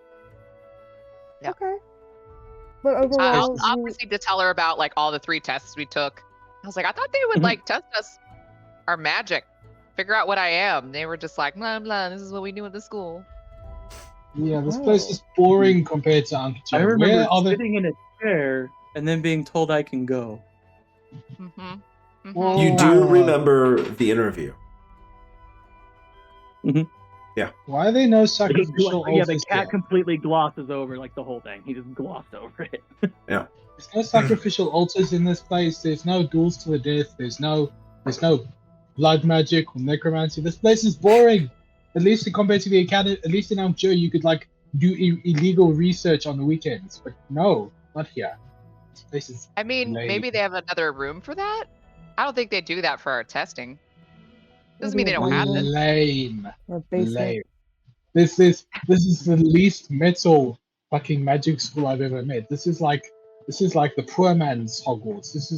Speaker 4: Yeah.
Speaker 5: Okay. But overall,
Speaker 4: I'll proceed to tell her about like all the 3 tests we took. I was like, I thought they would like test us our magic, figure out what I am. They were just like, blah blah. This is what we do at the school.
Speaker 1: Yeah, this place is boring compared to Ankajar.
Speaker 3: I remember
Speaker 1: Where are the...
Speaker 3: sitting in a chair and then being told I can go.
Speaker 4: Mm-hmm.
Speaker 2: You do remember the interview. Yeah.
Speaker 1: Why are there no sacrificial
Speaker 3: Yeah, the
Speaker 1: altars
Speaker 3: cat
Speaker 1: here?
Speaker 3: completely glosses over like the whole thing. He just glossed over it.
Speaker 2: Yeah.
Speaker 1: There's no sacrificial altars in this place. There's no duels to the death. There's no blood magic or necromancy. This place is boring. At least compared to the academy, at least in Amchur, you could like do illegal research on the weekends. But no, not here. This place is.
Speaker 4: I mean,
Speaker 1: lame.
Speaker 4: maybe they have another room for that. I don't think they do that for our testing. Doesn't mean they don't have it.
Speaker 1: Lame.
Speaker 5: Or basement.
Speaker 1: Lame. This is the least metal fucking magic school I've ever met. This is like the poor man's Hogwarts. This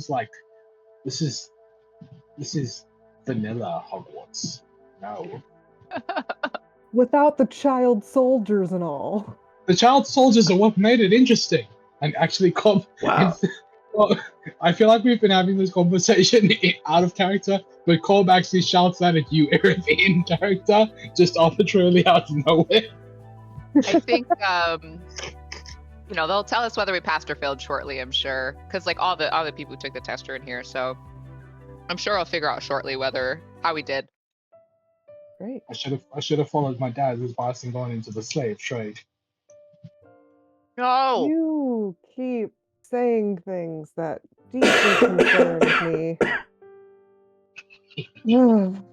Speaker 1: is vanilla Hogwarts. No.
Speaker 5: Without the child soldiers and all.
Speaker 1: The child soldiers are what made it interesting and actually
Speaker 2: Wow.
Speaker 1: Well, I feel like we've been having this conversation out of character, but Colm actually shouts that at you, Eric, in character, just arbitrarily out of nowhere.
Speaker 4: I think they'll tell us whether we passed or failed shortly. I'm sure, because like all the people who took the test are in here, so I'm sure I'll figure out shortly how we did.
Speaker 5: Great.
Speaker 1: I should have followed my dad's advice and gone into the slave trade.
Speaker 4: No.
Speaker 5: You keep saying things that deeply concern me.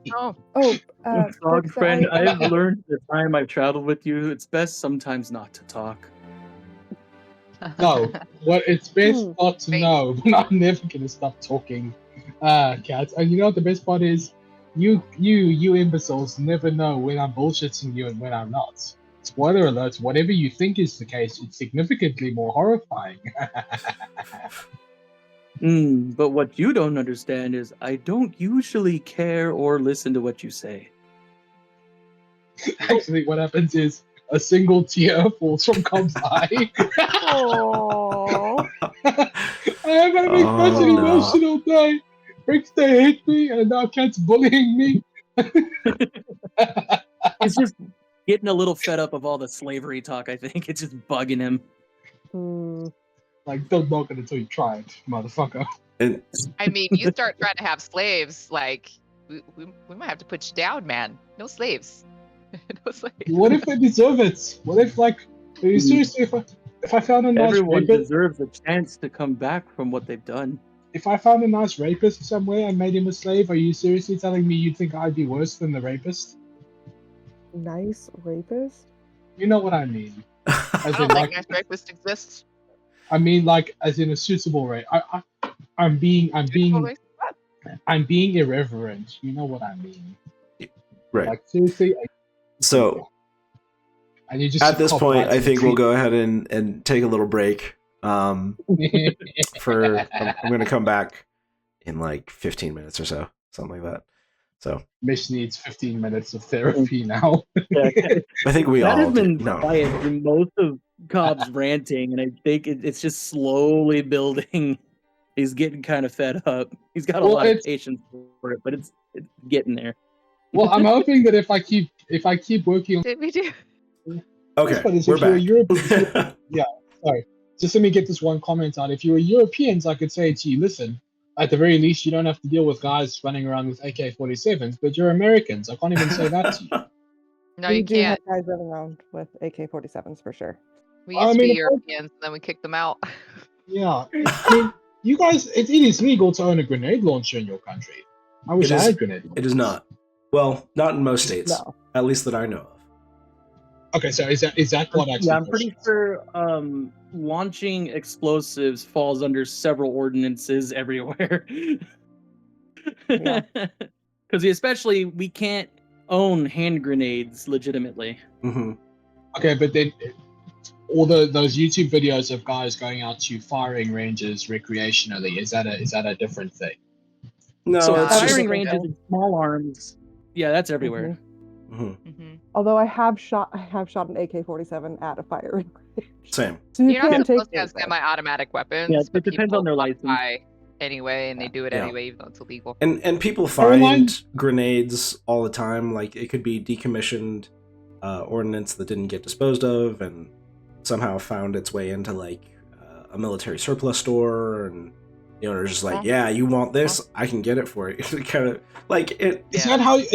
Speaker 3: Frog
Speaker 5: Brixta,
Speaker 3: friend, I've learned the time I've traveled with you, it's best sometimes not to talk.
Speaker 1: No, what it's best not to know, but I'm never gonna stop talking, cats. And you know what the best part is? You imbeciles never know when I'm bullshitting you and when I'm not. Spoiler alert, whatever you think is the case, it's significantly more horrifying.
Speaker 3: But what you don't understand is I don't usually care or listen to what you say.
Speaker 1: Actually, what happens is a single tear falls from Cobb's eye.
Speaker 5: Aww.
Speaker 1: I'm having such an emotional day. Brixta hit me, and now Cat's bullying me.
Speaker 3: He's just getting a little fed up of all the slavery talk, I think. It's just bugging him.
Speaker 1: Like, don't knock it until you try it, motherfucker.
Speaker 2: And
Speaker 4: I mean, you start trying to have slaves, like we might have to put you down, man. No slaves. No slaves.
Speaker 1: What if they deserve it? What if, like, are you seriously? If I found a nice
Speaker 3: Everyone
Speaker 1: rapist,
Speaker 3: deserves a chance to come back from what they've done.
Speaker 1: if I found a nice rapist somewhere and made him a slave, are you seriously telling me you'd think I'd be worse than the rapist?
Speaker 5: Nice rapist?
Speaker 1: You know what I mean?
Speaker 4: I
Speaker 1: As in,
Speaker 4: don't think
Speaker 1: like,
Speaker 4: nice rapist exists.
Speaker 1: I mean, like, as in a suitable rape. I'm being irreverent. You know what I mean?
Speaker 2: Right.
Speaker 1: Like, seriously.
Speaker 2: So
Speaker 1: And you just
Speaker 2: at this
Speaker 1: cop
Speaker 2: point,
Speaker 1: right
Speaker 2: I
Speaker 1: to
Speaker 2: think
Speaker 1: the
Speaker 2: we'll go ahead and take a little break. I'm
Speaker 1: tweet.
Speaker 2: going to come back in like 15 minutes or so, something like that. So
Speaker 1: Mish needs 15 minutes of therapy now.
Speaker 3: Yeah,
Speaker 2: I think we
Speaker 3: Kat
Speaker 2: all
Speaker 3: has been
Speaker 2: do. No.
Speaker 3: quiet through most of Cobb's ranting, and I think it's just slowly building. He's getting kind of fed up. He's got a
Speaker 1: Well,
Speaker 3: lot of
Speaker 1: it's-
Speaker 3: patience for it, but it's getting there.
Speaker 1: Well, I'm hoping that if I keep working on
Speaker 4: Did we do?
Speaker 2: Okay,
Speaker 1: But is
Speaker 2: we're
Speaker 1: if you're
Speaker 2: back.
Speaker 1: European, just let me get this one comment out. If you were Europeans, I could say to you, listen, at the very least, you don't have to deal with guys running around with AK-47s, but you're Americans. I can't even say that to you.
Speaker 4: No,
Speaker 5: we
Speaker 4: you
Speaker 5: do
Speaker 4: can't.
Speaker 5: have guys running around with AK-47s for sure.
Speaker 4: We
Speaker 1: I
Speaker 4: used to be
Speaker 1: mean,
Speaker 4: Europeans, and then we kicked them out.
Speaker 1: Yeah. I mean, you guys, it is legal to own a grenade launcher in your country. I wish
Speaker 2: It
Speaker 1: I
Speaker 2: is-
Speaker 1: had grenade launchers.
Speaker 2: It is not. Well, not in most states,
Speaker 5: No.
Speaker 2: at least that I know of.
Speaker 1: Okay, so is that what actually?
Speaker 3: Yeah, I'm pretty sure launching explosives falls under several ordinances everywhere.
Speaker 5: Yeah.
Speaker 3: Because especially we can't own hand grenades legitimately.
Speaker 2: Hmm.
Speaker 1: Okay, but then all those YouTube videos of guys going out to firing ranges recreationally, is that a different thing?
Speaker 2: No,
Speaker 3: So
Speaker 2: it's just.
Speaker 3: firing ranges and small arms, yeah, that's everywhere.
Speaker 2: Mhm.
Speaker 4: Mm-hmm.
Speaker 5: Although I have shot an AK-47 at a firing range.
Speaker 2: Same.
Speaker 5: So you
Speaker 4: You're not
Speaker 5: can take
Speaker 4: supposed to have
Speaker 5: those there.
Speaker 4: semi-automatic weapons.
Speaker 3: Yeah, it
Speaker 4: but
Speaker 3: depends
Speaker 4: people
Speaker 3: on their
Speaker 4: walk
Speaker 3: license.
Speaker 4: by anyway, and they do it
Speaker 2: Yeah.
Speaker 4: anyway, even though it's illegal.
Speaker 2: And people
Speaker 1: Caroline?
Speaker 2: find grenades all the time. Like it could be decommissioned ordnance that didn't get disposed of, and somehow found its way into like a military surplus store, and the owner's just like,
Speaker 4: Huh?
Speaker 2: "Yeah, you want this? I can get it for you." Kind of like it.
Speaker 1: Is
Speaker 4: Yeah.
Speaker 1: that how your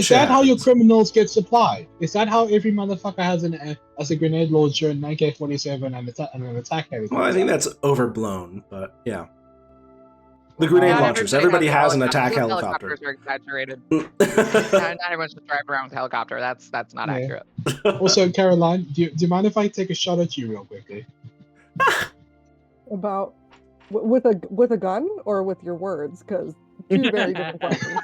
Speaker 2: Happens.
Speaker 1: criminals get supplied? Is that how every motherfucker has a grenade launcher, an AK-47, and an attack helicopter?
Speaker 2: Well, I think that's overblown, but yeah. The grenade
Speaker 1: Not
Speaker 2: launchers. Everybody has an attack
Speaker 4: Helicopters
Speaker 2: helicopter.
Speaker 4: are exaggerated. Not everyone should drive around with a helicopter. That's not
Speaker 1: Yeah.
Speaker 4: accurate.
Speaker 1: Also, Caroline, do you mind if I take a shot at you real quickly?
Speaker 5: About with a gun or with your words? Because two very different questions.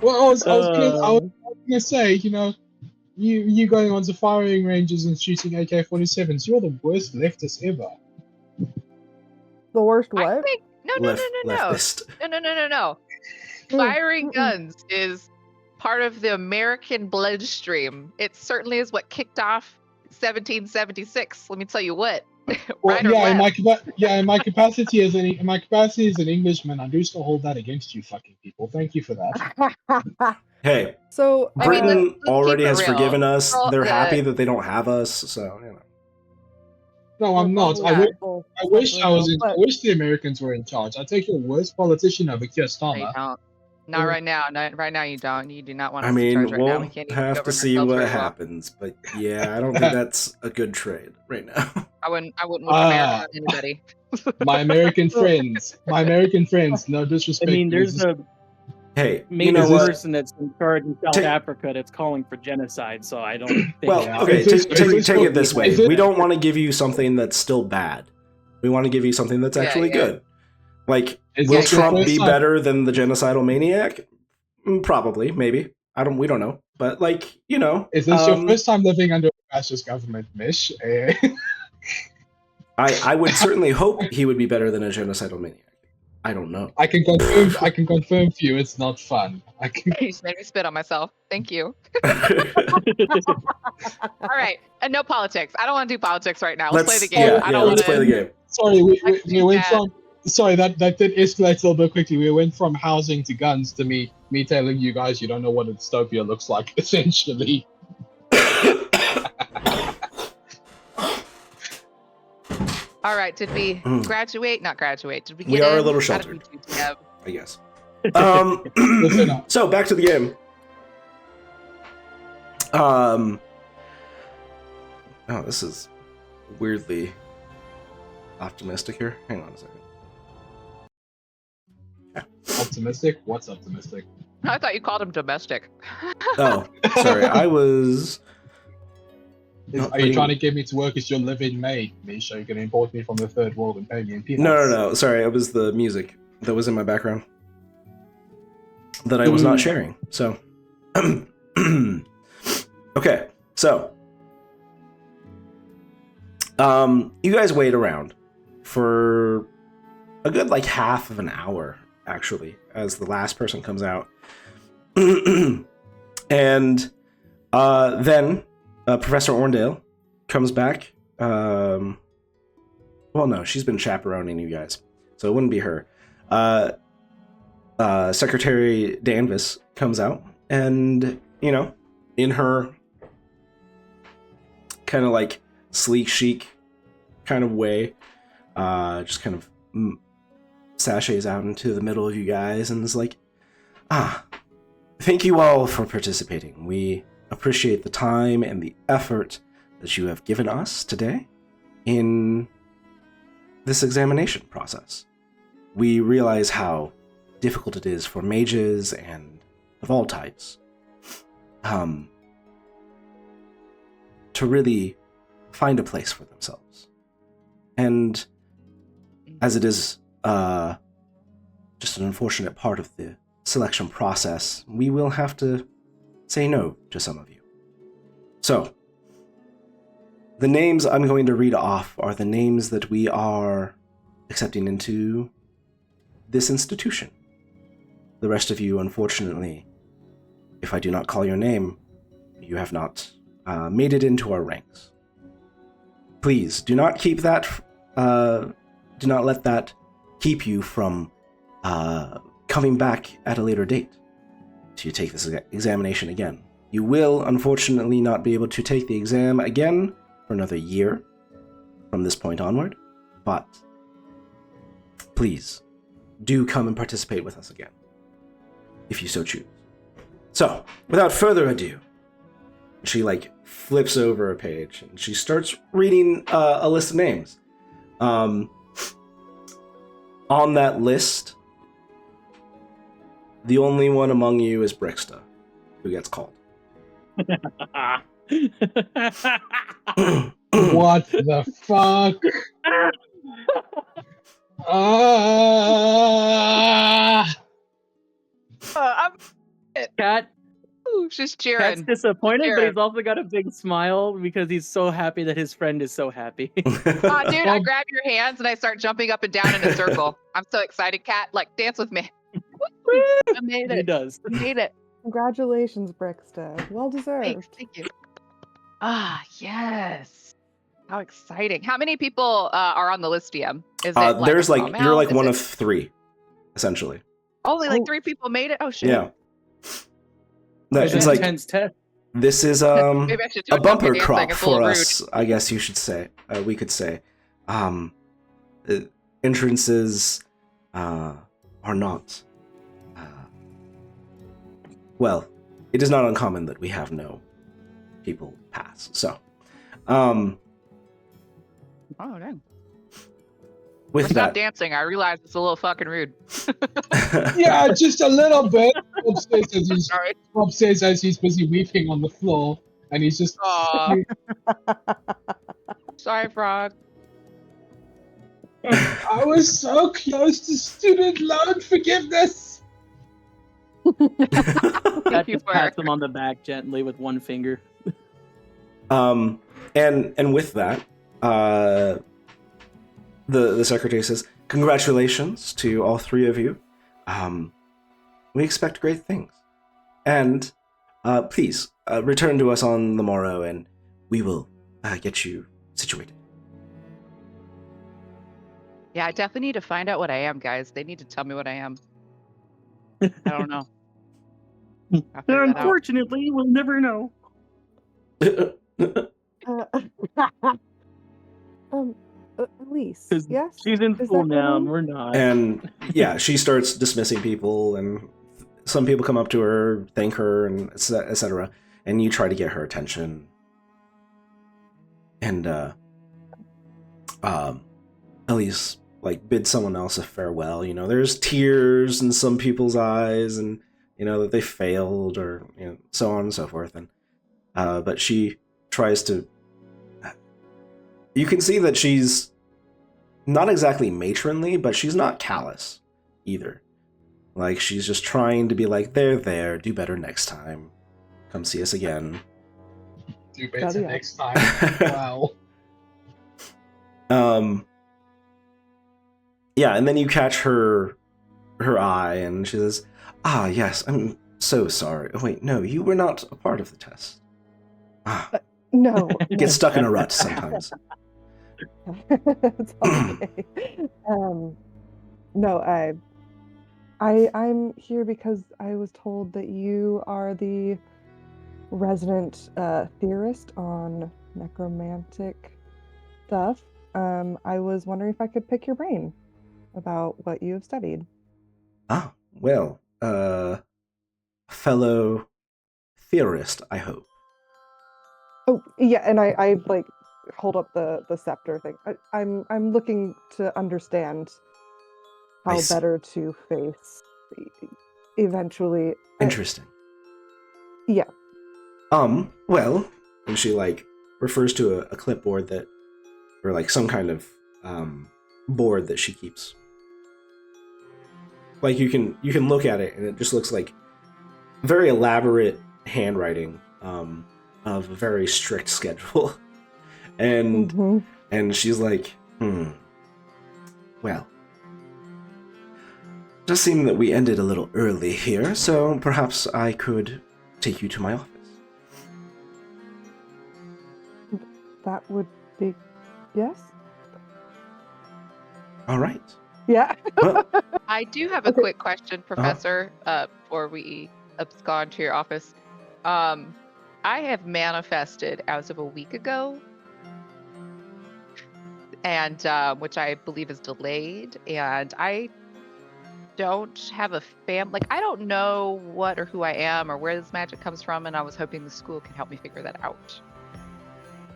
Speaker 1: Well, I was gonna say, you going on to firing ranges and shooting AK-47s, you're the worst leftist ever.
Speaker 5: The worst
Speaker 4: I
Speaker 5: what?
Speaker 4: think no.
Speaker 2: Leftist.
Speaker 4: No. Firing guns is part of the American bloodstream. It certainly is what kicked off 1776. Let me tell you what.
Speaker 1: Well,
Speaker 4: Right or
Speaker 1: yeah,
Speaker 4: left?
Speaker 1: in my capacity as an Englishman, I do still hold that against you, fucking people. Thank you for that.
Speaker 2: Hey,
Speaker 5: So
Speaker 4: I mean,
Speaker 2: Britain
Speaker 4: let's
Speaker 2: already
Speaker 4: keep it
Speaker 2: has
Speaker 4: real.
Speaker 2: forgiven us.
Speaker 4: Well,
Speaker 2: They're
Speaker 4: the-
Speaker 2: happy that they don't have us. So you know.
Speaker 1: No, I'm not. I wish I was. I
Speaker 5: But
Speaker 1: wish the Americans were in charge. I take your worst politician over Keir
Speaker 4: No, you
Speaker 1: Starmer.
Speaker 4: don't. Not right now. Not right now. You don't. You do not want
Speaker 2: I
Speaker 4: us in
Speaker 2: mean,
Speaker 4: charge right now.
Speaker 2: we'll
Speaker 4: We can't even
Speaker 2: have to
Speaker 4: govern
Speaker 2: see
Speaker 4: ourselves
Speaker 2: what
Speaker 4: very well.
Speaker 2: happens. But yeah, I don't think that's a good trade right now.
Speaker 4: I wouldn't wish America on anybody.
Speaker 1: My American friends. No disrespect.
Speaker 3: I mean,
Speaker 1: but
Speaker 3: there's
Speaker 1: it's just-
Speaker 3: a
Speaker 2: Hey,
Speaker 3: main
Speaker 2: you know
Speaker 1: is
Speaker 2: what?
Speaker 3: person that's in charge in South
Speaker 2: Take-
Speaker 3: Africa that's calling for genocide. So I don't think.
Speaker 2: Well,
Speaker 1: Yeah.
Speaker 2: okay,
Speaker 1: Is this-
Speaker 2: take,
Speaker 1: is
Speaker 2: take,
Speaker 1: this
Speaker 2: take
Speaker 1: what-
Speaker 2: it this way.
Speaker 1: is it-
Speaker 2: We don't want to give you something that's still bad. We want to give you something that's
Speaker 4: Yeah,
Speaker 2: actually
Speaker 4: yeah.
Speaker 2: good. Like,
Speaker 1: Is
Speaker 2: will
Speaker 1: this the
Speaker 2: Trump
Speaker 1: first
Speaker 2: be
Speaker 1: time-
Speaker 2: better than the genocidal maniac? Probably, maybe. We don't know. But like, you know,
Speaker 1: Is this your first time living under a fascist government, Mish?
Speaker 2: I would certainly hope he would be better than a genocidal maniac. I don't know.
Speaker 1: I can confirm for you, it's not fun.
Speaker 4: You just made me spit on myself. Thank you. All right, and no politics. I don't want to do politics right now. Let's play the game. I don't
Speaker 2: let's
Speaker 4: want
Speaker 2: play the game.
Speaker 1: Sorry, we went
Speaker 4: bad.
Speaker 1: from. Sorry, that did escalate a little bit quickly. We went from housing to guns to me telling you guys you don't know what a dystopia looks like, essentially.
Speaker 4: All right, did we graduate? Not graduate. Did we get
Speaker 2: We are a
Speaker 4: in?
Speaker 2: little
Speaker 4: How did
Speaker 2: sheltered.
Speaker 4: we do, Deb?
Speaker 2: I guess.
Speaker 1: Listen,
Speaker 2: So back to the game. Oh, this is weirdly optimistic here. Hang on a second.
Speaker 1: optimistic? What's optimistic?
Speaker 4: I thought you called him domestic.
Speaker 2: Oh, sorry. I was Not
Speaker 1: Are you
Speaker 2: putting-
Speaker 1: trying to get me to work as your live-in maid, Misha? You're going to import me from the third world and pay me in peanuts?
Speaker 2: No. Sorry, it was the music that was in my background that I was not sharing. So, okay. So, you guys wait around for a good like half of an hour, actually, as the last person comes out, and then Professor Orndale comes back. Well, no, she's been chaperoning you guys, so it wouldn't be her. Secretary Danvis comes out, and, you know, in her kind of like sleek chic kind of way, just kind of sachets out into the middle of you guys and is like, thank you all for participating. We appreciate the time and the effort that you have given us today in this examination process. We realize how difficult it is for mages and of all types to really find a place for themselves. And as it is just an unfortunate part of the selection process, we will have to say no to some of you. So, the names I'm going to read off are the names that we are accepting into this institution. The rest of you, unfortunately, if I do not call your name, you have not made it into our ranks. Please, do not keep that, do not let that keep you from coming back at a later date to take this examination again. You will, unfortunately, not be able to take the exam again for another year from this point onward, but please, do come and participate with us again, if you so choose. So, without further ado, she, like, flips over a page, and she starts reading a list of names. On that list, the only one among you is Brixta, who gets called.
Speaker 1: What the fuck?
Speaker 4: I'm
Speaker 3: Cat,
Speaker 4: ooh, she's
Speaker 3: Cat's
Speaker 4: cheering.
Speaker 3: disappointed, but
Speaker 4: Cheering.
Speaker 3: he's also got a big smile because he's so happy that his friend is so happy.
Speaker 4: Dude, I grab your hands and I start jumping up and down in a circle. I'm so excited, Kat. Like, dance with me. I made
Speaker 3: He
Speaker 4: it.
Speaker 3: does.
Speaker 4: I made it.
Speaker 5: Congratulations, Brixta. Well deserved.
Speaker 4: Thanks. Thank you. Yes. How exciting. How many people are on the list, DM? Is it like
Speaker 2: There's
Speaker 4: a
Speaker 2: like,
Speaker 4: small
Speaker 2: you're like
Speaker 4: amount?
Speaker 2: one
Speaker 4: Is
Speaker 2: of 3, essentially.
Speaker 4: only like
Speaker 5: Oh.
Speaker 4: 3 people made it? Oh, shit.
Speaker 2: Yeah.
Speaker 3: There's
Speaker 2: It's
Speaker 3: an
Speaker 2: like,
Speaker 3: intense test.
Speaker 2: this is
Speaker 4: Maybe I should
Speaker 2: a
Speaker 4: tone down my
Speaker 2: bumper
Speaker 4: dancing.
Speaker 2: crop
Speaker 4: It's a
Speaker 2: for
Speaker 4: little
Speaker 2: us, I guess you should say. We could say. Entrances are not. Well, it is not uncommon that we have no people pass. So,
Speaker 4: rude. Oh, dang.
Speaker 2: with
Speaker 4: Stop
Speaker 2: that,
Speaker 4: dancing. I realize it's a little fucking rude.
Speaker 1: Yeah, just a little bit.
Speaker 4: Sorry.
Speaker 1: Bob says as he's busy weeping on the floor, and he's just.
Speaker 4: Aw. Sorry, Frog.
Speaker 1: I was so close to student loan forgiveness.
Speaker 3: Cat
Speaker 4: you
Speaker 3: just
Speaker 4: were.
Speaker 3: pats him on the back gently with one finger.
Speaker 2: and with that, the secretary says, "Congratulations to all 3 of you. We expect great things, and please return to us on the morrow, and we will get you situated."
Speaker 4: Yeah, I definitely need to find out what I am, guys. They need to tell me what I am. I don't know. I'll figure that out.
Speaker 3: Unfortunately, we'll never know.
Speaker 5: Elise.
Speaker 3: 'Cause
Speaker 5: Yes.
Speaker 3: She's in
Speaker 5: Is
Speaker 3: school
Speaker 5: that your
Speaker 3: now, and
Speaker 5: name?
Speaker 3: we're not.
Speaker 2: And yeah, she starts dismissing people, and some people come up to her, thank her, and etc. And you try to get her attention. And Elise like bid someone else a farewell. You know, there's tears in some people's eyes, and you know that they failed, or you know, so on and so forth. And but she tries to you can see that she's not exactly matronly, but she's not callous either. Like, she's just trying to be like, there, do better next time. Come see us again.
Speaker 1: Do better
Speaker 5: yeah.
Speaker 1: next time. Wow.
Speaker 2: Yeah, and then you catch her eye, and she says, "Ah, yes, I'm so sorry. Oh, wait, no, you were not a part of the test. Ah,
Speaker 5: No.
Speaker 2: get stuck in a rut sometimes."
Speaker 5: It's okay. No, I'm here because I was told that you are the resident theorist on necromantic stuff. I was wondering if I could pick your brain about what you have studied.
Speaker 2: Ah, well, fellow theorist, I hope.
Speaker 5: Oh, yeah, and I like hold up the scepter thing. I'm looking to understand
Speaker 2: I
Speaker 5: how
Speaker 2: see.
Speaker 5: better to face eventually.
Speaker 2: Interesting.
Speaker 5: Yeah.
Speaker 2: Well, and she, like, refers to a clipboard that, or, like, some kind of, board that she keeps. Like, you can look at it, and it just looks like very elaborate handwriting, of a very strict schedule. And
Speaker 5: Mhm.
Speaker 2: and she's like, well, it does seem that we ended a little early here, so perhaps I could take you to my office.
Speaker 5: That would be yes.
Speaker 2: All right.
Speaker 5: Yeah.
Speaker 2: Well,
Speaker 4: I do have a
Speaker 5: Okay.
Speaker 4: quick question, Professor, before we abscond to your office. I have manifested as of a week ago, and which I believe is delayed, and I don't have a like, I don't know what or who I am or where this magic comes from, and I was hoping the school can help me figure that out.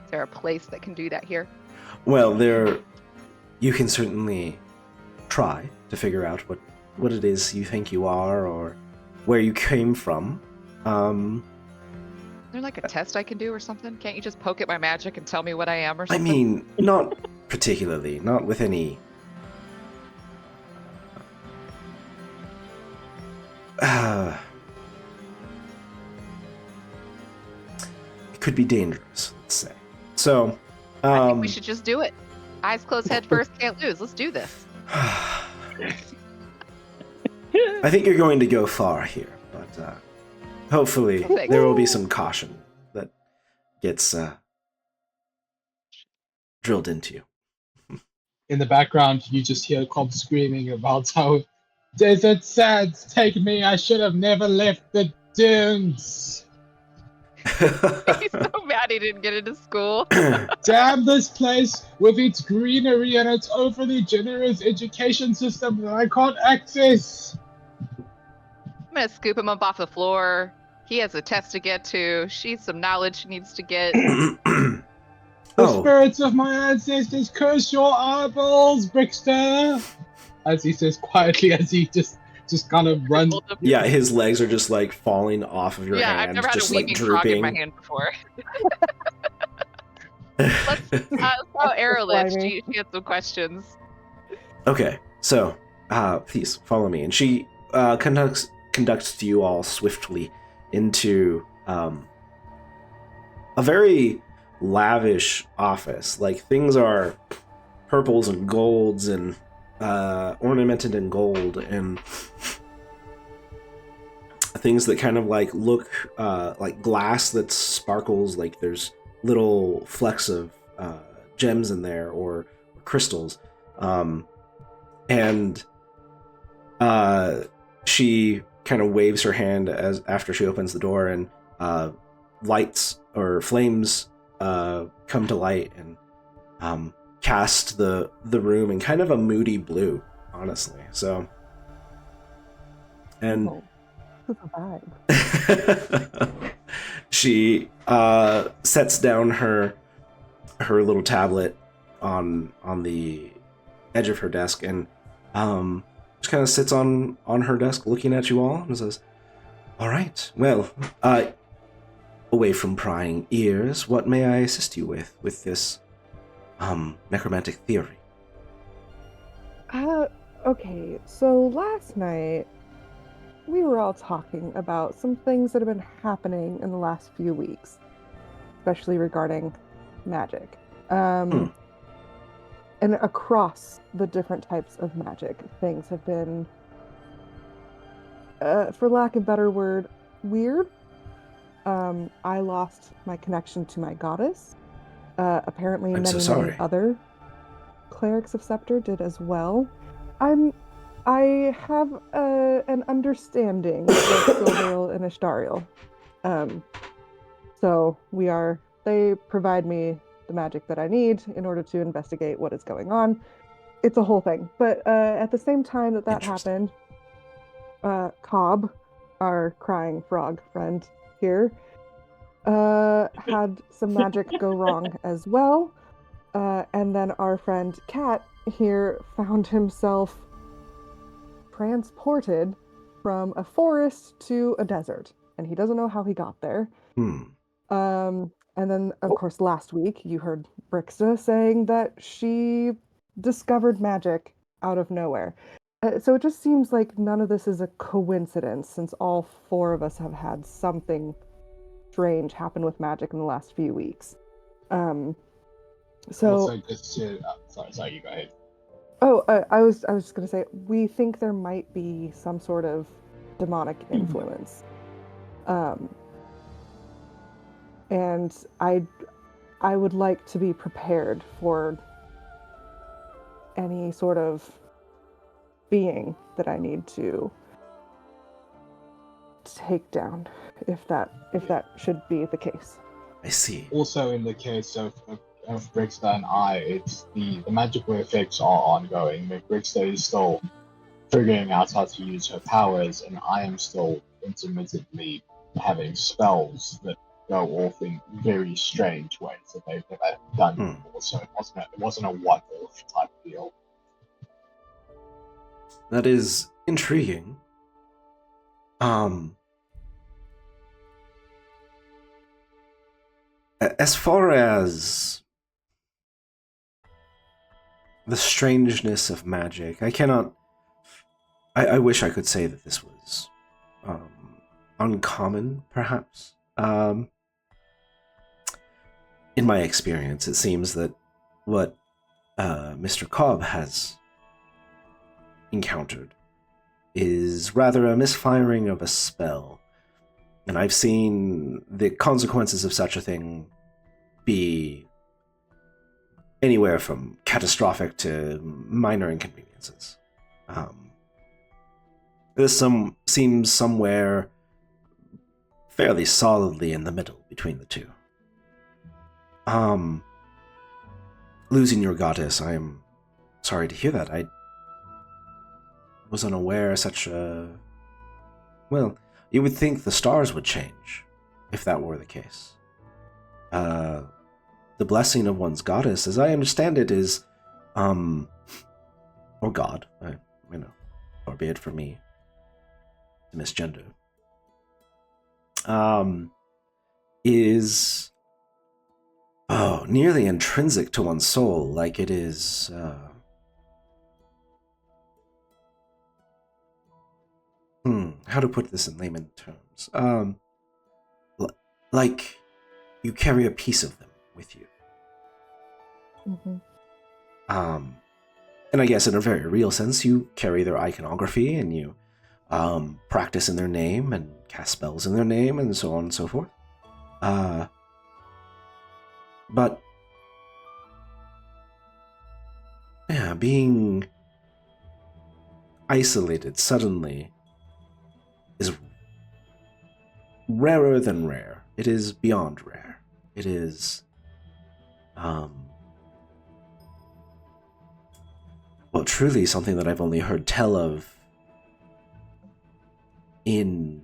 Speaker 4: Is there a place that can do that here?
Speaker 2: well, you can certainly try to figure out what it is you think you are or where you came from.
Speaker 4: Is there like a test I can do or something? Can't you just poke at my magic and tell me what I am or
Speaker 2: I
Speaker 4: something?
Speaker 2: mean, not particularly, not with any. It could be dangerous, let's say. So,
Speaker 4: I think we should just do it. Eyes closed, head first, can't lose. Let's do this.
Speaker 2: I think you're going to go far here, but hopefully
Speaker 4: Thanks.
Speaker 2: there will be some caution that gets drilled into you.
Speaker 1: In the background, you just hear Cobb screaming about how desert sands take me. I should have never left the dunes.
Speaker 4: He's so mad he didn't get into school.
Speaker 1: Damn this place with its greenery and its overly generous education system that I can't access.
Speaker 4: I'm gonna scoop him up off the floor. He has a test to get to. She's some knowledge she needs to get.
Speaker 1: The
Speaker 2: Oh,
Speaker 1: spirits of my ancestors curse your eyeballs, Brickster. As he says quietly, as he just kind of runs.
Speaker 4: Hold him.
Speaker 2: yeah, his legs are just like falling off of your
Speaker 4: Yeah,
Speaker 2: hand,
Speaker 4: I've never had a
Speaker 2: just like
Speaker 4: weeping frog in my
Speaker 2: drooping.
Speaker 4: hand before. Let's tell Aerolith.
Speaker 5: Slimy.
Speaker 4: She had some questions.
Speaker 2: Okay, so please follow me, and she conducts you all swiftly into a very lavish office. Like, things are purples and golds and ornamented in gold, and things that kind of like look like glass that sparkles, like there's little flecks of gems in there or crystals. And she kind of waves her hand as after she opens the door, and lights or flames come to light and cast the room in kind of a moody blue, honestly. So, and
Speaker 5: Oh, this is a vibe.
Speaker 2: she sets down her little tablet on the edge of her desk, and just kind of sits on her desk looking at you all and says, "All right, well, away from prying ears, what may I assist you with this necromantic theory?
Speaker 5: Okay, so last night we were all talking about some things that have been happening in the last few weeks, especially regarding magic. And across the different types of magic, things have been, for lack of a better word, weird. I lost my connection to my goddess. Apparently,
Speaker 2: I'm so
Speaker 5: many
Speaker 2: sorry.
Speaker 5: other clerics of Scepter did as well. I have an understanding with Silverial and Ishtariel. So they provide me the magic that I need in order to investigate what is going on. It's a whole thing. But at the same time that
Speaker 2: Interesting.
Speaker 5: happened, Cobb, our crying frog friend here, had some magic go wrong as well. And then our friend Kat here found himself transported from a forest to a desert, and he doesn't know how he got there. And then, of course, last week you heard Brixta saying that she discovered magic out of nowhere. So it just seems like none of this is a coincidence, since all four of us have had something strange happen with magic in the last few weeks. So
Speaker 1: Also, just to, sorry, you go ahead.
Speaker 5: Oh, I was just gonna say, we think there might be some sort of demonic influence, and I would like to be prepared for any sort of being that I need to take down, if that should be the case.
Speaker 2: I see.
Speaker 1: Also, in the case of Brixta and I, it's the magical effects are ongoing. Brixta is still figuring out how to use her powers, and I am still intermittently having spells that go off in very strange ways that they've never done before. So it wasn't a one-off type deal.
Speaker 2: That is intriguing. As far as the strangeness of magic, I wish I could say that this was uncommon, perhaps. In my experience, it seems that what Mr. Cobb has encountered is rather a misfiring of a spell. And I've seen the consequences of such a thing be anywhere from catastrophic to minor inconveniences. This seems somewhere fairly solidly in the middle between the two. Losing your goddess, I am sorry to hear that. I was unaware such a... Well, you would think the stars would change if that were the case. The blessing of one's goddess, as I understand it, is, or God, far be it for me to misgender, is, nearly intrinsic to one's soul, like it is, how to put this in layman terms? Like you carry a piece of them with you.
Speaker 5: Mm-hmm.
Speaker 2: And I guess in a very real sense, you carry their iconography and you practice in their name and cast spells in their name and so on and so forth. But yeah, being isolated suddenly is rarer than rare. It is beyond rare. It is, well, truly something that I've only heard tell of in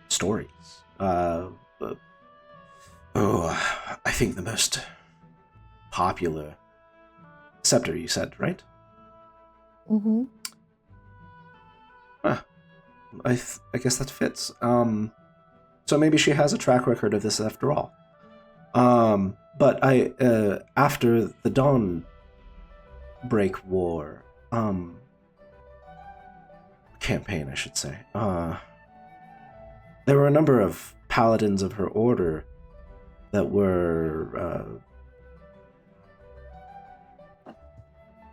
Speaker 2: stories. I think the most popular Scepter, you said, right?
Speaker 5: Mm-hmm.
Speaker 2: I guess that fits. So maybe she has a track record of this after all. But after the Dawnbreak War, campaign, I should say, there were a number of paladins of her order that were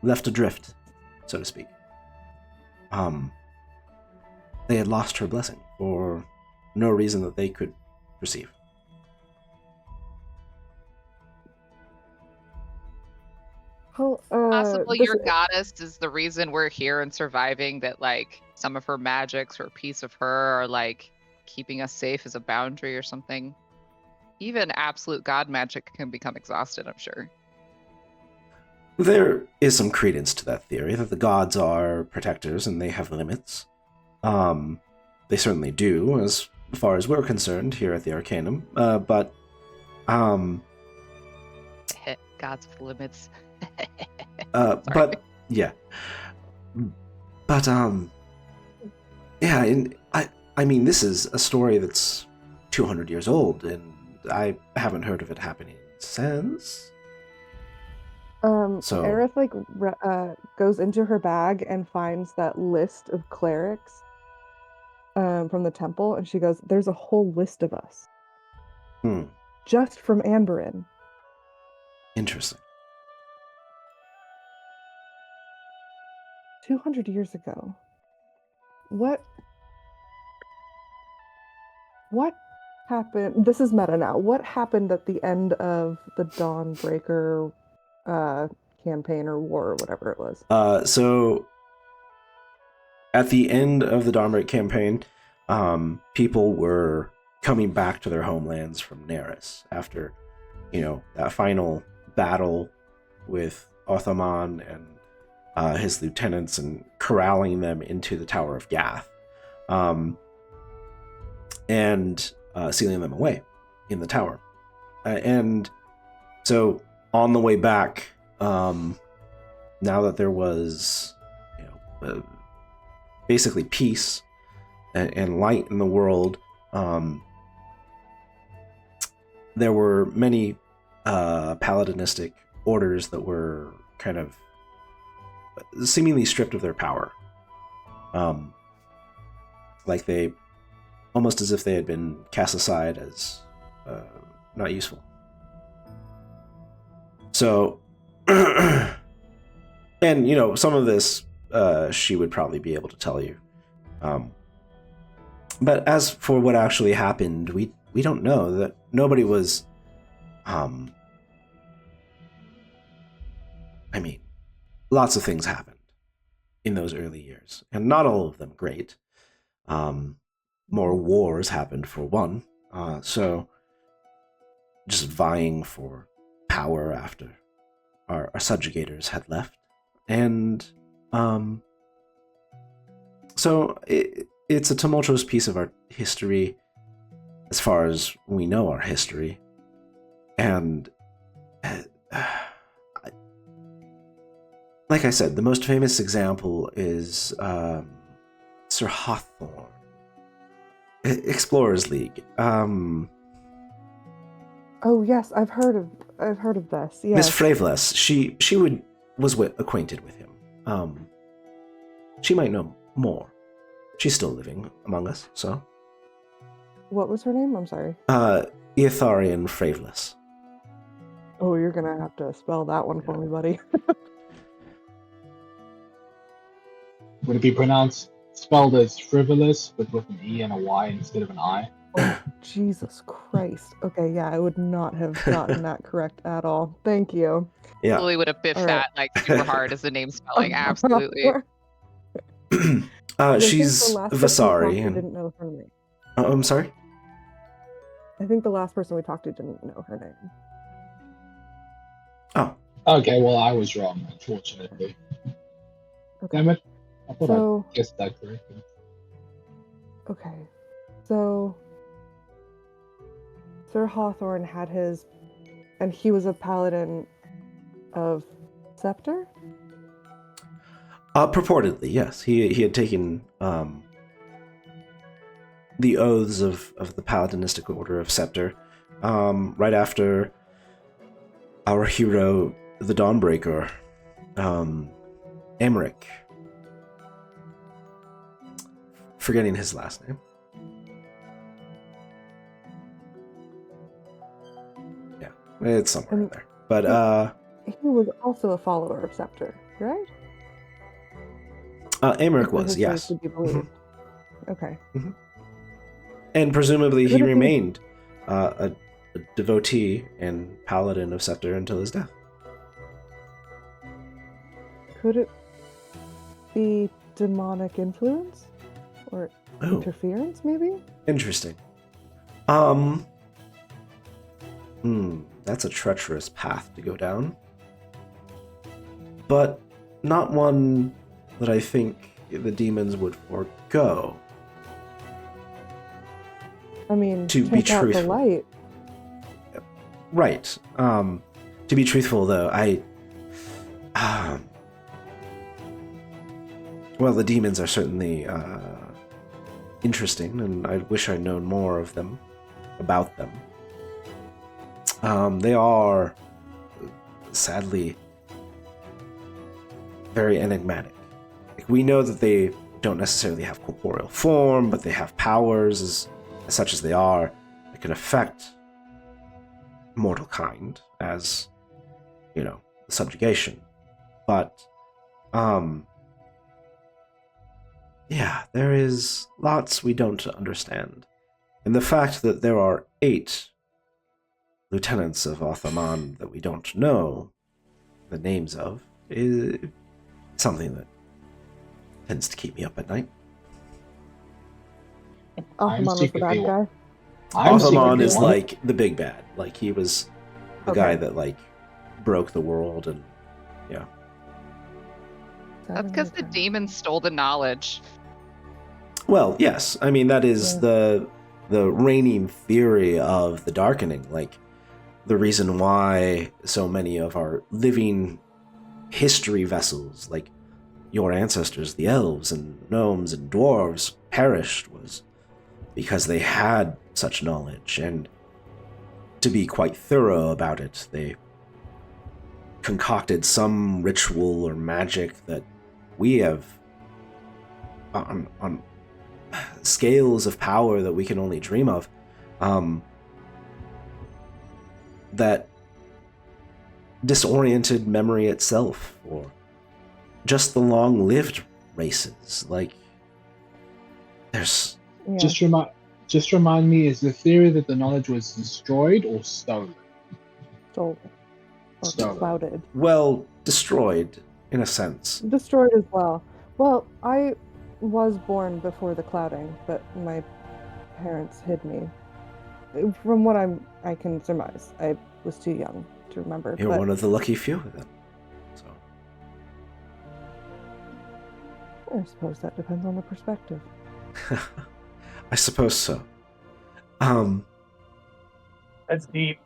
Speaker 2: left adrift, so to speak. They had lost her blessing for no reason that they could perceive.
Speaker 5: Well,
Speaker 4: Possibly
Speaker 5: this-
Speaker 4: your goddess is the reason we're here and surviving, that like some of her magics or a piece of her are like keeping us safe as a boundary or something. Even absolute god magic can become exhausted, I'm sure.
Speaker 2: There is some credence to that theory, that the gods are protectors and they have limits. They certainly do, as far as we're concerned here at the Arcanum. But
Speaker 4: Gods with limits.
Speaker 2: but yeah, but yeah. And I mean, this is a story that's 200 years old, and I haven't heard of it happening since. So-
Speaker 5: Aerith like goes into her bag and finds that list of clerics from the temple, and she goes, "There's a whole list of us, just from Amberin."
Speaker 2: Interesting.
Speaker 5: 200 years ago. What happened? This is meta now. What happened at the end of the Dawnbreaker campaign or war or whatever it was?
Speaker 2: So at the end of the Dawnbreak campaign, people were coming back to their homelands from Neris after, that final battle with Othaman and his lieutenants, and corralling them into the Tower of Gath, and sealing them away in the tower. And so on the way back, now that there was, basically peace and light in the world, there were many paladinistic orders that were kind of seemingly stripped of their power. Like they, almost as if they had been cast aside as not useful. So, and some of this she would probably be able to tell you. But as for what actually happened, we don't know. That nobody was, I mean, lots of things happened in those early years, and not all of them great. More wars happened, for one. So just vying for power after our subjugators had left. And so it's a tumultuous piece of our history, as far as we know our history. And like I said, the most famous example is Sir Hawthorne, Explorers League.
Speaker 5: Oh yes, I've heard of this. Yes.
Speaker 2: Miss Fraveless, she was acquainted with him. She might know more. She's still living among us, so.
Speaker 5: What was her name? I'm sorry.
Speaker 2: Itharian Fraveless.
Speaker 5: Oh, you're gonna have to spell that one for me, buddy.
Speaker 1: Would it be spelled as frivolous, but with an E and a Y instead of an I?
Speaker 5: Jesus Christ. Okay, yeah, I would not have gotten that correct at all. Thank you.
Speaker 2: Yeah.
Speaker 4: Totally would have biffed
Speaker 5: All right.
Speaker 4: that like super hard as the name spelling. Absolutely.
Speaker 5: I think
Speaker 2: She's
Speaker 5: the last person we
Speaker 2: Vasari.
Speaker 5: talked to
Speaker 2: And,
Speaker 5: didn't know her name.
Speaker 2: I'm sorry?
Speaker 5: I think the last person we talked to didn't know her name.
Speaker 2: Oh.
Speaker 1: Okay, well, I was wrong, unfortunately.
Speaker 5: Okay.
Speaker 1: Damn it. I thought
Speaker 5: So,
Speaker 1: I guessed that correctly.
Speaker 5: okay. So, Sir Hawthorne had his, and he was a paladin of Scepter?
Speaker 2: Purportedly, yes. He had taken the oaths of the Paladinistic Order of Scepter, right after our hero, the Dawnbreaker, Emmerich. Forgetting his last name. Yeah, it's somewhere in there. But
Speaker 5: He was also a follower of Scepter, right?
Speaker 2: Emmerich
Speaker 5: If the
Speaker 2: was,
Speaker 5: history
Speaker 2: yes.
Speaker 5: should be believed. Okay.
Speaker 2: And presumably
Speaker 5: Could
Speaker 2: he
Speaker 5: it be-
Speaker 2: remained a devotee and paladin of Scepter until his death.
Speaker 5: Could it be demonic influence or
Speaker 2: Oh,
Speaker 5: interference? Maybe.
Speaker 2: interesting. That's a treacherous path to go down. But not one that I think the demons would forego.
Speaker 5: I mean,
Speaker 2: To be
Speaker 5: take out the
Speaker 2: truthful.
Speaker 5: light.
Speaker 2: Right. To be truthful, though, well, the demons are certainly interesting, and I wish I'd known more of them, about them. They are, sadly, very enigmatic. Like, we know that they don't necessarily have corporeal form, but they have powers, as such as they are, that can affect mortal kind, as, subjugation. But, yeah, there is lots we don't understand. And the fact that there are 8 lieutenants of Othaman that we don't know the names of is something that tends to keep me up at night.
Speaker 5: Ahman was the
Speaker 1: secretly-
Speaker 5: bad guy.
Speaker 1: I'm
Speaker 2: Othaman
Speaker 1: secretly
Speaker 2: is
Speaker 1: one-
Speaker 2: like the big bad. Like, he was the
Speaker 5: Okay.
Speaker 2: guy that broke the world, and
Speaker 4: That's because the demons stole the knowledge.
Speaker 2: well, yes. I mean, that is
Speaker 5: Yeah.
Speaker 2: the reigning theory of the Darkening. Like, the reason why so many of our living history vessels, like your ancestors, the elves and gnomes and dwarves, perished was because they had such knowledge, and to be quite thorough about it, they concocted some ritual or magic that we have on scales of power that we can only dream of, that disoriented memory itself, or just the long-lived races. Like, there's
Speaker 5: Yeah.
Speaker 1: Just remind me, is the theory that the knowledge was destroyed or stolen?
Speaker 5: Stolen. Or
Speaker 1: Stolen.
Speaker 5: clouded.
Speaker 2: well, destroyed in a sense.
Speaker 5: Destroyed as well. Well, I was born before the clouding, but my parents hid me. From what I can surmise, I was too young to remember.
Speaker 2: You're
Speaker 5: but
Speaker 2: one of the lucky few then. So,
Speaker 5: I suppose that depends on the perspective.
Speaker 2: I suppose so.
Speaker 3: That's deep.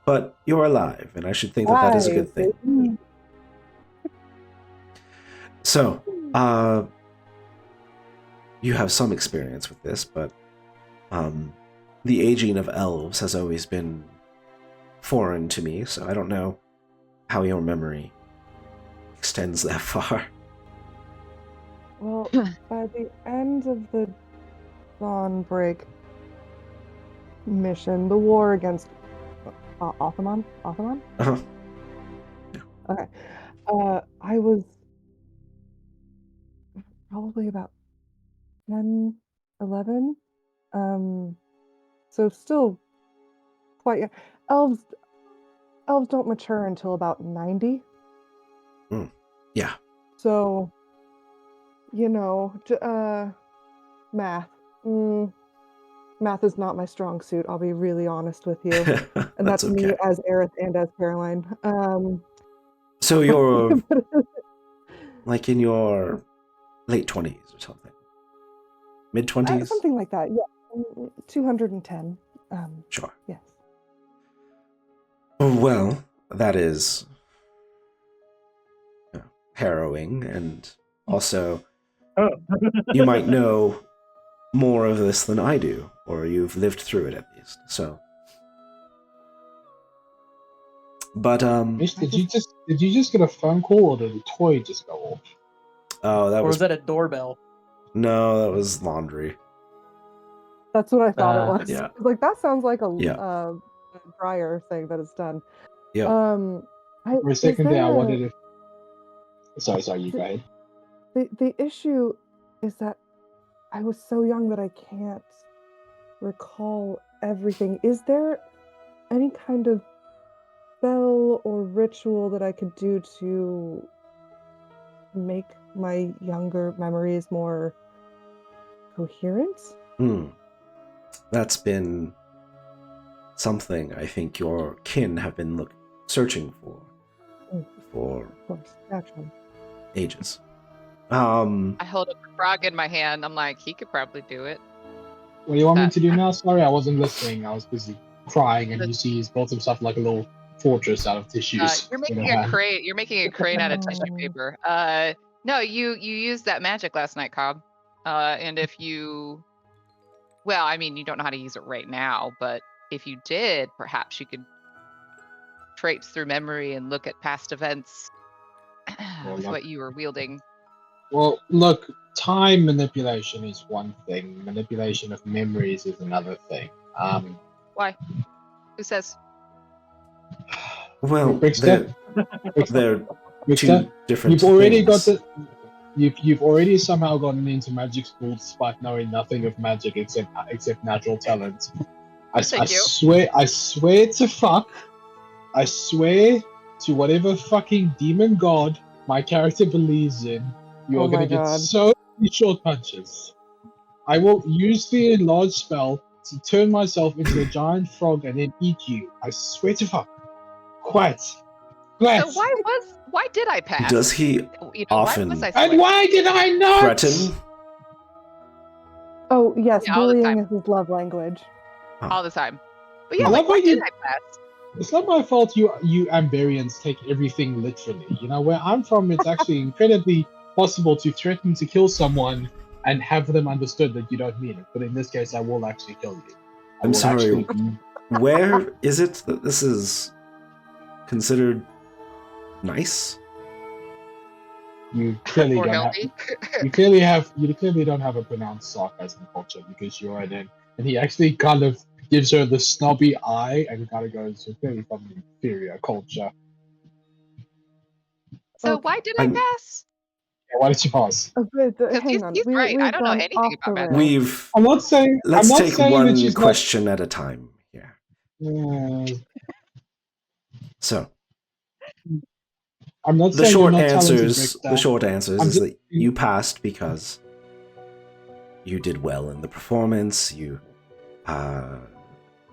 Speaker 2: But you're alive, and I should think that that is a good thing.
Speaker 5: thing.
Speaker 2: So, you have some experience with this, but the aging of elves has always been foreign to me, so I don't know how your memory extends that far.
Speaker 5: Well, by the end of the Dawnbreak mission, the war against Othaman?
Speaker 2: Uh-huh.
Speaker 5: Okay. I was probably about 10, 11. So still quite young. Elves don't mature until about 90.
Speaker 2: Yeah.
Speaker 5: So, math. Math is not my strong suit. I'll be really honest with you. And that's me
Speaker 2: okay.
Speaker 5: as Aerith and as Caroline.
Speaker 2: So you're like in your late 20s or something? Mid 20s?
Speaker 5: Something like that, yeah. 210.
Speaker 2: Sure.
Speaker 5: Yes.
Speaker 2: Well, that is harrowing, and also you might know more of this than I do, or you've lived through it at least. So But
Speaker 1: Mish, did you just get a phone call or did the toy just go off?
Speaker 2: oh, that
Speaker 3: Or was
Speaker 2: was
Speaker 3: that a doorbell?
Speaker 2: no, that was laundry.
Speaker 5: That's what I thought it was.
Speaker 2: yeah.
Speaker 5: I was like, that sounds like a
Speaker 2: Yeah.
Speaker 5: dryer thing that it's done.
Speaker 2: Yeah.
Speaker 1: For a
Speaker 5: Is
Speaker 1: second there, I
Speaker 5: there
Speaker 1: wanted to. Sorry, you go ahead.
Speaker 5: the issue is that I was so young that I can't recall everything. Is there any kind of spell or ritual that I could do to make my younger memories more coherent?
Speaker 2: That's been something I think your kin have been searching for
Speaker 5: Of course, naturally.
Speaker 2: ages.
Speaker 4: I hold up a frog in my hand. I'm like, he could probably do it.
Speaker 1: What do you want me to do now? Sorry, I wasn't listening. I was busy crying, and
Speaker 4: The-
Speaker 1: you see he's built himself like a little fortress out of tissues.
Speaker 4: You're
Speaker 1: in
Speaker 4: making
Speaker 1: a
Speaker 4: a
Speaker 1: hand.
Speaker 4: crate. You're making a crate out of tissue
Speaker 5: Oh.
Speaker 4: paper. No, you used that magic last night, Cobb. And if you, well, I mean, you don't know how to use it right now, but if you did, perhaps you could traipse through memory and look at past events with
Speaker 1: yeah.
Speaker 4: what you were wielding.
Speaker 1: Well, look, time manipulation is one thing. Manipulation of memories is another thing.
Speaker 4: Why? Who says?
Speaker 2: Well,
Speaker 1: Brickster,
Speaker 2: they're
Speaker 1: Brickster,
Speaker 2: two different
Speaker 1: you've already got
Speaker 2: things.
Speaker 1: you've already somehow gotten into magic school despite knowing nothing of magic except natural talent. I
Speaker 4: Thank you.
Speaker 1: swear to fuck, I swear to whatever fucking demon god my character believes in, you
Speaker 5: Oh
Speaker 1: are gonna
Speaker 5: my
Speaker 1: get
Speaker 5: God.
Speaker 1: so many short punches. I will use the enlarge spell to turn myself into a giant frog and then eat you. I swear to fuck. Quiet.
Speaker 4: So why did I pass?
Speaker 2: Does he
Speaker 4: You know,
Speaker 2: often
Speaker 4: why was I
Speaker 1: And
Speaker 4: swayed?
Speaker 1: why did I not?
Speaker 2: threaten?
Speaker 5: Oh yes,
Speaker 4: Yeah, all the
Speaker 5: bullying
Speaker 4: time.
Speaker 5: is his love language.
Speaker 4: all the time? But yeah,
Speaker 1: I
Speaker 4: like,
Speaker 1: love
Speaker 4: why
Speaker 1: how you-
Speaker 4: did I pass?
Speaker 1: It's not my fault you Amberians take everything literally. You know, where I'm from, it's actually incredibly possible to threaten to kill someone and have them understood that you don't mean it. But in this case, I will actually kill you. I
Speaker 2: I'm
Speaker 1: will
Speaker 2: sorry.
Speaker 1: actually-
Speaker 2: Where is it that this is considered nice?
Speaker 1: You clearly
Speaker 4: Or
Speaker 1: don't have.
Speaker 4: healthy?
Speaker 1: You clearly don't have a pronounced sarcasm culture because you're in. And he actually kind of gives her the snobby eye and kind of goes, "You're clearly from an inferior culture."
Speaker 4: So
Speaker 5: Okay.
Speaker 4: why did I
Speaker 2: I'm-
Speaker 4: pass?
Speaker 1: Yeah, why don't you pause?
Speaker 4: Because
Speaker 5: Hang on,
Speaker 4: he's right. I
Speaker 5: we've
Speaker 4: don't know
Speaker 5: gone
Speaker 4: anything
Speaker 5: off
Speaker 4: about
Speaker 5: the
Speaker 4: magic.
Speaker 5: rails.
Speaker 2: We've
Speaker 1: I'm not saying.
Speaker 2: let's
Speaker 1: I'm not
Speaker 2: take
Speaker 1: saying that
Speaker 2: one
Speaker 1: she's
Speaker 2: question at a time here.
Speaker 1: Not,
Speaker 2: So
Speaker 1: I'm not
Speaker 2: the
Speaker 1: saying
Speaker 2: short
Speaker 1: you're not talented,
Speaker 2: answers
Speaker 1: Victor.
Speaker 2: the short answers
Speaker 1: I'm
Speaker 2: is
Speaker 1: just-
Speaker 2: that you passed because you did well in the performance. You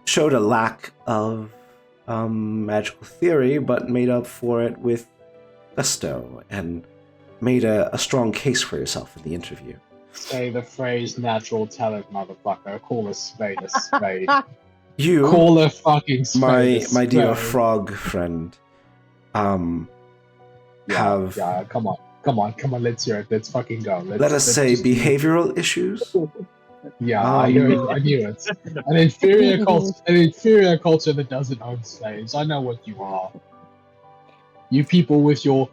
Speaker 2: showed a lack of magical theory, but made up for it with gusto and made a strong case for yourself in the interview.
Speaker 1: Say the phrase "natural talent," motherfucker. Call a spade a spade.
Speaker 2: You,
Speaker 1: Call a fucking spade.
Speaker 2: my dear
Speaker 1: spade.
Speaker 2: frog friend,
Speaker 1: Yeah,
Speaker 2: have
Speaker 1: yeah. Come on. Let's hear it. Let's fucking go.
Speaker 2: let us
Speaker 1: let's
Speaker 2: say
Speaker 1: just-
Speaker 2: behavioral issues.
Speaker 1: Yeah, I knew it. An inferior culture that doesn't own slaves. I know what you are. You people with your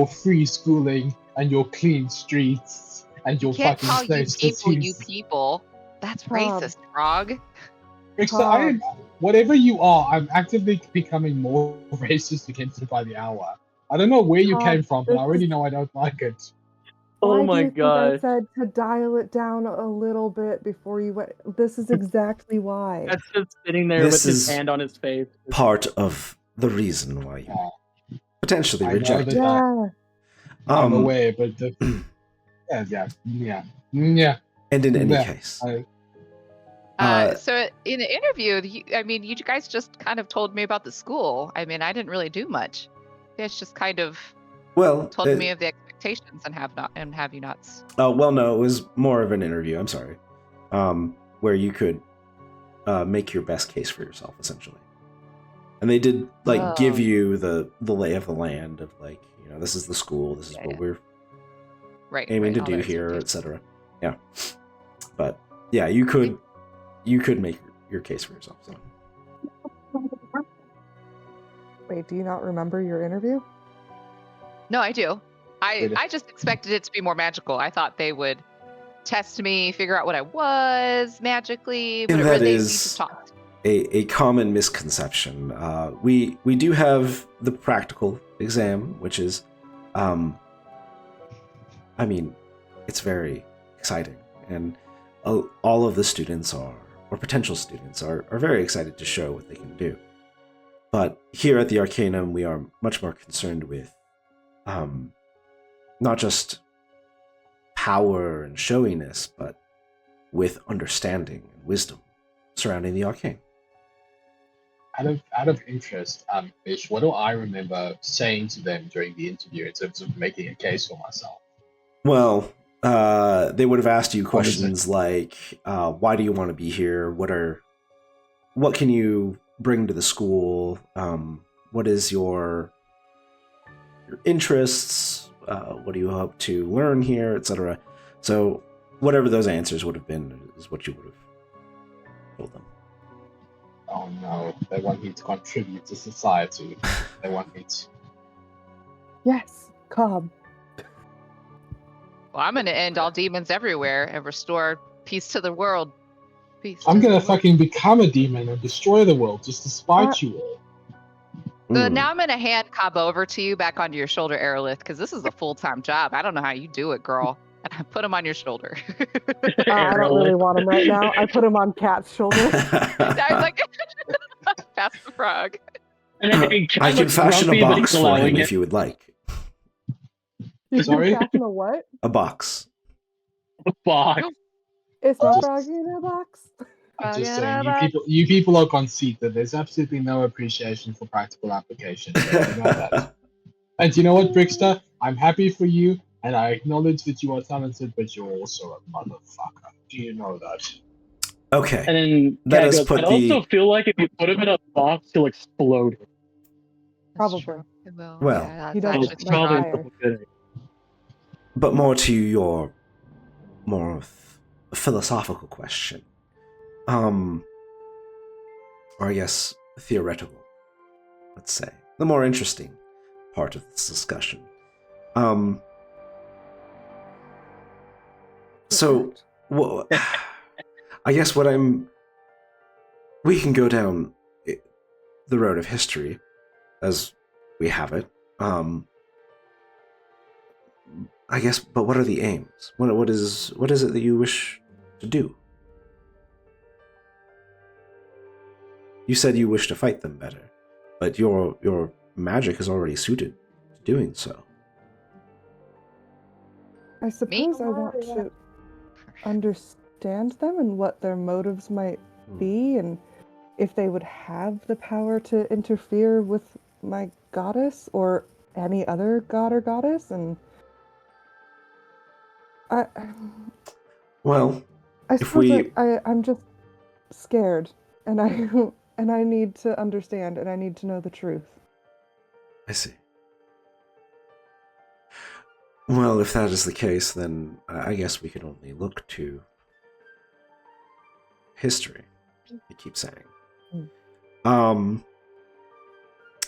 Speaker 1: free schooling and your clean streets and your
Speaker 4: Can't
Speaker 1: fucking
Speaker 4: call you
Speaker 1: slaves.
Speaker 4: people you people. That's racist, frog.
Speaker 1: Whatever you are, I'm actively becoming more racist against it by the hour. I don't know where you
Speaker 5: Tom,
Speaker 1: came from, but I
Speaker 5: this
Speaker 1: already
Speaker 5: is-
Speaker 1: know I don't like it.
Speaker 3: Oh
Speaker 5: Why
Speaker 3: my
Speaker 5: do you
Speaker 3: god.
Speaker 5: think I said to dial it down a little bit before you went? This is exactly why.
Speaker 3: That's just sitting there
Speaker 2: This
Speaker 3: with his
Speaker 2: is-
Speaker 3: hand on his face.
Speaker 2: Part of the reason why you
Speaker 1: Yeah.
Speaker 2: potentially
Speaker 1: I know
Speaker 2: rejected.
Speaker 1: that-
Speaker 5: Yeah.
Speaker 1: I'm aware, but yeah.
Speaker 2: And in any
Speaker 1: Yeah.
Speaker 2: case,
Speaker 4: So in the interview, you guys just kind of told me about the school. I mean, I didn't really do much. You guys just kind of
Speaker 2: well,
Speaker 4: told me of the expectations and have you nots.
Speaker 2: well, no, it was more of an interview. I'm sorry, where you could make your best case for yourself, essentially. And they did give
Speaker 4: Oh.
Speaker 2: you the lay of the land of this is the school, this is what
Speaker 4: Yeah.
Speaker 2: we're
Speaker 4: Right.
Speaker 2: aiming
Speaker 4: right,
Speaker 2: to
Speaker 4: all
Speaker 2: do
Speaker 4: that
Speaker 2: here,
Speaker 4: expectations.
Speaker 2: etc. Yeah, but yeah, you could make your case for yourself. So.
Speaker 5: Wait, do you not remember your interview?
Speaker 4: No, I do.
Speaker 1: Really?
Speaker 4: I just expected it to be more magical. I thought they would test me, figure out what I was magically, but
Speaker 2: And
Speaker 4: it
Speaker 2: that
Speaker 4: really you
Speaker 2: is
Speaker 4: just talked.
Speaker 2: a common misconception. We do have the practical exam, which is, I mean, it's very exciting, and all of the students or potential students are very excited to show what they can do. But here at the Arcanum, we are much more concerned with not just power and showiness, but with understanding and wisdom surrounding the arcane.
Speaker 1: Out of interest, Fish, what do I remember saying to them during the interview in terms of making a case for myself?
Speaker 2: Well, they would have asked you
Speaker 1: What is it?
Speaker 2: questions like, why do you want to be here? What can you bring to the school? What is your interests? What do you hope to learn here, etc.? So whatever those answers would have been is what you would have told them.
Speaker 1: Oh no, they want me to contribute to society. They want me to.
Speaker 5: Yes, Cobb.
Speaker 4: Well, I'm going to end all demons everywhere and restore peace to the world. Peace.
Speaker 1: I'm
Speaker 4: to
Speaker 1: gonna
Speaker 4: the world.
Speaker 1: fucking become a demon and destroy the world just to spite you all.
Speaker 4: So
Speaker 2: Hmm.
Speaker 4: now I'm going to hand Cobb over to you back onto your shoulder, Aerolith, because this is a full-time job. I don't know how you do it, girl. And I put him on your shoulder.
Speaker 5: I don't really want him right now. I put him on Cat's shoulder.
Speaker 4: I was like, pass the frog.
Speaker 8: And I think
Speaker 2: I
Speaker 8: Cat
Speaker 2: can
Speaker 8: looks
Speaker 2: fashion a
Speaker 8: grumpy, but
Speaker 2: box
Speaker 8: he's
Speaker 2: for him
Speaker 8: allowing
Speaker 2: if
Speaker 8: it.
Speaker 2: you would like.
Speaker 5: You
Speaker 1: Sorry?
Speaker 5: can catch him a what?
Speaker 2: A box.
Speaker 8: Fuck.
Speaker 5: Is my
Speaker 1: Just-
Speaker 5: froggy in a box?
Speaker 1: I'm just
Speaker 4: Yeah,
Speaker 1: saying, you people are conceited. There's absolutely no appreciation for practical application. So you know that. And you know what, Brickster? I'm happy for you, and I acknowledge that you are talented, but you're also a motherfucker. Do you know that?
Speaker 2: Okay.
Speaker 8: And then
Speaker 2: Let
Speaker 8: Cat
Speaker 2: us
Speaker 8: goes,
Speaker 2: put
Speaker 8: I
Speaker 2: the-
Speaker 8: also feel like if you put him in a box, he'll explode.
Speaker 5: Probably.
Speaker 4: It will.
Speaker 2: Well,
Speaker 4: yeah,
Speaker 5: he
Speaker 4: that's
Speaker 5: doesn't
Speaker 4: actually
Speaker 8: It's
Speaker 5: like
Speaker 8: probably
Speaker 5: fire.
Speaker 8: a good idea.
Speaker 2: But more to your more philosophical question. Or I guess theoretical, let's say. The more interesting part of this discussion. So, well, I guess we can go down the road of history as we have it. I guess, but what are the aims? What is it that you wish to do? You said you wish to fight them better, but your magic is already suited to doing so.
Speaker 5: I suppose I want to understand them and what their motives might be, and if they would have the power to interfere with my goddess or any other god or goddess. And
Speaker 2: Well,
Speaker 5: I
Speaker 2: If
Speaker 5: suppose
Speaker 2: we-
Speaker 5: I'm just scared, and I need to understand, and I need to know the truth.
Speaker 2: I see. Well, if that is the case, then I guess we can only look to history. You keep saying.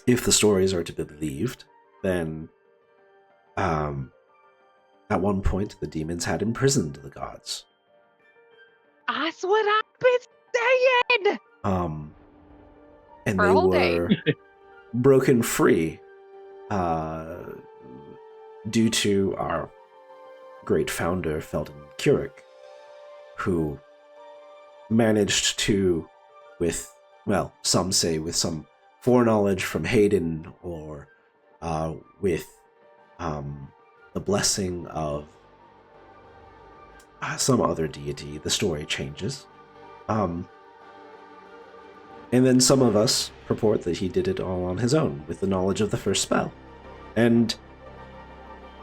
Speaker 2: If the stories are to be believed, then at one point the demons had imprisoned the gods.
Speaker 4: That's what I've been saying.
Speaker 2: And
Speaker 4: For a
Speaker 2: they
Speaker 4: whole day.
Speaker 2: were broken free due to our great founder, Felden Keurig, who managed to, some say with some foreknowledge from Hayden, or with the blessing of some other deity, the story changes. And then some of us purport that he did it all on his own, with the knowledge of the first spell. And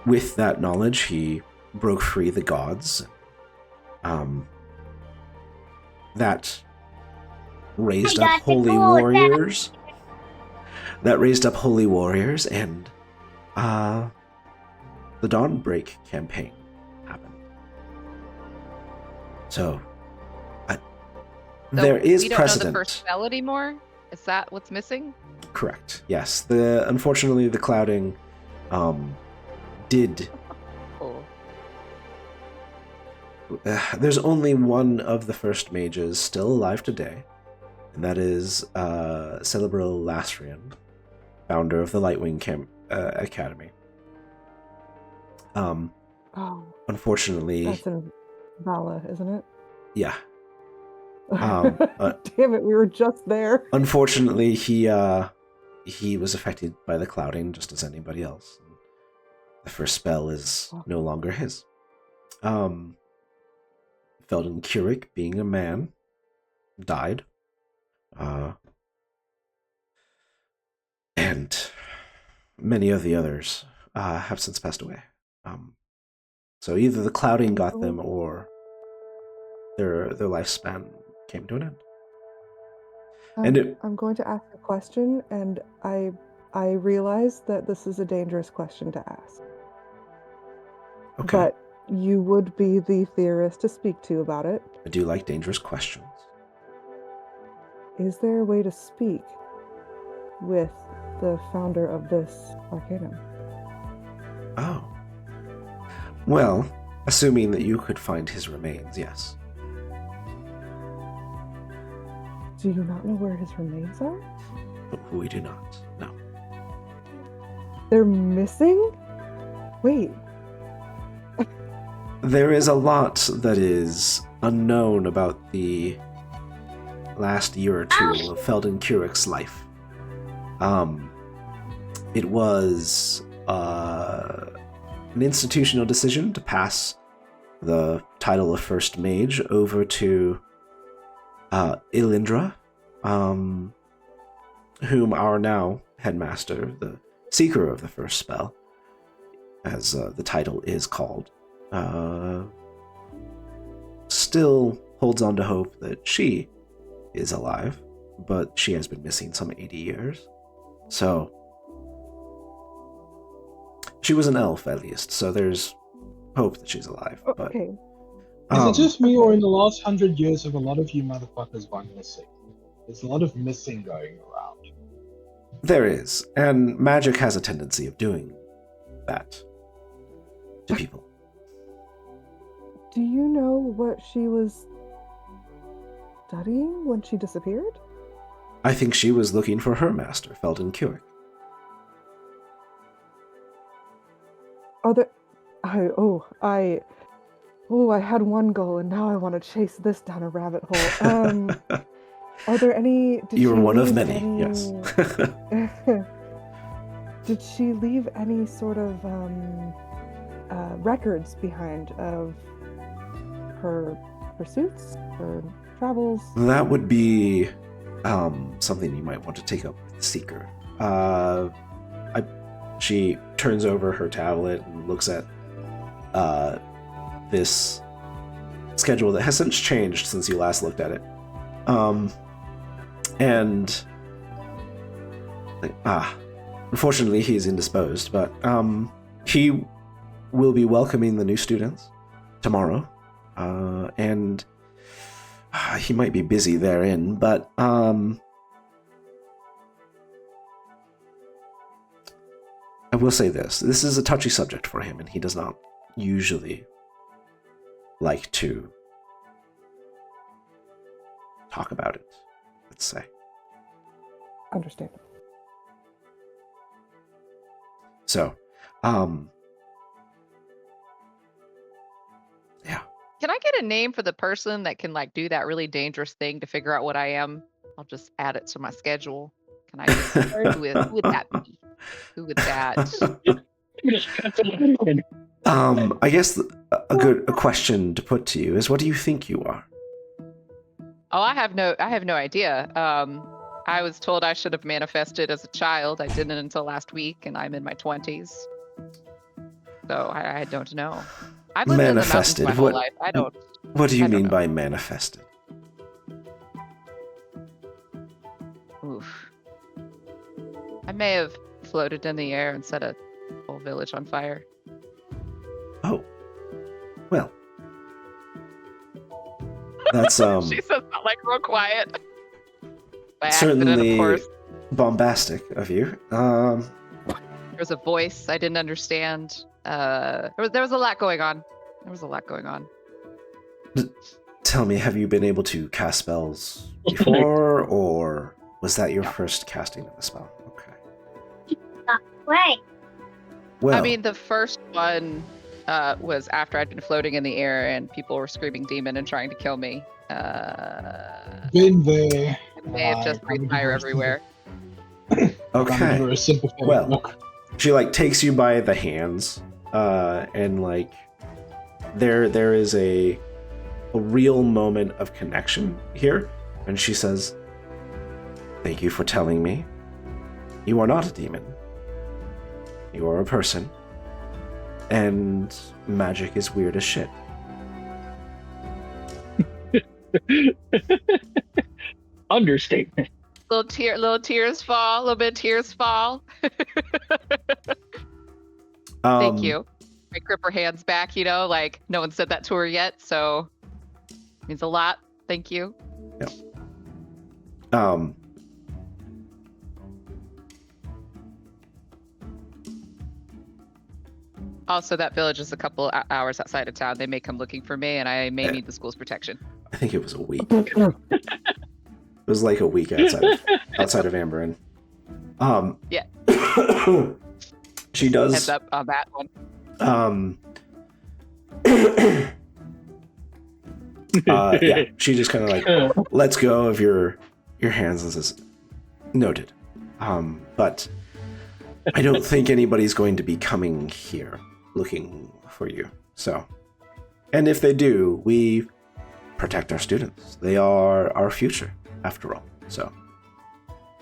Speaker 2: with that knowledge, he broke free the gods. That raised up holy warriors. That raised up holy warriors, and the Dawnbreak campaign happened. So, there is
Speaker 4: we don't
Speaker 2: precedent.
Speaker 4: know the first spell anymore. Is that what's missing?
Speaker 2: Correct. Yes. Unfortunately, the clouding did.
Speaker 4: Oh.
Speaker 2: There's only one of the first mages still alive today, and that is Celebril Lasrian, founder of the Lightwing Academy.
Speaker 5: Oh,
Speaker 2: Unfortunately,
Speaker 5: that's in Vala, isn't it?
Speaker 2: yeah.
Speaker 5: Damn it, we were just there.
Speaker 2: Unfortunately, he was affected by the clouding just as anybody else. The first spell is no longer his. Felden Kurik, being a man, died. And many of the others have since passed away. So either the clouding got them or their lifespan came to an end. And
Speaker 5: I'm going to ask a question, and I realize that this is a dangerous question to ask.
Speaker 2: Okay.
Speaker 5: But you would be the theorist to speak to about it.
Speaker 2: I do like dangerous questions.
Speaker 5: Is there a way to speak with the founder of this arcanum?
Speaker 2: Oh. Well, assuming that you could find his remains, yes.
Speaker 5: Do you not know where his remains are?
Speaker 2: We do not, no.
Speaker 5: They're missing? Wait.
Speaker 2: There is a lot that is unknown about the last year or two of Felden Kurik's life. It was an institutional decision to pass the title of First Mage over to Ilindra, whom our now headmaster, the Seeker of the First Spell, as the title is called, still holds on to hope that she is alive, but she has been missing some 80 years. So, she was an elf at least, so there's hope that she's alive. But,
Speaker 5: Okay.
Speaker 1: Is it just me, or in the last 100 years have a lot of you motherfuckers gone missing? There's a lot of missing going around.
Speaker 2: There is, and magic has a tendency of doing that to people.
Speaker 5: Do you know what she was studying when she disappeared?
Speaker 2: I think she was looking for her master, Felden Kurik.
Speaker 5: Are there... I had one goal and now I want to chase this down a rabbit hole. Are there any...
Speaker 2: You were one of many, yes.
Speaker 5: Did she leave any sort of records behind of her pursuits, her travels?
Speaker 2: That would be something you might want to take up with the Seeker. She turns over her tablet and looks at this schedule that has since changed since you last looked at it. Unfortunately, he's indisposed, but he will be welcoming the new students tomorrow, and he might be busy therein, but I will say this is a touchy subject for him, and he does not usually like to talk about it, let's say.
Speaker 5: Understandable.
Speaker 2: So, yeah.
Speaker 4: Can I get a name for the person that can like do that really dangerous thing to figure out what I am? I'll just add it to my schedule. Can I just, who would that be? Who would that?
Speaker 2: I guess a question to put to you is, what do you think you are?
Speaker 4: Oh, I have no idea. I was told I should have manifested as a child. I didn't until last week, and I'm in my 20s. So I don't know. I've lived
Speaker 2: Manifested.
Speaker 4: in the mountains my whole life. I don't.
Speaker 2: What do you
Speaker 4: I don't
Speaker 2: mean
Speaker 4: know.
Speaker 2: by manifested?
Speaker 4: Oof. I may have floated in the air and set a whole village on fire.
Speaker 2: Oh, well, that's
Speaker 4: She says that like real quiet. By accident, of
Speaker 2: Certainly
Speaker 4: course.
Speaker 2: bombastic of you.
Speaker 4: There was a voice I didn't understand. There was a lot going on.
Speaker 2: Tell me, have you been able to cast spells before, or was that your first casting of a spell? Okay.
Speaker 9: Right.
Speaker 2: Well,
Speaker 4: I mean, the first one was after I'd been floating in the air and people were screaming demon and trying to kill me.
Speaker 1: Been there.
Speaker 4: It may have just breathed fire everywhere.
Speaker 2: okay.
Speaker 1: A sympathetic
Speaker 2: Well,
Speaker 1: look.
Speaker 2: She like takes you by the hands, and like there is a real moment of connection here, and she says, "Thank you for telling me. You are not a demon. You are a person, and magic is weird as shit."
Speaker 8: Understatement.
Speaker 4: Little tears fall. A little bit of tears fall. Thank you. I grip her hands back. Like no one said that to her yet, so it means a lot. Thank you. Also, that village is a couple hours outside of town. They may come looking for me, and I may need the school's protection.
Speaker 2: I think it was a week. It was like a week outside of Amberin.
Speaker 4: Yeah.
Speaker 2: She does.
Speaker 4: Heads up on that one.
Speaker 2: Yeah, she just kind of like lets go of your hands and says, "Noted." But I don't think anybody's going to be coming here looking for you. So, and if they do, we protect our students. They are our future, after all. So.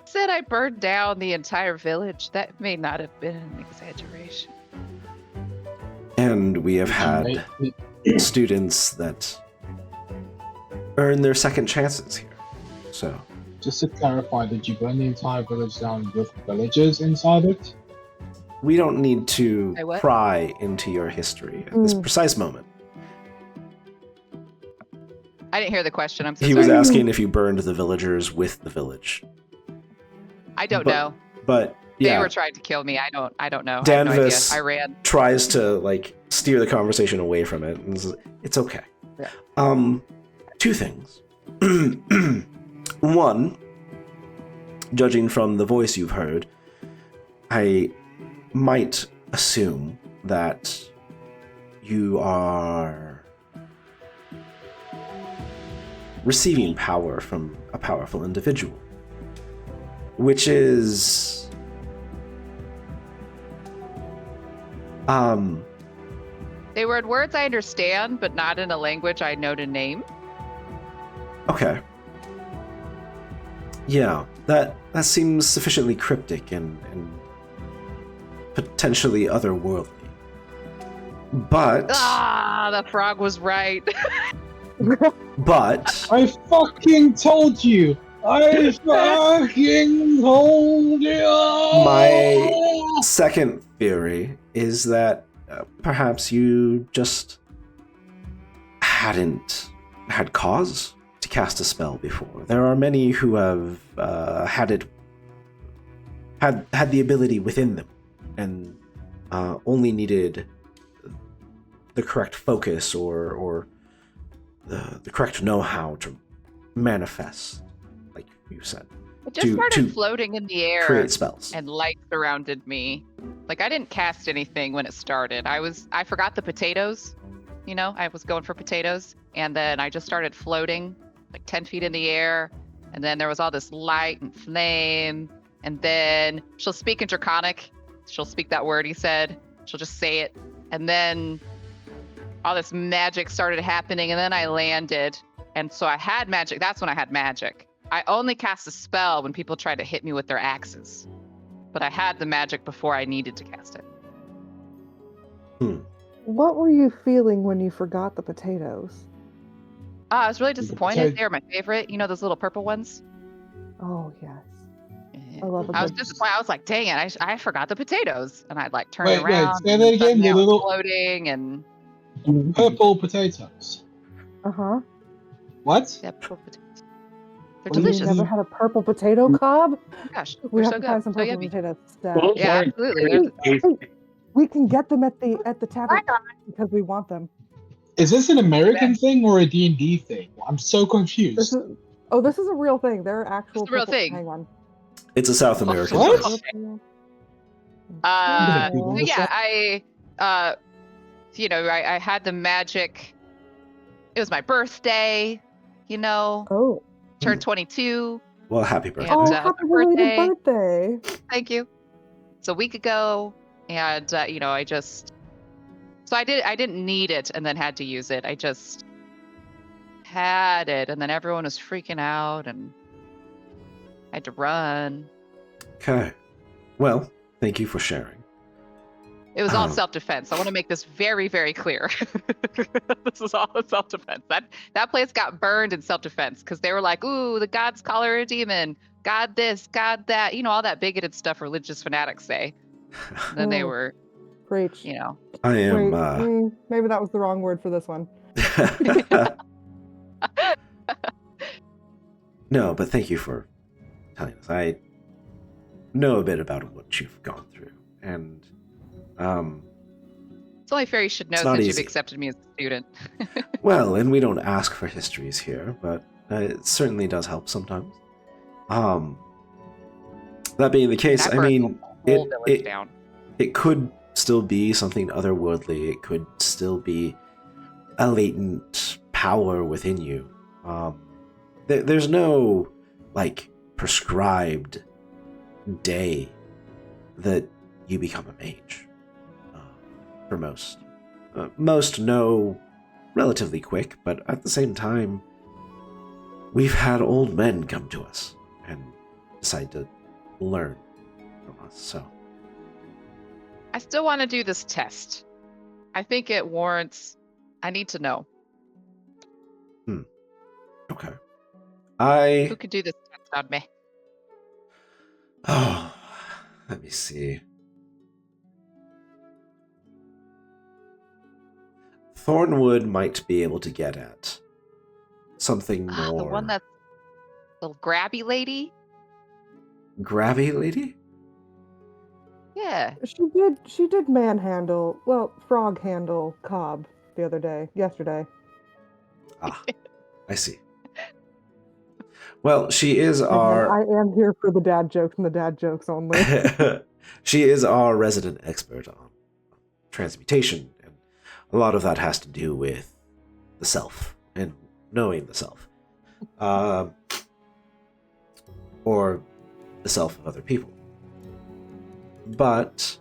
Speaker 4: Said I burned down the entire village. That may not have been an exaggeration.
Speaker 2: And we have had students that earn their second chances here. So.
Speaker 1: Just to clarify, did you burn the entire village down with villagers inside it?
Speaker 2: We don't need to
Speaker 4: I what?
Speaker 2: pry into your history at this precise moment.
Speaker 4: I didn't hear the question. I'm so
Speaker 2: He
Speaker 4: sorry.
Speaker 2: was asking if you burned the villagers with the village.
Speaker 4: I don't know.
Speaker 2: But
Speaker 4: They
Speaker 2: yeah,
Speaker 4: were trying to kill me. I don't know. I have no idea.
Speaker 2: Danvis
Speaker 4: I ran.
Speaker 2: tries to like steer the conversation away from it, and says, it's okay.
Speaker 4: Yeah.
Speaker 2: Two things. One, judging from the voice you've heard, I might assume that you are receiving power from a powerful individual, which is
Speaker 4: They were in words I understand, but not in a language I know to name.
Speaker 2: okay. Yeah, that seems sufficiently cryptic and potentially otherworldly. But
Speaker 4: The frog was right.
Speaker 2: but
Speaker 1: I fucking told you! I fucking told you!
Speaker 2: my second theory is that perhaps you just hadn't had cause to cast a spell before. There are many who have had the ability within them and only needed the correct focus or the correct know-how to manifest, like you said.
Speaker 4: It just
Speaker 2: to
Speaker 4: started floating in the air
Speaker 2: create spells.
Speaker 4: and light surrounded me. Like I didn't cast anything when it started. I forgot the potatoes. I was going for potatoes, and then I just started floating like 10 feet in the air, and then there was all this light and flame, and then she'll speak in Draconic. She'll speak that word he said. She'll just say it, and then all this magic started happening, and then I landed, and so I had magic. That's when I had magic. I only cast a spell when people tried to hit me with their axes, but I had the magic before I needed to cast it.
Speaker 5: What were you feeling when you forgot the potatoes?
Speaker 4: I was really disappointed.
Speaker 1: potato-
Speaker 4: They were my favorite. Those little purple ones?
Speaker 5: Oh, yes.
Speaker 4: Yeah.
Speaker 5: I love a
Speaker 4: I was
Speaker 5: good-
Speaker 4: disappointed. I was like, dang it, I forgot the potatoes. And I'd like turn
Speaker 1: Wait,
Speaker 4: around.
Speaker 1: say
Speaker 4: and
Speaker 1: that
Speaker 4: then
Speaker 1: again,
Speaker 4: suddenly
Speaker 1: the
Speaker 4: I was
Speaker 1: little-
Speaker 4: floating and
Speaker 1: Purple potatoes.
Speaker 5: Uh-huh.
Speaker 1: What?
Speaker 4: yeah, purple potatoes. They're
Speaker 5: You've
Speaker 4: delicious.
Speaker 5: never had a purple potato cob?
Speaker 4: Oh my gosh,
Speaker 5: We
Speaker 4: they're
Speaker 5: have
Speaker 4: so
Speaker 5: to try
Speaker 4: good.
Speaker 5: some
Speaker 4: So
Speaker 5: purple
Speaker 4: yummy.
Speaker 5: potatoes.
Speaker 8: Those
Speaker 4: Yeah,
Speaker 8: aren't
Speaker 4: absolutely.
Speaker 8: very tasty.
Speaker 5: We can get them at the tavern because we want them.
Speaker 1: Is this an American thing or a D&D thing? I'm so confused.
Speaker 5: This is a real thing. There are actual
Speaker 4: It's a real
Speaker 5: purple-
Speaker 4: thing.
Speaker 5: Hang on.
Speaker 2: It's a South American
Speaker 1: What?
Speaker 2: thing.
Speaker 1: gonna Google
Speaker 4: But
Speaker 1: this
Speaker 4: yeah,
Speaker 1: up.
Speaker 4: I had the magic. It was my birthday,
Speaker 5: Oh.
Speaker 4: turned 22.
Speaker 2: Well, happy birthday.
Speaker 5: Oh,
Speaker 4: And,
Speaker 5: happy
Speaker 4: birthday.
Speaker 5: belated birthday.
Speaker 4: Thank you. It's a week ago, and so I didn't need it and then had to use it. I just had it, and then everyone was freaking out, and I had to run.
Speaker 2: Okay. Well, thank you for sharing.
Speaker 4: It was all
Speaker 2: Oh.
Speaker 4: self-defense. I want to make this very, very clear. This was all self-defense. That place got burned in self-defense because they were like, "Ooh, the gods call her a demon. God this, God that." All that bigoted stuff religious fanatics say. And then they
Speaker 5: Oh.
Speaker 4: were,
Speaker 5: Preach.
Speaker 2: I am.
Speaker 5: Wait, maybe that was the wrong word for this one.
Speaker 2: No, but thank you for telling us. I know a bit about what you've gone through, and
Speaker 4: it's only fair you should know
Speaker 2: It's not
Speaker 4: since you've
Speaker 2: easy.
Speaker 4: accepted me as a student.
Speaker 2: well, and we don't ask for histories here, but it certainly does help sometimes. That being the case,
Speaker 4: That
Speaker 2: I
Speaker 4: burned
Speaker 2: mean,
Speaker 4: the whole village down.
Speaker 2: it could still be something otherworldly. It could still be a latent power within you. There's no prescribed day that you become a mage. For most know relatively quick, but at the same time, we've had old men come to us and decide to learn from us. So
Speaker 4: I still want to do this test. I think it warrants. I need to know
Speaker 2: okay,
Speaker 4: who could do this test on me.
Speaker 2: Oh, let me see. Thornwood might be able to get at something more.
Speaker 4: The one that's the grabby lady.
Speaker 2: Grabby lady?
Speaker 4: Yeah.
Speaker 5: She did frog handle Cobb yesterday.
Speaker 2: Ah, I see. Well, she is
Speaker 5: I am here for the dad jokes and the dad jokes only.
Speaker 2: she is our resident expert on transmutation, and a lot of that has to do with the self and knowing the self, or the self of other people. But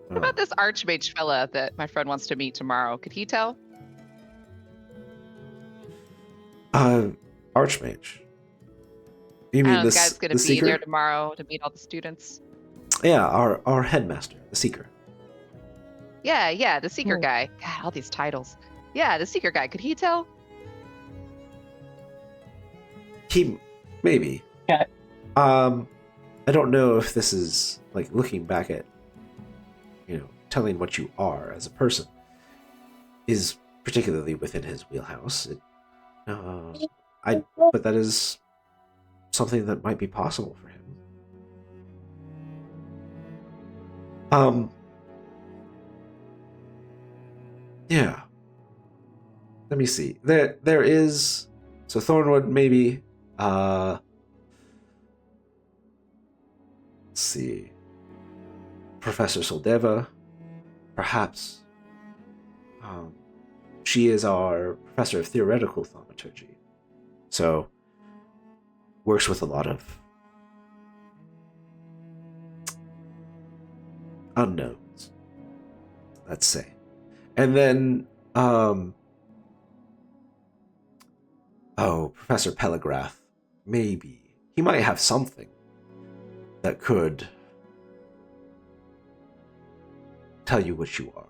Speaker 4: What about this archmage fella that my friend wants to meet tomorrow? Could he tell?
Speaker 2: Archmage. You
Speaker 4: I
Speaker 2: mean
Speaker 4: don't know,
Speaker 2: this
Speaker 4: the guy's gonna
Speaker 2: the
Speaker 4: be
Speaker 2: seeker?
Speaker 4: there tomorrow to meet all the students.
Speaker 2: Yeah, our headmaster, the seeker.
Speaker 4: Yeah, the seeker
Speaker 5: Hmm.
Speaker 4: guy. God, all these titles. Yeah, the seeker guy. Could he tell?
Speaker 2: He maybe.
Speaker 8: Yeah.
Speaker 2: I don't know if this is looking back at telling what you are as a person is particularly within his wheelhouse. But that is something that might be possible for him. Yeah. Let me see. There is Thornwood maybe. Let's see. Professor Soldeva, perhaps. She is our professor of theoretical thaumaturgy, so works with a lot of unknowns, let's say. And then, Professor Pellegrath, maybe. He might have something that could tell you what you are.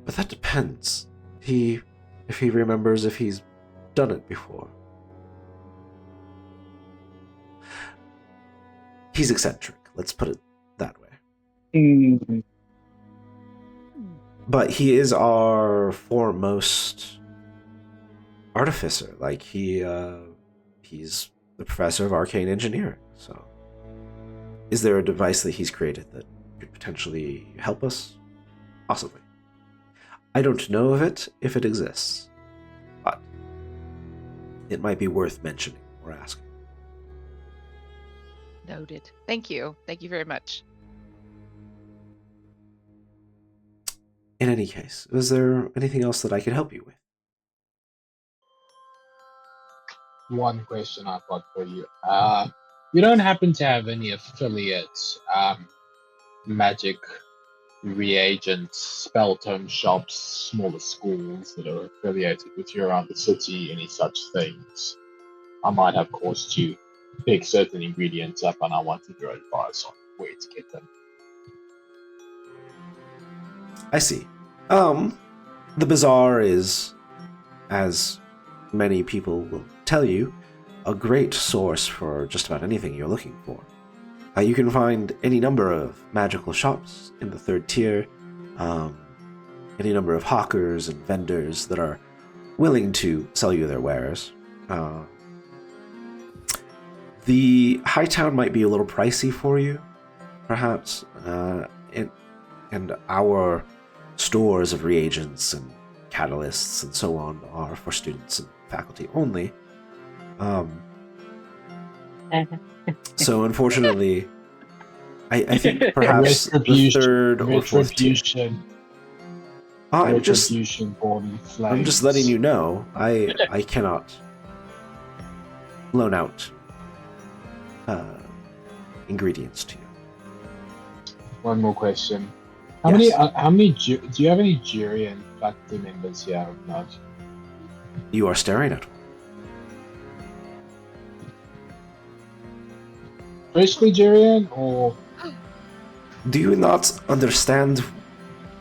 Speaker 2: But that depends. If he remembers if he's done it before. He's eccentric, let's put it that way.
Speaker 8: Mm,
Speaker 2: But he is our foremost artificer. Like he's the professor of arcane engineering. So, is there a device that he's created that could potentially help us? Possibly. I don't know of it if it exists, but it might be worth mentioning or asking.
Speaker 4: Noted. Thank you. Thank you very much.
Speaker 2: In any case, is there anything else that I could help you with?
Speaker 1: One question I've got for you. You don't happen to have any affiliate magic reagents, spell tome shops, smaller schools that are affiliated with you around the city, any such things? I might have caused you pick certain ingredients up and I wanted your advice on where to get them.
Speaker 2: I see. The bazaar is, as many people will tell you, a great source for just about anything you're looking for. You can find any number of magical shops in the third tier, any number of hawkers and vendors that are willing to sell you their wares. The high town might be a little pricey for you, perhaps, and our stores of reagents and catalysts and so on are for students and faculty only. So unfortunately, I think perhaps the third or fourth tier. I'm just letting you know, I cannot loan out ingredients to you.
Speaker 1: One more question.
Speaker 2: Yes.
Speaker 1: How many do you have any jury and faculty members here or not?
Speaker 2: You are staring at one.
Speaker 1: Freshly Jurian or
Speaker 2: Do you not understand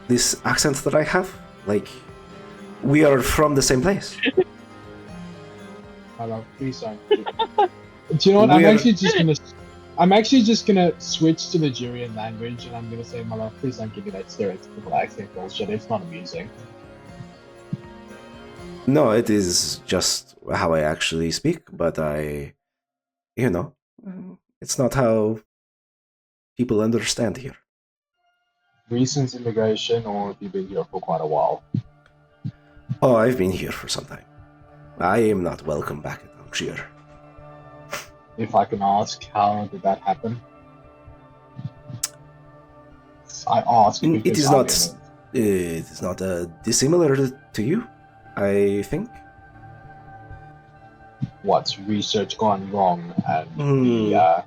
Speaker 2: this accent that I have? Like, we are from the same place.
Speaker 1: I love please don't. Do you know what? I'm actually just gonna switch to the Jurian language and I'm gonna say, my love, please don't give me that stereotypical accent bullshit. It's not amusing.
Speaker 2: No, it is just how I actually speak, but it's not how people understand here.
Speaker 1: Recent immigration, or have you been here for quite a while?
Speaker 2: Oh, I've been here for some time. I am not welcome back at Angshir.
Speaker 1: If I can ask, how did that happen? I ask
Speaker 2: It
Speaker 1: because
Speaker 2: is
Speaker 1: I'm
Speaker 2: not.
Speaker 1: in
Speaker 2: It is not dissimilar to you, I think.
Speaker 1: what's research gone wrong and
Speaker 2: Hmm.
Speaker 1: the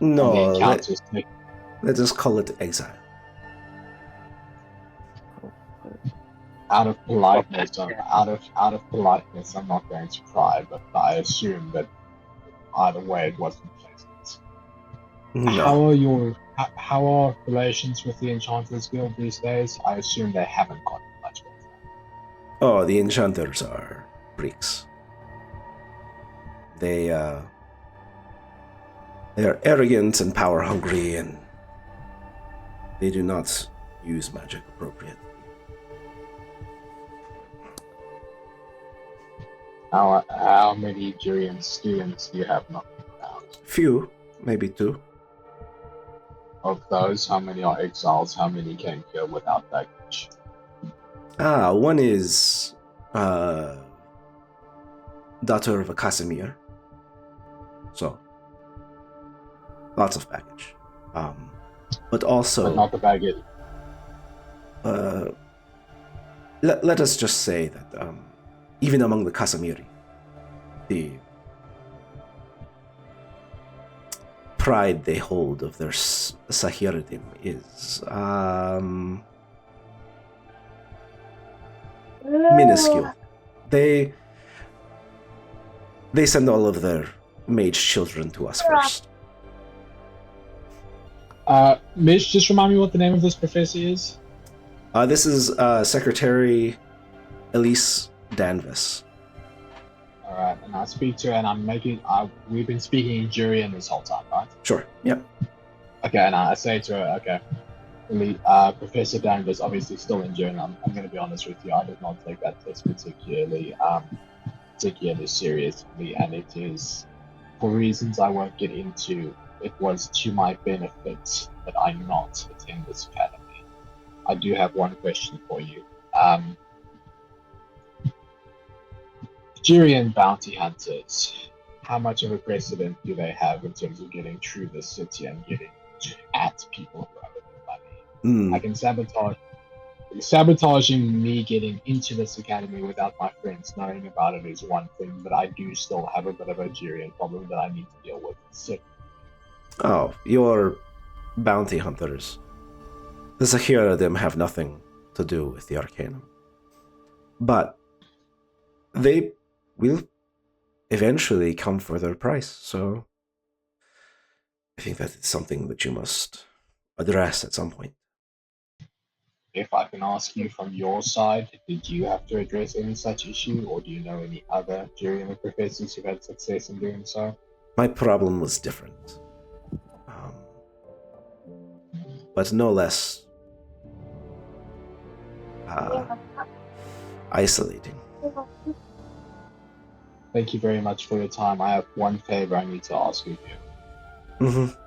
Speaker 2: No,
Speaker 1: encounters.
Speaker 2: let's just call it exile.
Speaker 1: Out of politeness, I'm not going to pry, but I assume that either way it wasn't pleasant.
Speaker 2: No.
Speaker 1: How are relations with the Enchanters Guild these days? I assume they haven't gotten much better.
Speaker 2: Oh, the enchanters are freaks. They are arrogant and power hungry, and they do not use magic appropriately.
Speaker 1: How many Jurian students do you have knocking around?
Speaker 2: Few, maybe two.
Speaker 1: Of those, how many are exiles? How many came here without baggage?
Speaker 2: One is daughter of a Casimir. So lots of baggage. But also
Speaker 1: But not the baggage.
Speaker 2: let us just say that even among the Casimiri, the pride they hold of their Sahiradim is minuscule. They send all of their mage children to us first.
Speaker 1: Mitch, just remind me what the name of this professor is?
Speaker 2: This is Secretary Elise Danvis.
Speaker 1: Alright, and I speak to her and we've been speaking in Jurian this whole time, right?
Speaker 2: Sure. Yep.
Speaker 1: Okay, and I say to her, okay, Professor Dang is obviously still in jail. I'm going to be honest with you. I did not take that test particularly seriously, and it is, for reasons I won't get into, it was to my benefit that I not attend this academy. I do have one question for you. Jirian bounty hunters, how much of a precedent do they have in terms of getting through the city and getting at people who have money? I can sabotaging me getting into this academy without my friends knowing about it is one thing, but I do still have a bit of a Jirian problem that I need to deal with. So,
Speaker 2: your bounty hunters. The Sahiradrim have nothing to do with the Arcanum. But they will eventually come for their price, so I think that it's something that you must address at some point.
Speaker 1: if I can ask you from your side, did you have to address any such issue, or do you know any other Jirian professors who've had success in doing so?
Speaker 2: My problem was different. But no less isolating.
Speaker 1: Thank you very much for your time. I have one favor I need to ask of you.
Speaker 2: Mm-hmm.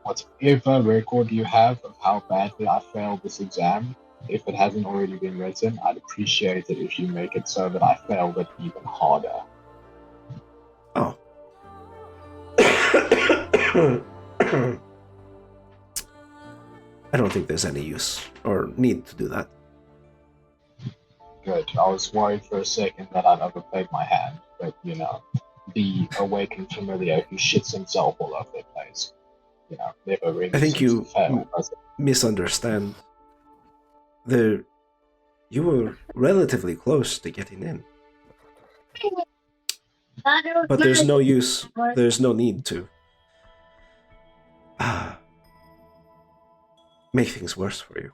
Speaker 1: Whatever record you have of how badly I failed this exam, if it hasn't already been written, I'd appreciate it if you make it so that I failed it even harder.
Speaker 2: Oh. I don't think there's any use or need to do that.
Speaker 1: Good. I was worried for a second that I'd overplayed my hand, but you know, the awakened familiar who shits himself all over the place. You know, never really.
Speaker 2: I think you
Speaker 1: fail, does it?
Speaker 2: misunderstand. You were relatively close to getting in. But there's no use, there's no need to make things worse for you.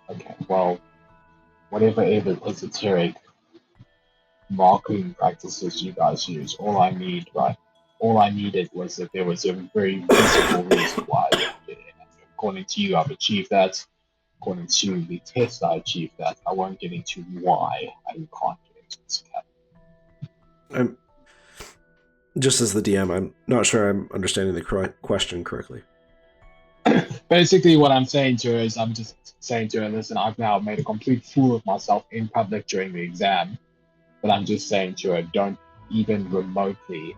Speaker 1: Okay, well, whatever esoteric marketing practices you guys use, all I needed was that there was a very visible reason why I didn't get in. According to you, I've achieved that. According to the test, I achieved that. I won't get into why I can't get into this academy.
Speaker 2: Just as the DM, I'm not sure I'm understanding the question correctly.
Speaker 1: Basically, what I'm saying to her is, I'm just saying to her, listen, I've now made a complete fool of myself in public during the exam, but I'm just saying to her, don't even remotely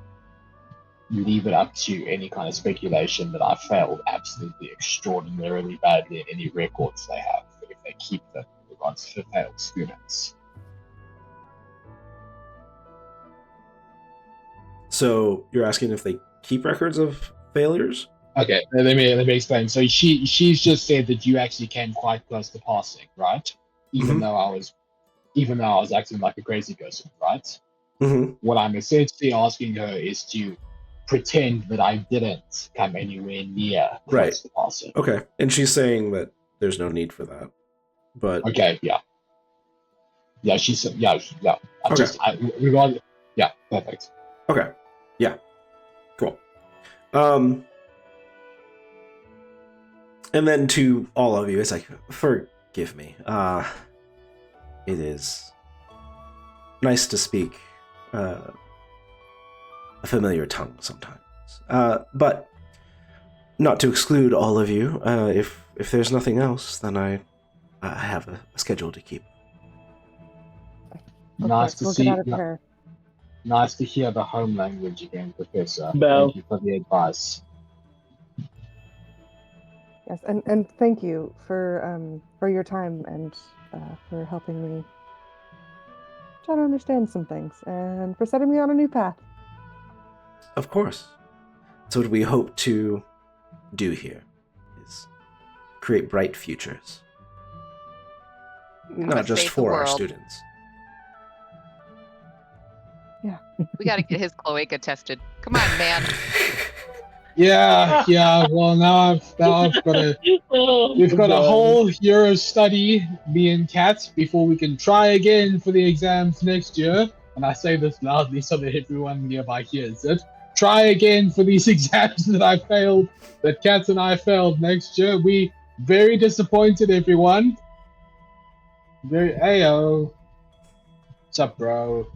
Speaker 1: leave it up to any kind of speculation that I failed absolutely extraordinarily badly in any records they have, if they keep them in regards to failed students.
Speaker 2: So you're asking if they keep records of failures?
Speaker 1: Okay, let me explain. So she's just said that you actually came quite close to passing, right? Even though I was acting like a crazy person, right?
Speaker 2: Mm-hmm.
Speaker 1: What I'm essentially asking her is to pretend that I didn't come anywhere near close to passing.
Speaker 2: Okay, and she's saying that there's no need for that, but
Speaker 1: okay, yeah, she said, yeah. Perfect.
Speaker 2: Okay, yeah, cool. And then to all of you, it's like, forgive me. It is nice to speak a familiar tongue sometimes. But not to exclude all of you. If there's nothing else, then I have a schedule to keep.
Speaker 1: Nice to
Speaker 5: we'll
Speaker 1: see.
Speaker 5: get out of here.
Speaker 1: Nice to hear the home language again, Professor.
Speaker 8: Bell.
Speaker 1: Thank you for the advice.
Speaker 5: Yes, and thank you for your time and for helping me try to understand some things and for setting me on a new path.
Speaker 2: Of course. That's what we hope to do here, is create bright futures. Not just
Speaker 4: save the
Speaker 2: for our
Speaker 4: world.
Speaker 2: students.
Speaker 5: Yeah.
Speaker 4: We got to get his cloaca tested. Come on, man.
Speaker 1: Yeah. Well, now I've got a. We've got a whole year of study, me and Kat, before we can try again for the exams next year. And I say this loudly so that everyone nearby hears it. try again for these exams that I failed, that Kat and I failed next year. We very disappointed, everyone. Very, ayo. What's up, bro?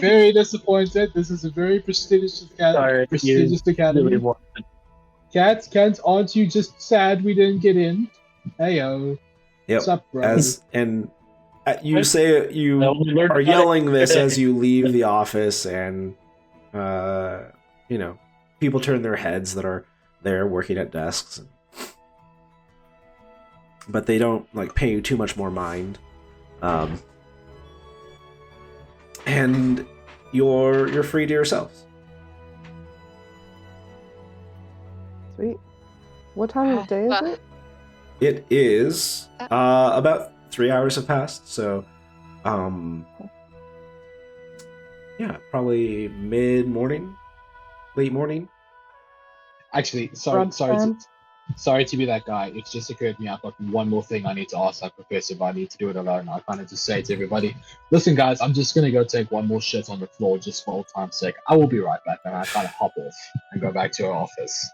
Speaker 1: Very disappointed. This is a very prestigious
Speaker 8: Sorry,
Speaker 1: prestigious academy.
Speaker 8: Really wanted.
Speaker 1: Kat, aren't you just sad we didn't get in? Heyo.
Speaker 2: Yep.
Speaker 1: What's up, bro?
Speaker 2: You say you
Speaker 8: I only learned
Speaker 2: are
Speaker 8: about it
Speaker 2: yelling this
Speaker 8: today.
Speaker 2: as you leave the office, and people turn their heads that are there working at desks, but they don't pay you too much more mind. And you're free to yourselves.
Speaker 5: Sweet. What time of day is it?
Speaker 2: It is about 3 hours have passed, so probably mid-morning, late morning.
Speaker 1: Actually, sorry
Speaker 5: Lunchtime?
Speaker 1: sorry to be that guy. It's just occurred to me I've got one more thing I need to ask that professor, but I need to do it alone. I kind of just say to everybody, listen guys, I'm just gonna go take one more shit on the floor just for old time's sake. I will be right back. And I kind of hop off and go back to our office.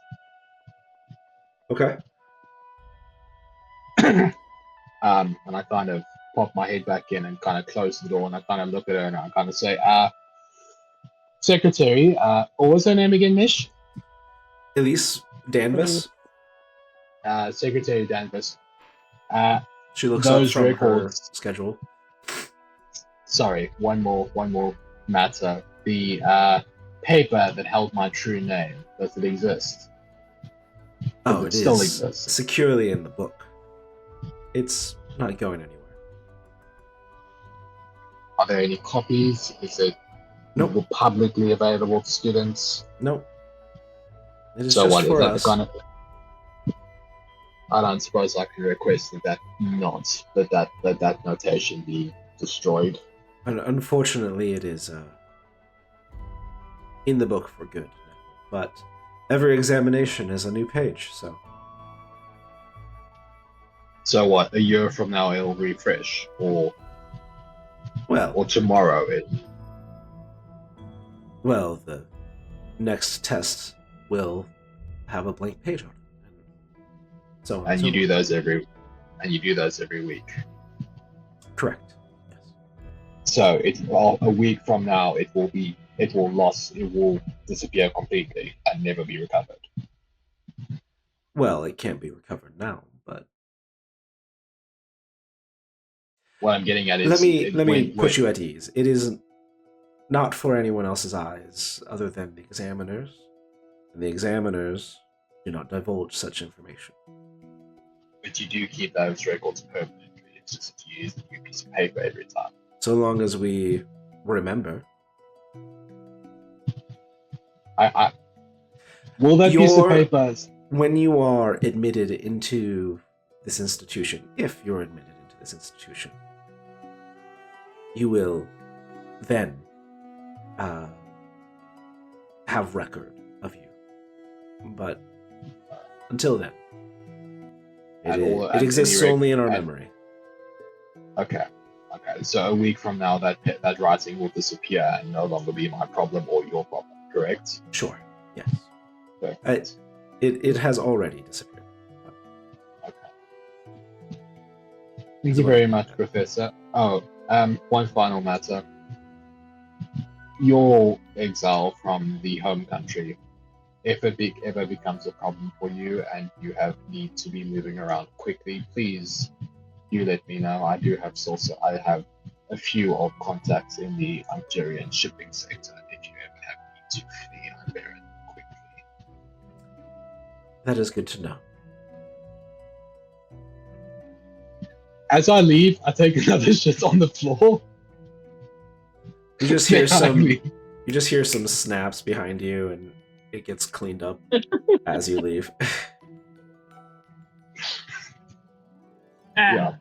Speaker 2: Okay.
Speaker 1: And I kind of pop my head back in and kind of close the door, and I kind of look at her and I kind of say, secretary, what was her name again, Mish?
Speaker 2: Elise Danvers.
Speaker 1: Secretary Danvers.
Speaker 2: She looks up
Speaker 1: those
Speaker 2: from
Speaker 1: records.
Speaker 2: her schedule.
Speaker 1: Sorry, one more matter. The paper that held my true name, does it exist?
Speaker 2: Oh,
Speaker 1: Does
Speaker 2: it
Speaker 1: still
Speaker 2: is
Speaker 1: exists?
Speaker 2: securely in the book. It's not going anywhere.
Speaker 1: Are there any copies? Is it
Speaker 2: Nope.
Speaker 1: publicly available to students?
Speaker 2: Nope. It is
Speaker 1: So
Speaker 2: just
Speaker 1: what is
Speaker 2: for
Speaker 1: that
Speaker 2: us.
Speaker 1: the kind of? I don't suppose I can request that that notation be destroyed.
Speaker 2: And unfortunately, it is in the book for good. But every examination is a new page, so.
Speaker 1: So what? A year from now it'll refresh, or
Speaker 2: Well,
Speaker 1: tomorrow
Speaker 2: the next test will have a blank page on it. So
Speaker 1: and you do those every week.
Speaker 2: Correct. Yes.
Speaker 1: So a week from now it will disappear completely and never be recovered.
Speaker 2: Well, it can't be recovered now, but
Speaker 1: What I'm getting at is
Speaker 2: let me put you at ease. It is not for anyone else's eyes other than the examiners, and the examiners do not divulge such information.
Speaker 1: But you do keep those records permanently. It's just that you use a new piece of paper every time.
Speaker 2: So long as we remember.
Speaker 1: I will that piece of
Speaker 2: Your-
Speaker 1: paper?
Speaker 2: When you are admitted into this institution, if you're admitted into this institution, you will then have record of you. But until then, it exists only in our memory.
Speaker 1: Okay. So a week from now, that writing will disappear and no longer be my problem or your problem. Correct?
Speaker 2: Sure. Yes.
Speaker 1: Perfect.
Speaker 2: It has already disappeared.
Speaker 1: Okay. Thank you very much, Professor. Oh, one final matter. Your exile from the home country, if it ever becomes a problem for you and you need to be moving around quickly, please do let me know. I have a few old contacts in the Algerian shipping sector. If you ever have need to flee Iberia quickly.
Speaker 2: That is good to know.
Speaker 1: As I leave, I take another shit on the floor.
Speaker 2: You just hear
Speaker 1: Yeah, I
Speaker 2: some.
Speaker 1: mean-
Speaker 2: You just hear some snaps behind you, and it gets cleaned up as you leave.
Speaker 1: Yeah.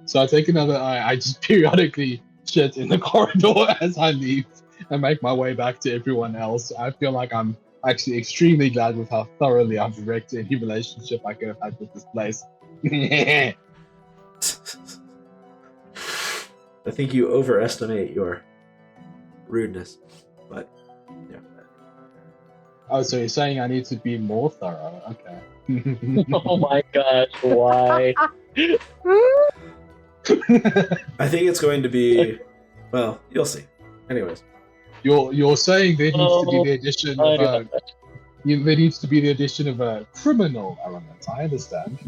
Speaker 1: So I take another. I just periodically shit in the corridor as I leave and make my way back to everyone else. I feel like I'm actually extremely glad with how thoroughly I've wrecked any relationship I could have had with this place.
Speaker 2: I think you overestimate your rudeness, but yeah,
Speaker 1: Oh, so you're saying I need to be more thorough? Okay.
Speaker 8: Oh my gosh, why?
Speaker 2: I think it's going to be. Well, you'll see. Anyways,
Speaker 1: You're saying there needs to be
Speaker 8: Oh
Speaker 1: the addition
Speaker 8: my
Speaker 1: of a
Speaker 8: gosh.
Speaker 1: there needs to be the addition of a criminal element. I understand.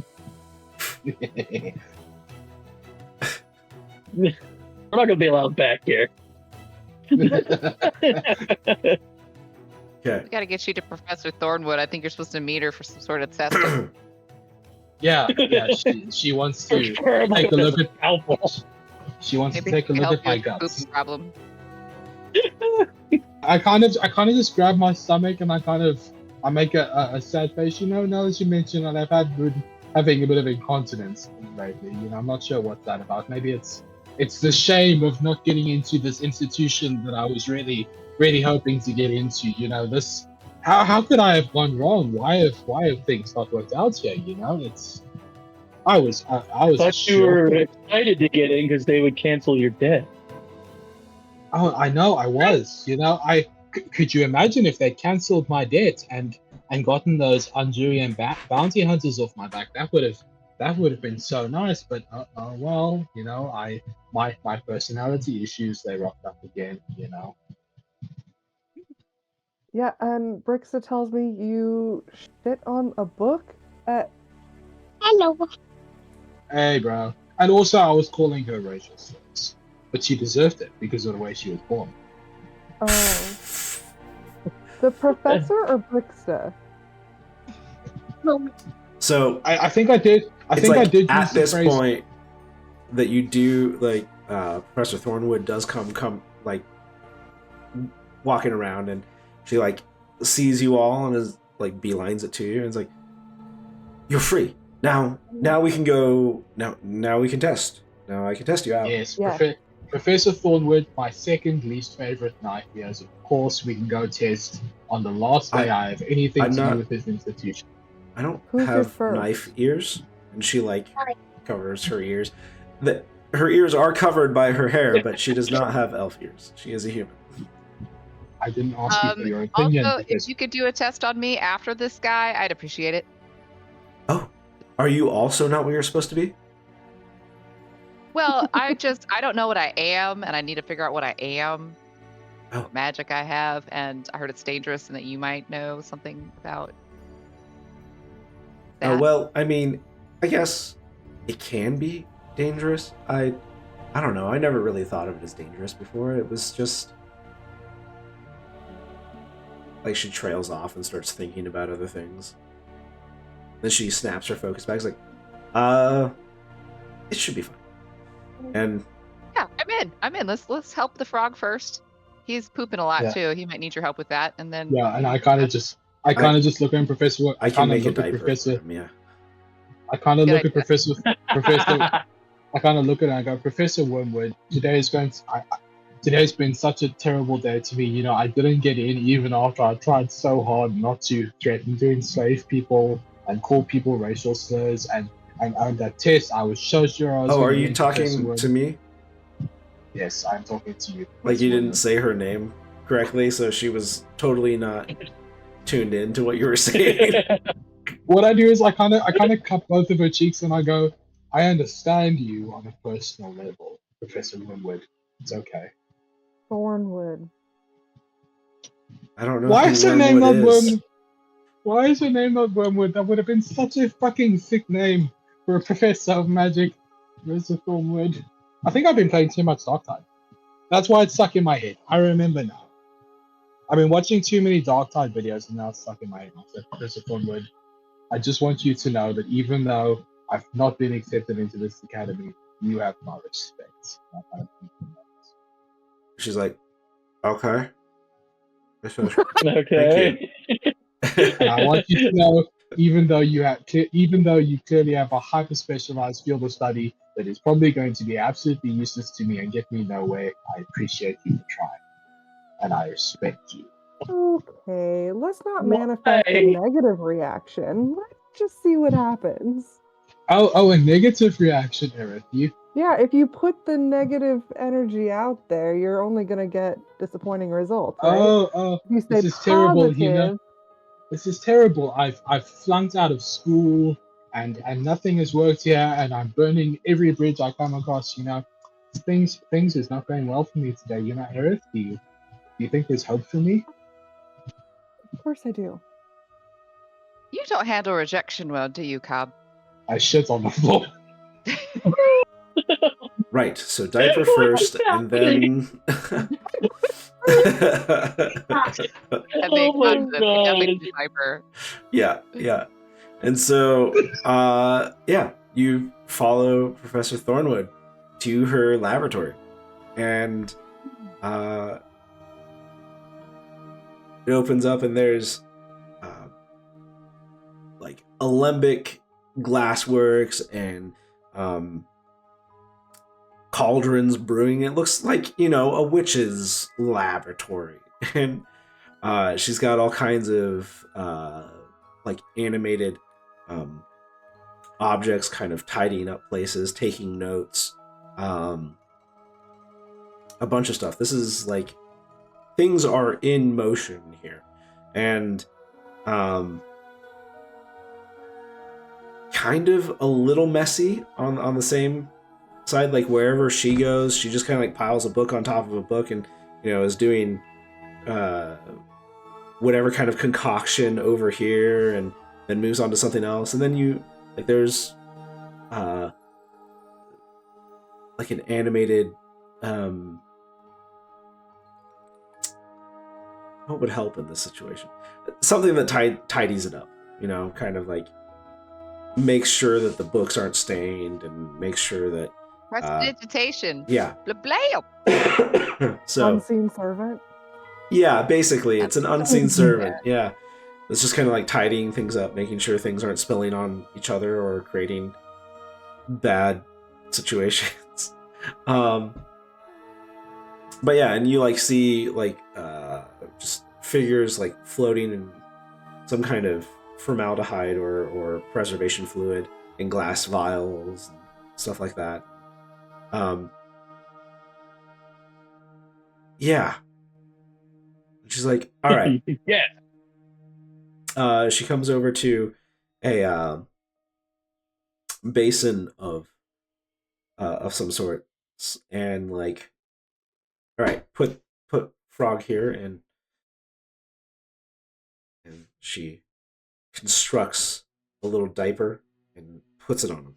Speaker 8: We're not gonna be allowed back here.
Speaker 2: okay.
Speaker 4: We gotta get you to Professor Thornwood. I think you're supposed to meet her for some sort of test.
Speaker 1: yeah, she wants to
Speaker 8: For my
Speaker 1: take a look at
Speaker 8: scalpel.
Speaker 1: she wants
Speaker 4: Maybe
Speaker 1: to take a
Speaker 4: can
Speaker 1: look
Speaker 4: help
Speaker 1: at my
Speaker 4: you with your
Speaker 1: guts.
Speaker 4: pooping problem.
Speaker 1: I kind of just grab my stomach and I make a sad face. Now as you mentioned, and I've been having a bit of incontinence lately. I'm not sure what's that about. Maybe it's the shame of not getting into this institution that I was really hoping to get into. This. How could I have gone wrong? Why have things not worked out here? I was
Speaker 8: Thought you were excited to get in because they would cancel your debt.
Speaker 1: Oh, I know, I was. Could you imagine if they cancelled my debt and gotten those Andurian bounty hunters off my back? That would have been so nice. But well, my personality issues, they rocked up again.
Speaker 5: Yeah, and Brixa tells me you shit on a book.
Speaker 9: Hello.
Speaker 1: Hey, bro. And also, I was calling her racial slurs, but she deserved it because of the way she was born.
Speaker 5: Oh. The professor or Brixa?
Speaker 2: So
Speaker 1: I think I did. I
Speaker 2: it's
Speaker 1: think
Speaker 2: like
Speaker 1: I did.
Speaker 2: at
Speaker 1: use the
Speaker 2: this
Speaker 1: phrase,
Speaker 2: point that you do like Professor Thornwood does come like walking around, and she like sees you all and is like beelines it to you and is like, "You're free now. Now we can go. Now we can test. Now I can test you out."
Speaker 1: Yes,
Speaker 5: Yeah.
Speaker 1: Professor Thornwood, my second least favorite knife. Yes, of course we can go test on the last day I have anything
Speaker 2: I'm
Speaker 1: to
Speaker 2: not-
Speaker 1: do with this institution.
Speaker 2: I don't
Speaker 5: Who's your
Speaker 2: have
Speaker 5: first?
Speaker 2: knife ears, and she like covers her ears. Her ears are covered by her hair, but she does not have elf ears. She is a human.
Speaker 1: I didn't ask you for your opinion.
Speaker 4: Also, if
Speaker 1: because
Speaker 4: you could do a test on me after this guy, I'd appreciate it.
Speaker 2: Oh, are you also not what you're supposed to be?
Speaker 4: Well, I don't know what I am, and I need to figure out what I am.
Speaker 2: Oh.
Speaker 4: What magic I have, and I heard it's dangerous, and that you might know something about that.
Speaker 2: Well, I mean, I guess it can be dangerous. I don't know. I never really thought of it as dangerous before. It was just like she trails off and starts thinking about other things. Then she snaps her focus back. It's like, it should be fine. And
Speaker 4: Yeah, I'm in. Let's help the frog first. He's pooping a lot
Speaker 1: Yeah.
Speaker 4: too. He might need your help with that, and then
Speaker 1: yeah, and I kind of just look at Professor.
Speaker 2: I can
Speaker 1: kinda
Speaker 2: make a
Speaker 1: look at
Speaker 2: diaper for
Speaker 1: Professor.
Speaker 2: him, yeah.
Speaker 1: I kind of
Speaker 4: Good
Speaker 1: look at
Speaker 4: idea.
Speaker 1: Professor. I kind of look at it and I go, Professor Wormwood, today's been such a terrible day to me. I didn't get in even after I tried so hard not to threaten to enslave people and call people racial slurs. And on that test, I was so sure I was.
Speaker 2: Oh,
Speaker 1: gonna
Speaker 2: are you
Speaker 1: win, Professor
Speaker 2: talking
Speaker 1: Wormwood.
Speaker 2: to me?
Speaker 1: Yes, I'm talking to you.
Speaker 2: Like
Speaker 1: Professor
Speaker 2: you didn't
Speaker 1: Wormwood.
Speaker 2: say her name correctly, so she was totally not tuned in to what you were saying.
Speaker 1: What I do is I kind of cup both of her cheeks and I go, I understand you on a personal level, Professor Wormwood. It's okay.
Speaker 5: Thornwood.
Speaker 2: I don't know.
Speaker 1: Why
Speaker 2: who
Speaker 1: is her name not
Speaker 2: Wormwood is.
Speaker 1: Wormwood? Why is her name not Wormwood? That would have been such a fucking sick name for a professor of magic. Professor Thornwood. I think I've been playing too much Dark Tide. That's why it's stuck in my head. I remember now. I've been watching too many Dark Tide videos and now it's stuck in my head. Professor Thornwood. I just want you to know that even though I've not been accepted into this academy, you have my respect.
Speaker 2: She's like, okay.
Speaker 8: Okay.
Speaker 1: And I want you to know, even though you clearly have a hyper specialized field of study that is probably going to be absolutely useless to me and get me nowhere, I appreciate you for trying, and I respect you.
Speaker 5: Okay, let's not manifest a
Speaker 8: Why?
Speaker 5: negative reaction. Let's just see what happens.
Speaker 1: Oh, a negative reaction, Eric.
Speaker 5: Yeah, if you put the negative energy out there, you're only gonna get disappointing results, right?
Speaker 1: Oh,
Speaker 5: If you stay
Speaker 1: this is terrible.
Speaker 5: positive,
Speaker 1: This is terrible. I've flunked out of school, and nothing has worked here, and I'm burning every bridge I come across. Things is not going well for me today. Aerith, do you think there's hope for me?
Speaker 5: Of course I do.
Speaker 4: You don't handle rejection well, do you, Cobb?
Speaker 1: I shit on the floor.
Speaker 2: Right. So diaper first, and then.
Speaker 4: That
Speaker 8: Oh my
Speaker 4: makes
Speaker 8: God.
Speaker 4: diaper.
Speaker 2: Yeah. And so, you follow Professor Thornwood to her laboratory, and it opens up, and there's like alembic glassworks and cauldrons brewing. It looks like, a witch's laboratory. And she's got all kinds of like animated objects kind of tidying up places, taking notes, a bunch of stuff. This is like, things are in motion here. And kind of a little messy on the same side. Like wherever she goes, she just kind of like piles a book on top of a book, and is doing whatever kind of concoction over here, and then moves on to something else. And then there's like an animated what would help in this situation? Something that tidies it up, kind of like makes sure that the books aren't stained, and makes sure that
Speaker 4: Prestidigitation.
Speaker 2: Yeah.
Speaker 4: Blah.
Speaker 2: So
Speaker 5: Unseen servant.
Speaker 2: yeah, basically it's an unseen servant. Yeah. It's just kind of like tidying things up, making sure things aren't spilling on each other or creating bad situations. But yeah, and you like see like just figures like floating in some kind of formaldehyde or preservation fluid in glass vials and stuff like that. Yeah. She's like, all right.
Speaker 8: Yeah.
Speaker 2: She comes over to a basin of some sort, and like, all right, put Frog here, and she constructs a little diaper and puts it on him.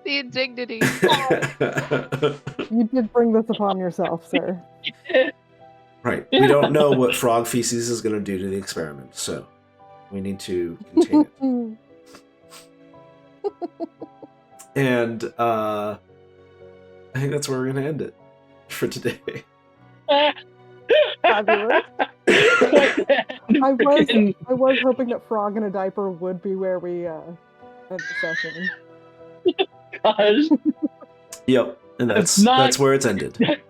Speaker 4: The indignity.
Speaker 5: You did bring this upon yourself, sir.
Speaker 2: Right. We don't know what frog feces is going to do to the experiment, so we need to contain it. And I think that's where we're going to end it for today.
Speaker 5: Fabulous. I was hoping that Frog in a diaper would be where we end the session.
Speaker 8: Gosh.
Speaker 2: Yep, and that's where it's ended.